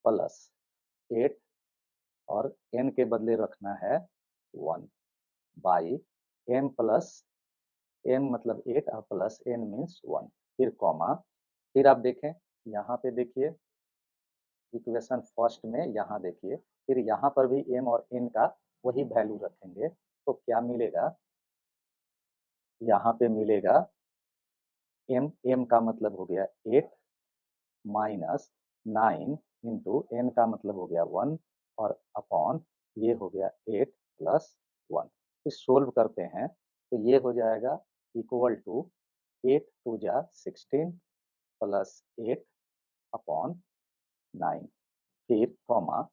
प्लस 8 और n के बदले रखना है 1 बाई m प्लस m मतलब 8 और प्लस n मीन्स 1, फिर कॉमा, फिर आप देखें यहाँ पे देखिए इक्वेशन फर्स्ट में, यहाँ देखिए फिर यहाँ पर भी m और n का वही वैल्यू रखेंगे, तो क्या मिलेगा, यहाँ पे मिलेगा m का मतलब हो गया 8 माइनस 9 इंटू n का मतलब हो गया 1 और अपॉन ये हो गया 8 प्लस 1। फिर सोल्व करते हैं तो ये हो जाएगा इक्वल टू 8 टू जा 16 प्लस 8 अपॉन 9, फिर कॉमा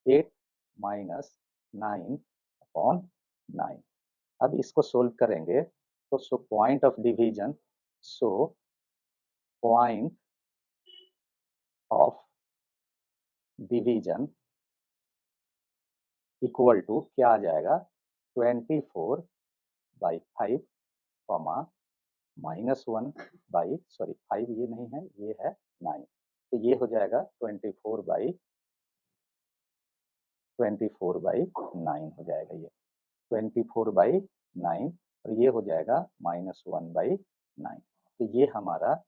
8 माइनस 9 अपॉन 9। अब इसको सोल्व करेंगे तो so point of division, so point of division equal to क्या आ जाएगा 24/5 कॉमा -1 बाई, सॉरी 5 ये नहीं है, ये है 9, तो ये हो जाएगा 24/9 हो जाएगा, ये 24/9 और ये हो जाएगा -1/9, तो ये हमारा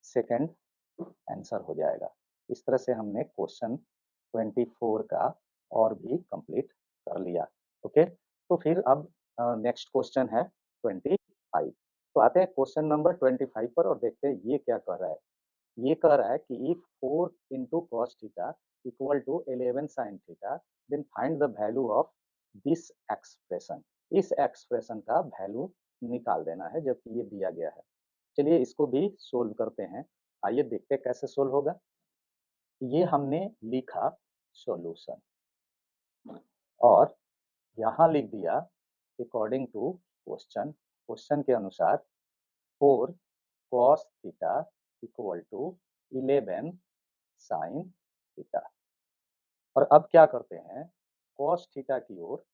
सेकंड आंसर हो जाएगा। इस तरह से हमने क्वेश्चन 24 का और भी कंप्लीट कर लिया। ओके, तो फिर अब नेक्स्ट क्वेश्चन है 25। तो आते हैं क्वेश्चन नंबर 25 पर और देखते हैं ये क्या कर रहा है। ये कह रहा है कि if 4 into cos theta equal to 11 sine theta, then find the value of this expression. इस एक्सप्रेशन का वैल्यू निकाल देना है जबकि ये दिया गया है। चलिए इसको भी सोल्व करते हैं, आइए देखते हैं कैसे सोल्व होगा। ये हमने लिखा सॉल्यूशन और यहाँ लिख दिया अकॉर्डिंग टू क्वेश्चन, क्वेश्चन के अनुसार 4 cos theta equal to 11 sine theta. और अब क्या करते हैं, cos थीटा की ओर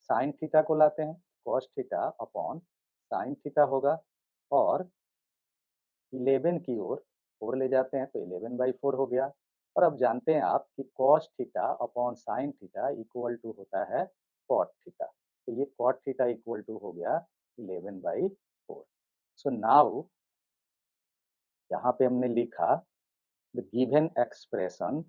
साइन थीटा को लाते हैं, cos theta upon sine theta होगा, और 11 की ओर 4 ले जाते हैं तो 11/4 हो गया। और अब जानते हैं आप कि cos theta upon sine theta equal to होता है cot थीटा, तो ये cot थीटा इक्वल टू हो गया 11/4। सो नाउ यहाँ पे हमने लिखा the given expression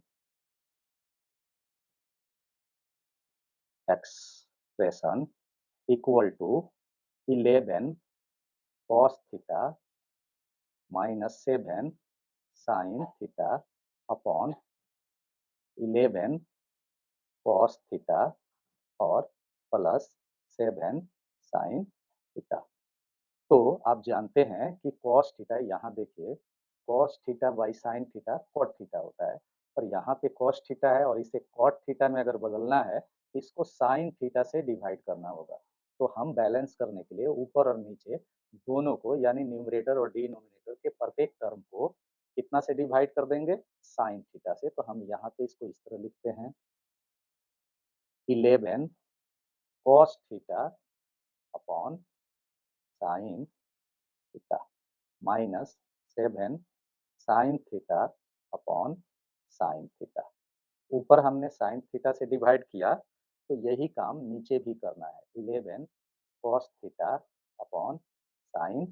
equal to 11 cos theta minus 7 sin theta upon 11 cos theta और प्लस 7 sin थीटा। तो आप जानते हैं कि cos थीटा, यहाँ देखिए cos theta by sin theta cot theta होता है, और यहाँ पे cos थीटा है और इसे cot थीटा में अगर बदलना है तो इसको sin थीटा से डिवाइड करना होगा। तो हम बैलेंस करने के लिए ऊपर और नीचे दोनों को, यानी न्यूमरेटर और डिनोमिनेटर के प्रत्येक टर्म को कितना से डिवाइड कर देंगे, sin थीटा से। तो हम यहाँ पे इसको इस तरह लिखते हैं 11 cos theta upon sin theta minus 7 sin theta upon sin theta. ऊपर हमने sin थीटा से डिवाइड किया, तो यही काम नीचे भी करना है। 11 cos theta upon sin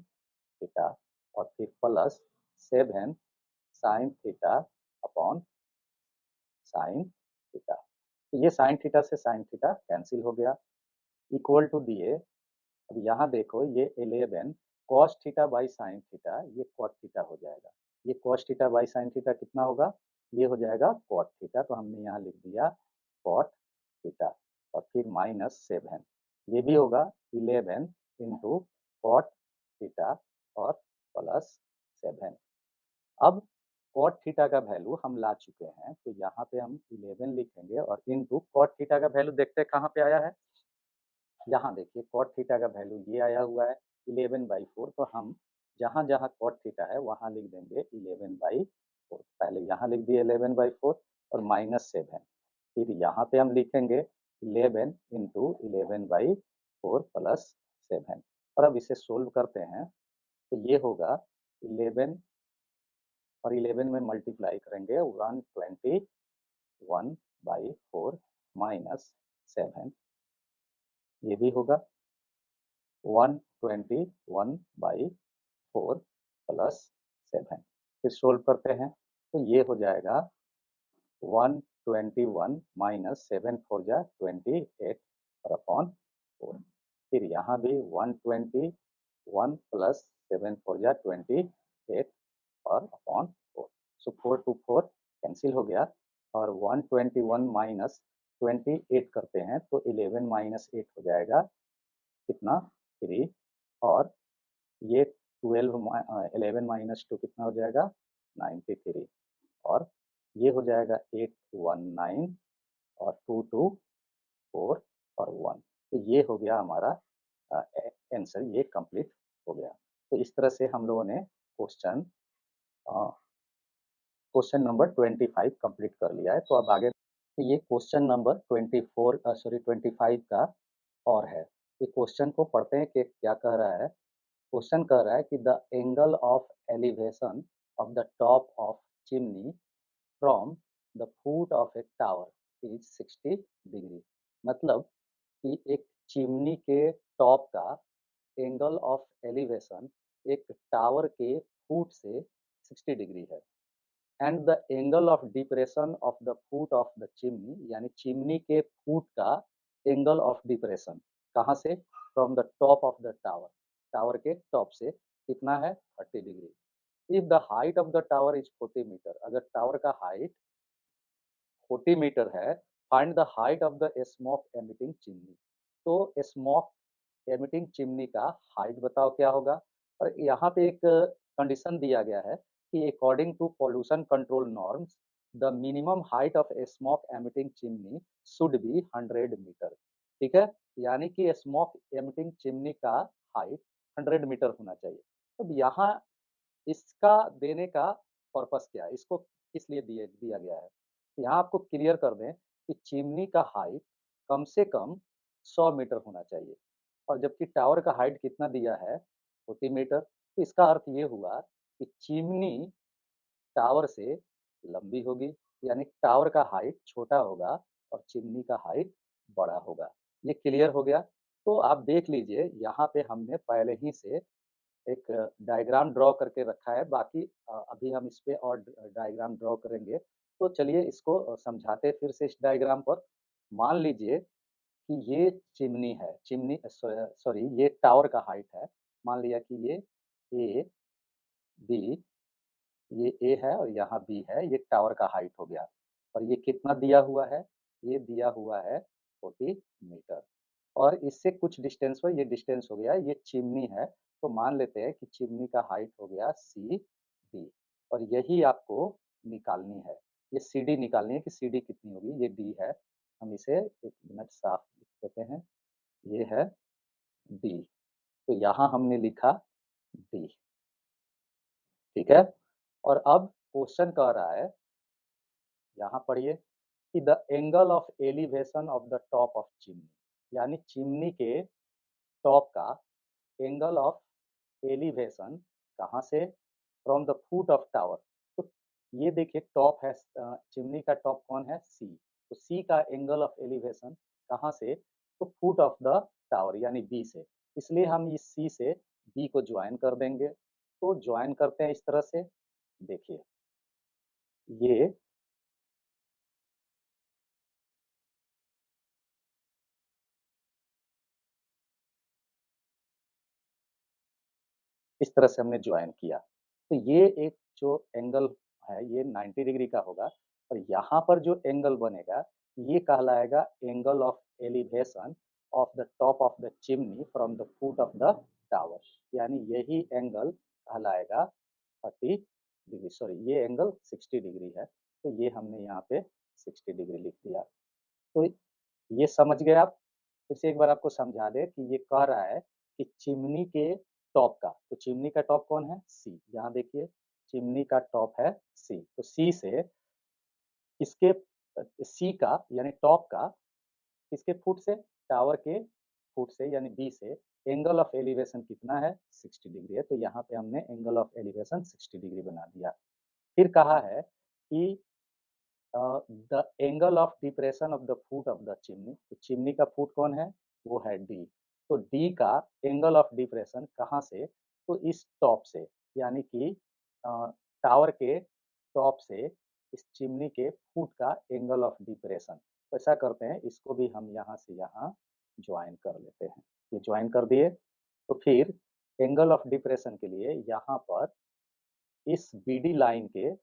theta और फिर plus 7 sin theta upon sin theta. तो ये sin थीटा से sin थीटा कैंसिल हो गया, इक्वल टू दिए। अब यहाँ देखो ये 11 cos theta by sin theta, ये cot थीटा हो जाएगा। ये cos theta by sin theta कितना होगा, ये हो जाएगा cot थीटा। तो हमने यहाँ लिख दिया cot थीटा और फिर माइनस 7, ये भी होगा 11 इंटू cot थीटा और प्लस 7। अब cot थीटा का वैल्यू हम ला चुके हैं, तो यहाँ पे हम 11 लिखेंगे और इंटू cot थीटा का वैल्यू देखते हैं कहाँ पे आया है। यहाँ देखिए cot थीटा का वैल्यू ये आया हुआ है 11/4, तो हम जहाँ जहाँ cot थीटा है वहाँ लिख देंगे 11/4। पहले यहाँ लिख दिए 11/4 और माइनस 7, फिर यहाँ पे हम लिखेंगे 11 इंटू 11/4 प्लस 7। और अब इसे सोल्व करते हैं तो ये होगा 11 और 11 में मल्टीप्लाई करेंगे 121/4 माइनस 7, ये भी होगा 121/4 प्लस 7। फिर सोल्व करते हैं तो ये हो जाएगा 121 माइनस 7 4 जा 28 और अपॉन 4। फिर यहाँ भी 121 प्लस 7 4 जा 28 और अपॉन 4। सो 4 to 4 कैंसिल हो गया और 121 माइनस 28 करते हैं तो 11 माइनस 8 हो जाएगा कितना, 3। और ये 11 माइनस 2 कितना हो जाएगा, 93। और ये हो जाएगा 819 और 2 2 4 और 1। तो ये हो गया हमारा आंसर, ये कंप्लीट हो गया। तो इस तरह से हम लोगों ने क्वेश्चन नंबर 25 कंप्लीट कर लिया है। तो अब आगे ये क्वेश्चन नंबर 25 का और है। ये क्वेश्चन को पढ़ते हैं कि क्या कह रहा है। क्वेश्चन कह रहा है कि the angle of elevation of the top of chimney from the foot of A tower is 60 degree. मतलब कि एक चिमनी के टॉप का एंगल ऑफ एलिवेशन एक टावर के फुट से 60 डिग्री है। And the angle of depression of the foot of the chimney, यानी चिमनी के फुट का एंगल ऑफ डिप्रेशन कहाँ से, from the top of the tower, tower के टॉप से कितना है, 30 degree. If the height of the tower is 40 metre, अगर टावर का हाइट 40 मीटर है, find the height of the smoke emitting chimney. तो स्मोक एमिटिंग चिमनी का height बताओ क्या होगा। और यहाँ पे एक कंडीशन दिया गया है कि according to pollution control norms the minimum height of a smoke emitting chimney should be 100 metre. ठीक है, यानी कि स्मोक एमिटिंग चिमनी का हाइट 100 मीटर होना चाहिए। अब यहाँ इसका देने का पर्पस क्या है, इसको किस लिए दिया गया है। यहाँ आपको क्लियर कर दें कि चिमनी का हाइट कम से कम 100 मीटर होना चाहिए, और जबकि टावर का हाइट कितना दिया है, 40 मीटर। तो इसका अर्थ ये हुआ कि चिमनी टावर से लंबी होगी, यानी टावर का हाइट छोटा होगा और चिमनी का हाइट बड़ा होगा। ये क्लियर हो गया। तो आप देख लीजिए यहाँ पे हमने पहले ही से एक डायग्राम ड्रॉ करके रखा है, बाकी अभी हम इस पे और डायग्राम ड्रॉ करेंगे। तो चलिए इसको समझाते हैं फिर से इस डायग्राम पर। मान लीजिए कि ये चिमनी है, चिमनी सॉरी ये टावर का हाइट है। मान लिया कि ये ए, बी, ये ए है और यहाँ बी है, ये टावर का हाइट हो गया। और ये कितना दिया हुआ है? ये दिया हुआ है 40 मीटर। और इससे कुछ डिस्टेंस पर ये डिस्टेंस हो गया, ये चिमनी है। तो मान लेते हैं कि चिमनी का हाइट हो गया सी डी, और यही आपको निकालनी है। ये सी डी निकालनी है कि सी डी कितनी होगी, ये डी है। हम इसे एक मिनट साफ लिख देते हैं, ये है डी। तो यहाँ हमने लिखा डी, ठीक है। और अब क्वेश्चन कह रहा है, यहाँ पढ़िए कि the angle of elevation of the top of chimney, यानी चिमनी के टॉप का एंगल ऑफ एलिवेशन कहाँ से? From the foot of tower. तो ये देखिए टॉप है, चिमनी का टॉप कौन है? सी। तो सी का एंगल ऑफ एलिवेशन कहाँ से? तो फुट ऑफ द टावर यानी बी से। इसलिए हम इस सी से बी को ज्वाइन कर देंगे। तो ज्वाइन करते हैं इस तरह से, देखिए ये इस तरह से हमने ज्वाइन किया। तो ये एक जो एंगल है ये 90 डिग्री का होगा, और यहाँ पर जो एंगल बनेगा ये कहलाएगा angle of elevation of the top of the chimney from the foot of the tower. यानी यही एंगल कहलाएगा 30 डिग्री, सॉरी ये एंगल 60 डिग्री है। तो ये हमने यहाँ पे 60 डिग्री लिख दिया। तो ये समझ गए आप? फिर से एक बार आपको समझा दे कि ये कह रहा है कि चिमनी के टॉप का, तो चिमनी का टॉप कौन है? सी। यहाँ देखिए चिमनी का टॉप है सी, तो सी से इसके सी का यानी टॉप का किसके फुट से? टावर के फुट से यानी बी से एंगल ऑफ एलिवेशन कितना है? 60 डिग्री है। तो यहाँ पे हमने एंगल ऑफ एलिवेशन 60 डिग्री बना दिया। फिर कहा है कि the angle of depression of the foot of the chimney. तो चिमनी का फुट कौन है? वो है डी। तो डी का एंगल ऑफ डिप्रेशन कहाँ से? तो इस टॉप से, यानी कि टावर के टॉप से इस चिमनी के फुट का एंगल ऑफ डिप्रेशन। तो ऐसा करते हैं, इसको भी हम यहाँ से यहाँ ज्वाइन कर लेते हैं। ये ज्वाइन कर दिए। तो फिर एंगल ऑफ डिप्रेशन के लिए यहाँ पर इस बी डी लाइन के,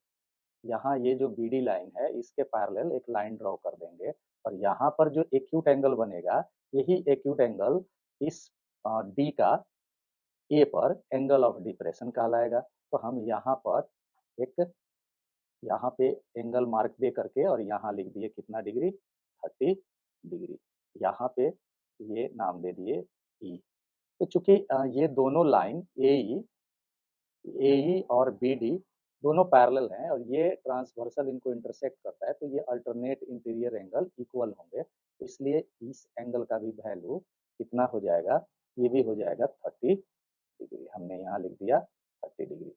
यहाँ ये जो बी डी लाइन है इसके पैरेलल एक लाइन ड्रॉ कर देंगे, और यहाँ पर जो एक्यूट एंगल बनेगा यही एक्यूट एंगल इस डी का ए पर एंगल ऑफ डिप्रेशन कहलाएगा। तो हम यहाँ पर एक, यहाँ पे एंगल मार्क दे करके और यहाँ लिख दिए कितना डिग्री? 30 डिग्री। यहाँ पे ये नाम दे दिए ई। तो चूंकि ये दोनों लाइन ए और बी डी दोनों पैरेलल हैं और ये ट्रांसवर्सल इनको इंटरसेक्ट करता है, तो ये अल्टरनेट इंटीरियर एंगल इक्वल होंगे। इसलिए इस एंगल का भी वैल्यू कितना हो जाएगा? ये भी हो जाएगा 30 डिग्री। हमने यहाँ लिख दिया 30 डिग्री।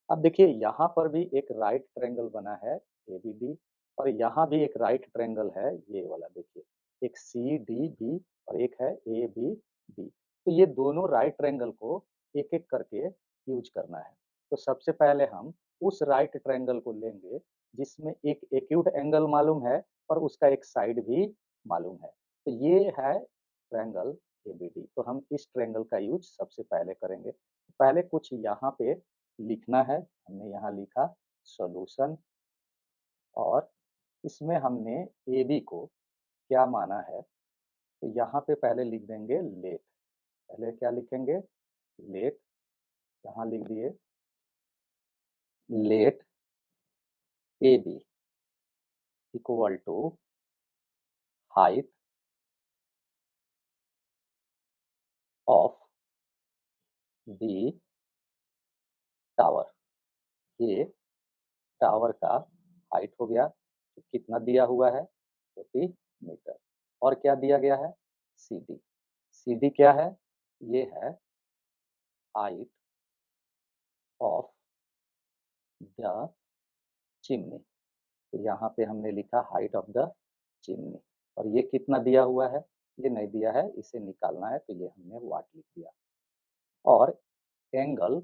अब देखिए यहाँ पर भी एक राइट ट्रायंगल बना है ए बी डी, और यहाँ भी एक राइट ट्रायंगल है ये वाला, देखिए एक सी डी बी और एक है ए बी डी। तो ये दोनों राइट ट्रायंगल को एक एक करके यूज करना है। तो सबसे पहले हम उस राइट ट्रायंगल को लेंगे जिसमें एक एक्यूट एंगल मालूम है और उसका एक साइड भी मालूम है। तो ये है ट्रायंगल ए बी डी। तो हम इस ट्रायंगल का यूज सबसे पहले करेंगे। पहले कुछ यहाँ पे लिखना है। हमने यहाँ लिखा सॉल्यूशन, और इसमें हमने ए बी को क्या माना है? तो यहाँ पे पहले लिख देंगे लेट। पहले क्या लिखेंगे? लेट। यहाँ लिख दिए let A B equal to height of the tower. ये टावर का हाइट हो गया, तो कितना दिया हुआ है? 40 मीटर। और क्या दिया गया है? C D. सी डी क्या है? ये है हाइट ऑफ द चिमनी। तो यहाँ पे हमने लिखा हाइट ऑफ द चिमनी, और ये कितना दिया हुआ है? ये नहीं दिया है, इसे निकालना है, तो ये हमने वाट लिख दिया। और एंगल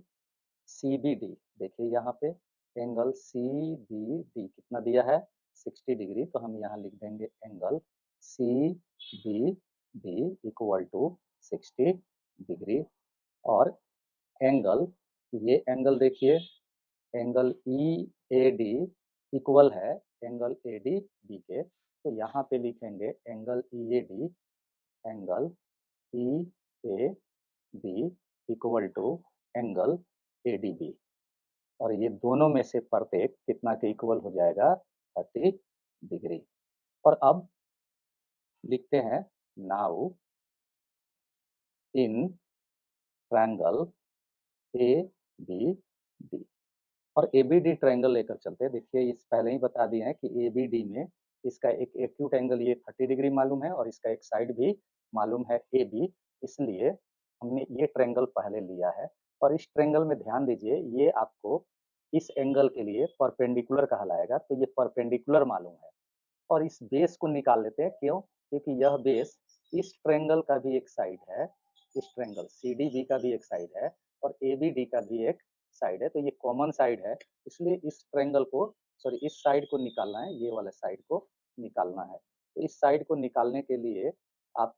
CBD, देखिए यहाँ पे एंगल CBD कितना दिया है 60 डिग्री, तो हम यहाँ लिख देंगे angle CBD equal to 60 degree. और एंगल, ये एंगल देखिए एंगल EAD इक्वल है एंगल ADB के, तो यहाँ पे लिखेंगे angle EAD, angle EAD equal to angle ADB, और ये दोनों में से प्रत्येक कितना के इक्वल हो जाएगा 30 डिग्री। और अब लिखते हैं नाउ इन ट्रायंगल ABD, और ABD ट्रायंगल लेकर चलते हैं। देखिए इस पहले ही बता दिए हैं कि ABD में इसका एक एक्यूट एंगल ये 30 डिग्री मालूम है और इसका एक साइड भी मालूम है AB, इसलिए हमने ये ट्रायंगल पहले लिया है। और इस ट्रायंगल में ध्यान दीजिए ये आपको इस एंगल के लिए परपेंडिकुलर कहलाएगा, तो ये परपेंडिकुलर मालूम है। और इस बेस को निकाल लेते हैं, क्यों? क्योंकि यह बेस इस ट्रायंगल का भी एक साइड है, इस ट्रायंगल CDB का भी एक साइड है और ABD का भी एक साइड है, तो ये कॉमन साइड है, इसलिए इस ट्रायंगल को सॉरी इस साइड को निकालना है, ये वाला साइड को निकालना है। तो इस साइड को निकालने के लिए आप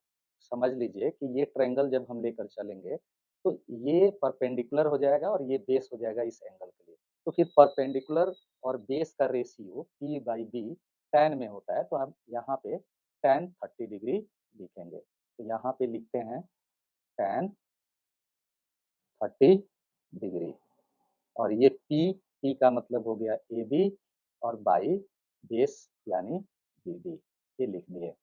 समझ लीजिए कि ये ट्रायंगल जब हम लेकर चलेंगे तो ये परपेंडिकुलर हो जाएगा और ये बेस हो जाएगा इस एंगल के लिए। तो फिर परपेंडिकुलर और बेस का रेशियो P/B tan में होता है, तो हम यहाँ पे tan 30 डिग्री लिखेंगे। तो यहाँ पे लिखते हैं tan 30 डिग्री, और ये P का मतलब हो गया AB और बाई बेस यानी BD, ये लिख दिए।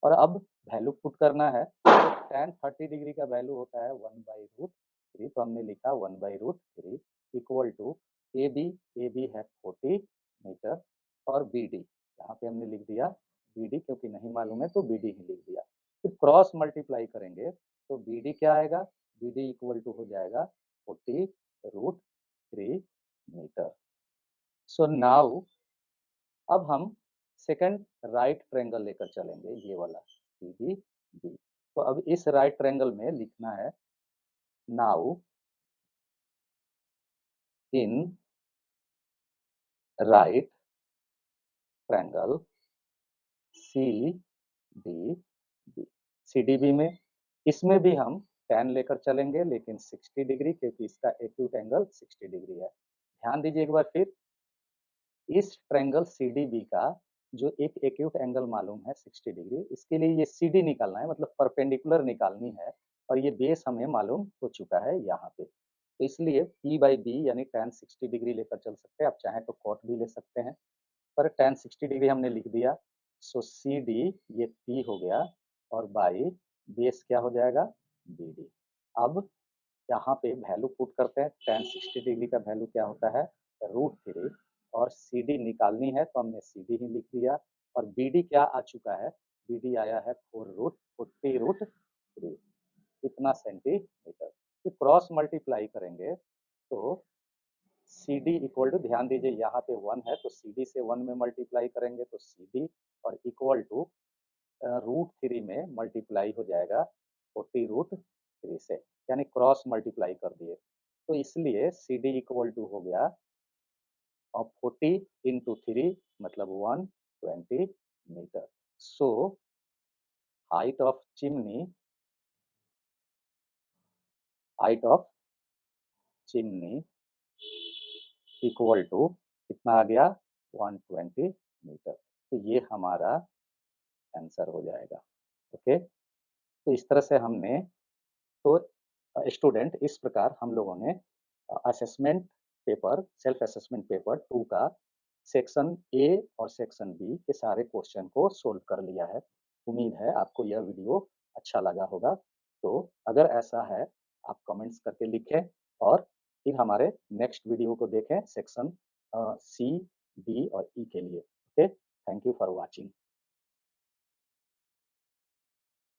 और अब वैल्यू पुट करना है, तो tan 30 डिग्री का वैल्यू होता है 1/√3, तो हमने लिखा 1/√3 इक्वल टू AB है 40 मीटर और BD यहाँ पे हमने लिख दिया BD, क्योंकि नहीं मालूम है तो BD ही लिख दिया। फिर क्रॉस मल्टीप्लाई करेंगे तो BD क्या आएगा, BD इक्वल टू हो जाएगा 40√3 मीटर। सो नाउ अब हम सेकंड राइट ट्रायंगल लेकर चलेंगे, ये वाला CBD। तो अब इस राइट ट्रायंगल में लिखना है now in right triangle CDB में, इसमें भी हम tan लेकर चलेंगे लेकिन 60 डिग्री, क्योंकि इसका एक्यूट एंगल 60 डिग्री है। ध्यान दीजिए एक बार फिर, इस ट्रायंगल CDB का जो एक एक्यूट एंगल मालूम है 60 डिग्री, इसके लिए ये CD निकालना है, मतलब परपेंडिकुलर निकालनी है, और ये बेस हमें मालूम हो चुका है यहाँ पे। तो इसलिए P/B यानी tan 60 डिग्री लेकर चल सकते हैं, आप चाहें तो cot भी ले सकते हैं, पर tan 60 डिग्री हमने लिख दिया। सो CD ये P हो गया और बाई बेस क्या हो जाएगा BD। अब यहाँ पे वैल्यू पुट करते हैं, tan 60 डिग्री का वैल्यू क्या होता है √3, और CD निकालनी है तो हमने CD ही लिख दिया, और BD क्या आ चुका है, BD आया है 40√3 इतना सेंटीमीटर। फिर क्रॉस मल्टीप्लाई करेंगे तो CD इक्वल टू, ध्यान दीजिए यहाँ पे 1 है तो CD से 1 में मल्टीप्लाई करेंगे तो CD और इक्वल टू √3 में मल्टीप्लाई हो जाएगा 40√3 से, यानी क्रॉस मल्टीप्लाई कर दिए, तो इसलिए CD इक्वल टू हो गया और 40 इंटू 3 मतलब 120 metre. So height of chimney equal to कितना आ गया 120 मीटर, तो ये हमारा आंसर हो जाएगा। ओके, तो इस तरह से हमने, तो स्टूडेंट इस प्रकार हम लोगों ने assessment paper, self assessment paper 2 का सेक्शन ए और सेक्शन बी के सारे क्वेश्चन को सोल्व कर लिया है। उम्मीद है आपको यह वीडियो अच्छा लगा होगा, तो अगर ऐसा है आप कमेंट्स करके लिखें और फिर हमारे नेक्स्ट वीडियो को देखें सेक्शन सी, बी और ई के लिए। Okay, thank you for watching.